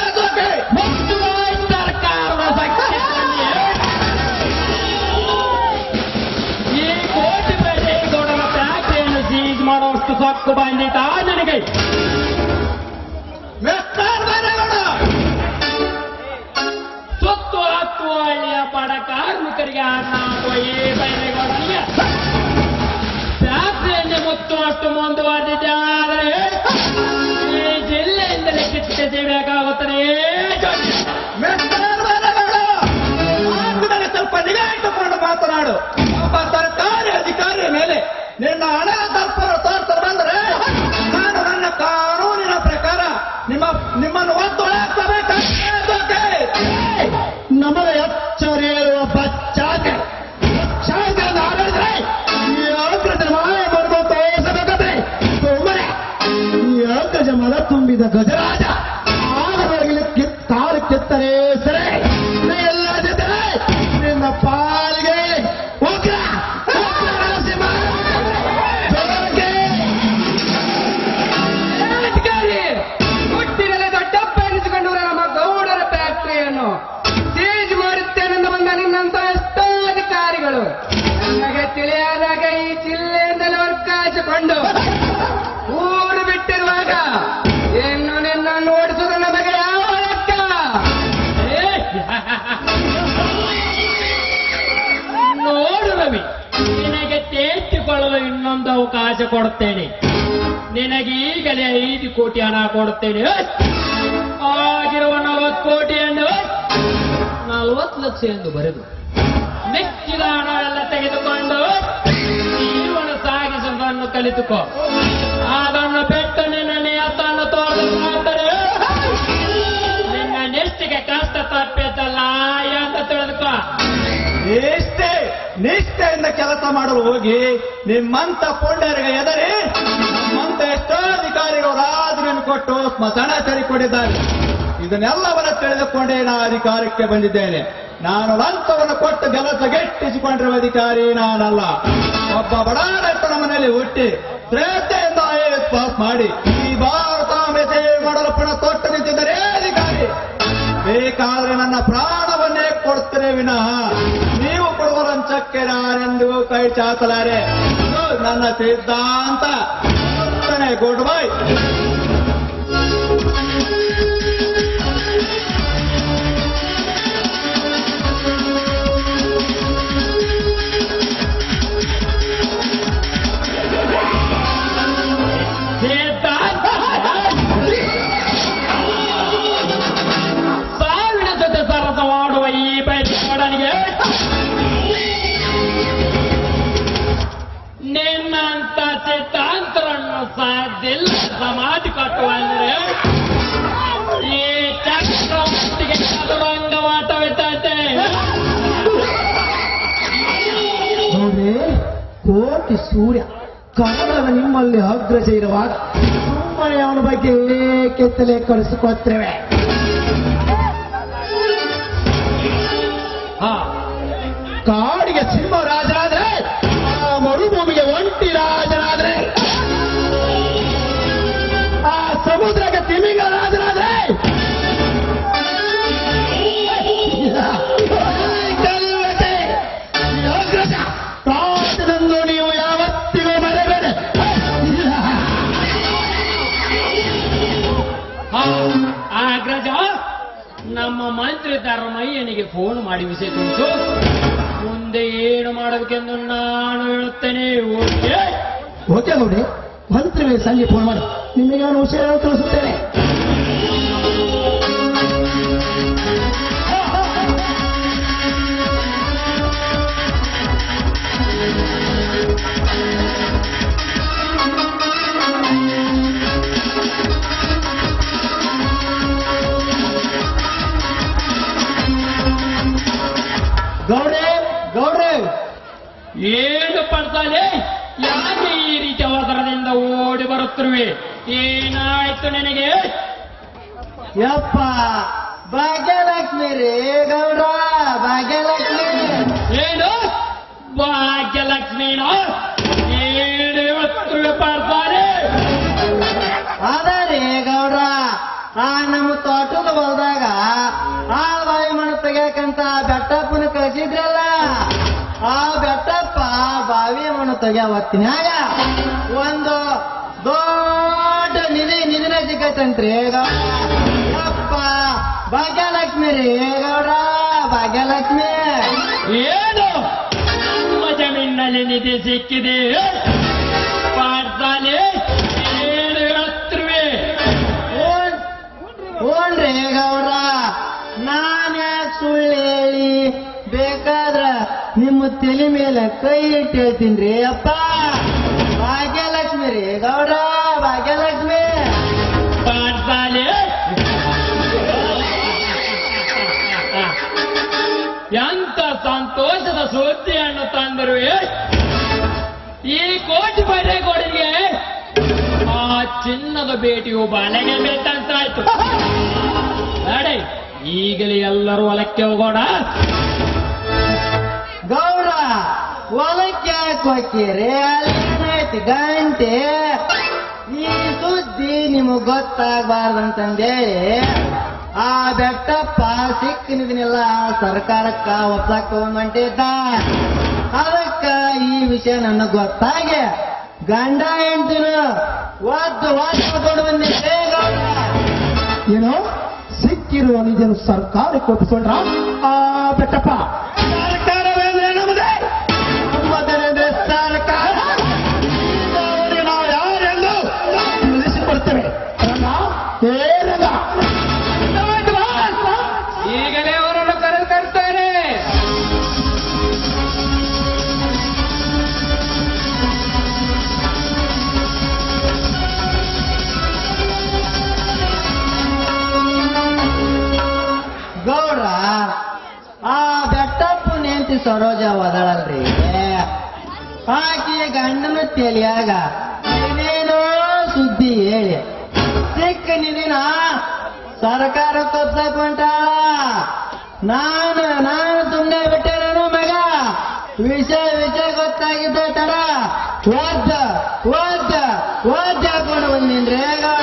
ಈ ಕೋಟಿ ಬರೇಗೌಡನ ಫ್ಯಾಕ್ಟರಿಯನ್ನು ಸೀಸ್ ಮಾಡುವಷ್ಟು ಸೊಕ್ಕು ಬಂದಿತ ನನಗೆ. ಸುತ್ತು ಹತ್ತು ಹಳ್ಳಿಯ ಬಡ ಕಾರ್ಮಿಕರಿಗೆ ಅನ್ನ ಹಾಕುವ ಈ ಬೈರೇಗೌಡನಿಗೆ ಫ್ಯಾಕ್ಟರಿಯನ್ನು ಮುತ್ತುವಷ್ಟು ಮುಂದುವರೆದಿದೆ. ಆದರೆ ಈ ಜಿಲ್ಲೆಯಿಂದಲೇ ಕಿತ್ತಿಸಬೇಕಾಗುತ್ತದೆ. ಸ್ವಲ್ಪ ನಿಗಾ ಇಟ್ಟುಕೊಂಡು ಮಾತನಾಡು. ಒಬ್ಬ ಸರ್ಕಾರಿ ಅಧಿಕಾರಿಯ ಮೇಲೆ ನಿನ್ನ ಹಣ ತರ್ಪರು ತೋರ್ತಾರೆ ಬಂದರೆ ನಾನು ನನ್ನ ಕಾನೂನಿನ ಪ್ರಕಾರ ನಿಮ್ಮನ್ನು ಒತ್ತೊಳಾಕಬೇಕಾಗುತ್ತೆ. ನಮಗೆ ಎಚ್ಚರಿರುವ ಬಚ್ಚಾಗೆ ಆಡಿದ್ರೆ ಈ ಅಗ್ರಜ ಮಲ ತುಂಬಿದ ಗಜರಾಜ ಆಗಬರಲಿ ಕಿತ್ತರೆ ಸರಿ ಎಲ್ಲದಿದ್ದರೆ ನಿನ್ನ ಪಾಲಿಗೆ ಉಗ್ರ ನರಸಿಂಹ ಹುಟ್ಟಿನಲ್ಲಿ ದೊಡ್ಡಪ್ಪ ಎನಿಸಿಕೊಂಡವರ ನಮ್ಮ ಗೌಡರ ಫ್ಯಾಕ್ಟರಿಯನ್ನು ಸೀಜ್ ಮಾಡುತ್ತೇನೆಂದು ಬಂದ ನಿನ್ನಂತ ಎಷ್ಟೋ ಅಧಿಕಾರಿಗಳು ನನಗೆ ತಿಳಿಯಾದಾಗ ಈ ಜಿಲ್ಲೆಯಿಂದಲೇ ವರ್ಕಾಯಿಸಿಕೊಂಡು ಊರು ಬಿಟ್ಟಿರುವಾಗ ಇನ್ನು ನಿನ್ನನ್ನು ಓಡಿಸುವುದು ನಮಗೆ ಯಾವ ಲೆಕ್ಕ? ನೋಡು ರವಿ, ನಿನಗೆ ತೇಚಿಕೊಳ್ಳಲು ಇನ್ನೊಂದು ಅವಕಾಶ ಕೊಡುತ್ತೇನೆ. ನಿನಗೆ ಈಗಲೇ 5 ಕೋಟಿ ಹಣ ಕೊಡುತ್ತೇನೆ. ಆಗಿರುವ 40 ಕೋಟಿಯನ್ನು 40 ಲಕ್ಷ ಎಂದು ಬರೆದು ಮೆಚ್ಚಿದ ಹಣ ಎಲ್ಲ ತೆಗೆದುಕೊಂಡು ಜೀವನ ಸಾಗಿಸುವುದನ್ನು ಕಲಿತುಕೋ. ಅದನ್ನು ಬಿಟ್ಟು ನಿನ್ನ ನಿಯತನ್ನು ತೋರಿಸಿದರೆ ನಿನ್ನ ನೆಷ್ಟಿಗೆ ಕಷ್ಟ ತಪ್ಪಿದ್ದಲ್ಲ ಅಂತ ತಿಳಿದುಕೋ. ನಿಷ್ಠೆಯಿಂದ ಕೆಲಸ ಮಾಡಲು ಹೋಗಿ ನಿಮ್ಮಂತ ಪುಣ್ಯರಿಗೆ ಎದರಿ ನಮ್ಮಂತ ಎಷ್ಟೋ ಅಧಿಕಾರಿಗಳು ರಾಜರನ್ನು ಕೊಟ್ಟು ಸ್ಮಶಾನ ಸೇರಿಕೊಂಡಿದ್ದಾರೆ. ಇದನ್ನೆಲ್ಲವನ್ನ ತಿಳಿದುಕೊಂಡೇ ನಾ ಅಧಿಕಾರಕ್ಕೆ ಬಂದಿದ್ದೇನೆ. ನಾನು ಲಂಚವನ್ನು ಕೊಟ್ಟು ಕೆಲಸ ಗೆಟ್ಟಿಸಿಕೊಂಡಿರುವ ಅಧಿಕಾರಿ ನಾನಲ್ಲ. ಒಬ್ಬ ಬಡ ರೈತನ ಮನೆಯಲ್ಲಿ ಹುಟ್ಟಿ ಶ್ರದ್ಧೆಯಿಂದ IAS ಪಾಸ್ ಮಾಡಿ ಈ ಭಾರತ ಸೇವೆ ಮಾಡಲು ಪುನಃ ತೊಟ್ಟು ನಿಂತಿದ್ದರೆ ಅಧಿಕಾರಿ. ಬೇಕಾದ್ರೆ ನನ್ನ ಪ್ರಾಣವನ್ನೇ ಕೊಡ್ತೇನೆ ವಿನಃ ನೀವು ಕೊಡುವ ಲಂಚಕ್ಕೆ ನಾನೆಂದು ಕೈ ಚಾಚಲಾರೆ. ಇದು ನನ್ನ ಸಿದ್ಧಾಂತ. Good bye. ಸಾವಿನ ಜೊತೆ ಸರಸ ಮಾಡುವ ಈ ಬೈಟನಿಗೆ ನಿನ್ನಂತ ಸಿದ್ಧಾಂತರನ್ನು ಸಾಧ್ಯಲ್ಲ ಸಮಾಧಿ ಕಟ್ಟುವ ಅಂದ್ರೆ ಈ ಚಕ್ರವರ್ತಿಗೆ ಚದುರಂಗವಾಟವಿದ್ದೈತೆ. ಕೋಟಿ ಸೂರ್ಯ ಕನ್ನಡದ ನಿಮ್ಮಲ್ಲಿ ಅಗ್ರಜ ಇರುವಾಗ ಸುಮ್ಮನೆ ಅವನ ಬಗ್ಗೆ ಕೆತ್ತಲೆ ಕಳಿಸಿಕೊಳ್ತೇವೆ. ಕಾಡಿಗೆ ಸಿಂಹ ರಾಜರಾದ್ರೆ ಮರುಭೂಮಿಗೆ ಒಂಟಿ ರಾಜರಾದ್ರೆ ಆ ಸಮುದ್ರಕ್ಕೆ ತಿಮಿಂಗ ರಾಜರಾದ್ರೆ ಕಾಟದಂದು ನೀವು ಯಾವತ್ತಿಗೂ ಮರೆಬೇಡ. ಆಗ್ರಜ, ನಮ್ಮ ಮಂತ್ರಿ ಧರ್ಮಯ್ಯನಿಗೆ ಫೋನ್ ಮಾಡಿ ವಿಷಯ ತಿಳಿಸು. ಮುಂದೆ ಏನು ಮಾಡಬೇಕೆಂದು ನಾನು ಹೇಳುತ್ತೇನೆ. ಓಕೆ ನೋಡಿ, ಮಂತ್ರಿ ಸಂಜೆ ಫೋನ್ ಮಾಡಿ ನಿಮಗೆ ನಾನು ವಿಷಯ ತಿಳಿಸುತ್ತೇನೆ. ಗೌಡ್ರೆ ಏನು ಪಡ್ತಾಲೆ? ಯಾಕೆ ಈ ರೀತಿ ಅವಸರದಿಂದ ಓಡಿ ಬರುತ್ತಿರುವೆ? ಏನಾಯ್ತು ನಿನಗೆ? ಯಪ್ಪ ಭಾಗ್ಯಲಕ್ಷ್ಮಿ ರೀ ಗೌಡ್ರ, ಭಾಗ್ಯಲಕ್ಷ್ಮಿ. ಏನು ಭಾಗ್ಯಲಕ್ಷ್ಮಿನ ಏನು ಇವತ್ತು ಪಡ್ತಾರೆ? ಅದ ರೀ ಗೌಡ್ರ, ನಮ್ಮ ತೋಟದ ಹೊಲದಾಗ ಬಾಯಿ ಮಣ್ಣು ತೆಗಿಯಕಂತ ಬೆಟ್ಟಪ್ಪನ ಕಳಿಸಿದ್ರಲ್ಲ, ಆ ಬೆಟ್ಟಪ್ಪ ಬಾವಿ ಮಣ್ಣು ತೆಗಿಯ ಹೊತ್ತಿನಾಗ ಒಂದು ದೊಡ್ಡ ನಿಧಿನ ಸಿಕ್ಕೈತಂತ್ರಿ ಗೌಡ್ರ. ಭಾಗ್ಯಲಕ್ಷ್ಮಿ ರೀ ಗೌಡ್ರ, ಭಾಗ್ಯಲಕ್ಷ್ಮಿ. ಏನು ನಮ್ಮ ಜಮೀನಲ್ಲಿ ನಿಧಿ ಸಿಕ್ಕಿದೆ? ಪಾಡ್ತಾನೆ ಏನು ಹೇಳುತ್ತಿರುವೆ? ಓನ್ರಿ ಗೌಡ್ರ, ನಾನ್ ಯಾಕೆ ಸುಳ್ಳು ಹೇಳಿ? ಬೇಕಾದ್ರ ನಿಮ್ಮ ತಲೆ ಮೇಲೆ ಕೈ ಇಟ್ಟು ಹೇಳ್ತೀನಿ ಅಪ್ಪ. ಭಾಗ್ಯಲಕ್ಷ್ಮಿ ರೀ ಗೌಡ್ರ, ಭಾಗ್ಯಲಕ್ಷ್ಮಿ. ಪಾಡ್ತಾನೆ ಎಂತ ಸಂತೋಷದ ಸುದ್ದಿಯನ್ನು ತಂದಿರುವೆ. ಈ ಕೋಟಿ ಬೈರೇಗೌಡರಿಗೆ ಆ ಚಿನ್ನದ ಭೇಟಿಯು ಬಾಳೆಗೆ ಬೇಕಂತಾಯ್ತು. ನಡೆ ಈಗಲೇ ಎಲ್ಲರೂ ಹೊಲಕ್ಕೆ ಹೋಗೋಣ. ಗೌಡ ಹೊಲಕ್ಕೆ ಯಾಕೆ ಹೋಗ್ತೀರಿ? ಅಲ್ಲೇನಾಯ್ತು ಗಂಟೆ? ಈ ಸುದ್ದಿ ನಿಮಗ್ ಗೊತ್ತಾಗಬಾರ್ದಂತಂದೇಳಿ ಆ ಬೆಟ್ಟಪ್ಪ ಸಿಕ್ಕಿನಿದನ್ನೆಲ್ಲ ಸರ್ಕಾರಕ್ಕ ಒಪ್ಸಾಕ್ ತಗೊಂಡ್ಬಂಟಿದ್ದ. ಅದಕ್ಕ ಈ ವಿಷಯ ನನಗ್ ಗೊತ್ತಾಗಿ ಗಂಡ ಹೆಂಡ್ತಿರು ಒದ್ದು ಕೊಂಡು ಬಂದಿದ್ದೆ. ಏನು ಸಿಕ್ಕಿರುವ ನಿಜನು ಸರ್ಕಾರಕ್ಕೆ ಒಪ್ಪಿಕೊಂಡ್ರ? ಆ ಬೆಟ್ಟಪ್ಪ ಸರ್ಕಾರವೇಂದ್ರೆ ನಮ್ಮದೇ, ನಮ್ಮದರಿಂದ ಸರ್ಕಾರ ಅವರಿಗೆ ನಾವು ಯಾರೆಂದು ತಿಳಿಸಿಕೊಡ್ತೇವೆ. ರಂಗ, ಏ ರಂಗ, ಈಗಲೇ ಅವರನ್ನು ಕರೆತರ್ತಾರೆ. ಗೌಡ್ರ ಆ ಬೆಟ್ಟಪ್ಪು ನೆಂತಿ ಸರೋಜ ಒದಳಲ್ರಿ, ಆಕೆ ಗಂಡನ ತಲಿಯಾಗ ಏನೇನೋ ಸುದ್ದಿ ಹೇಳಿ ಸಿಕ್ಕ ನಿದಿನ ಸರ್ಕಾರ ಕೊಪ್ಸಕೊಂಟಾಳ. ನಾನು ಸುಮ್ಮನೆ ಬಿಟ್ಟೆ. ನಾನು ಮಗ ವಿಷಯ ಗೊತ್ತಾಗಿದ್ದ ತಡ ಓದ್ ಹಾಕೊಂಡು ಬಂದಿನ್ರಿ ಗೌಡ.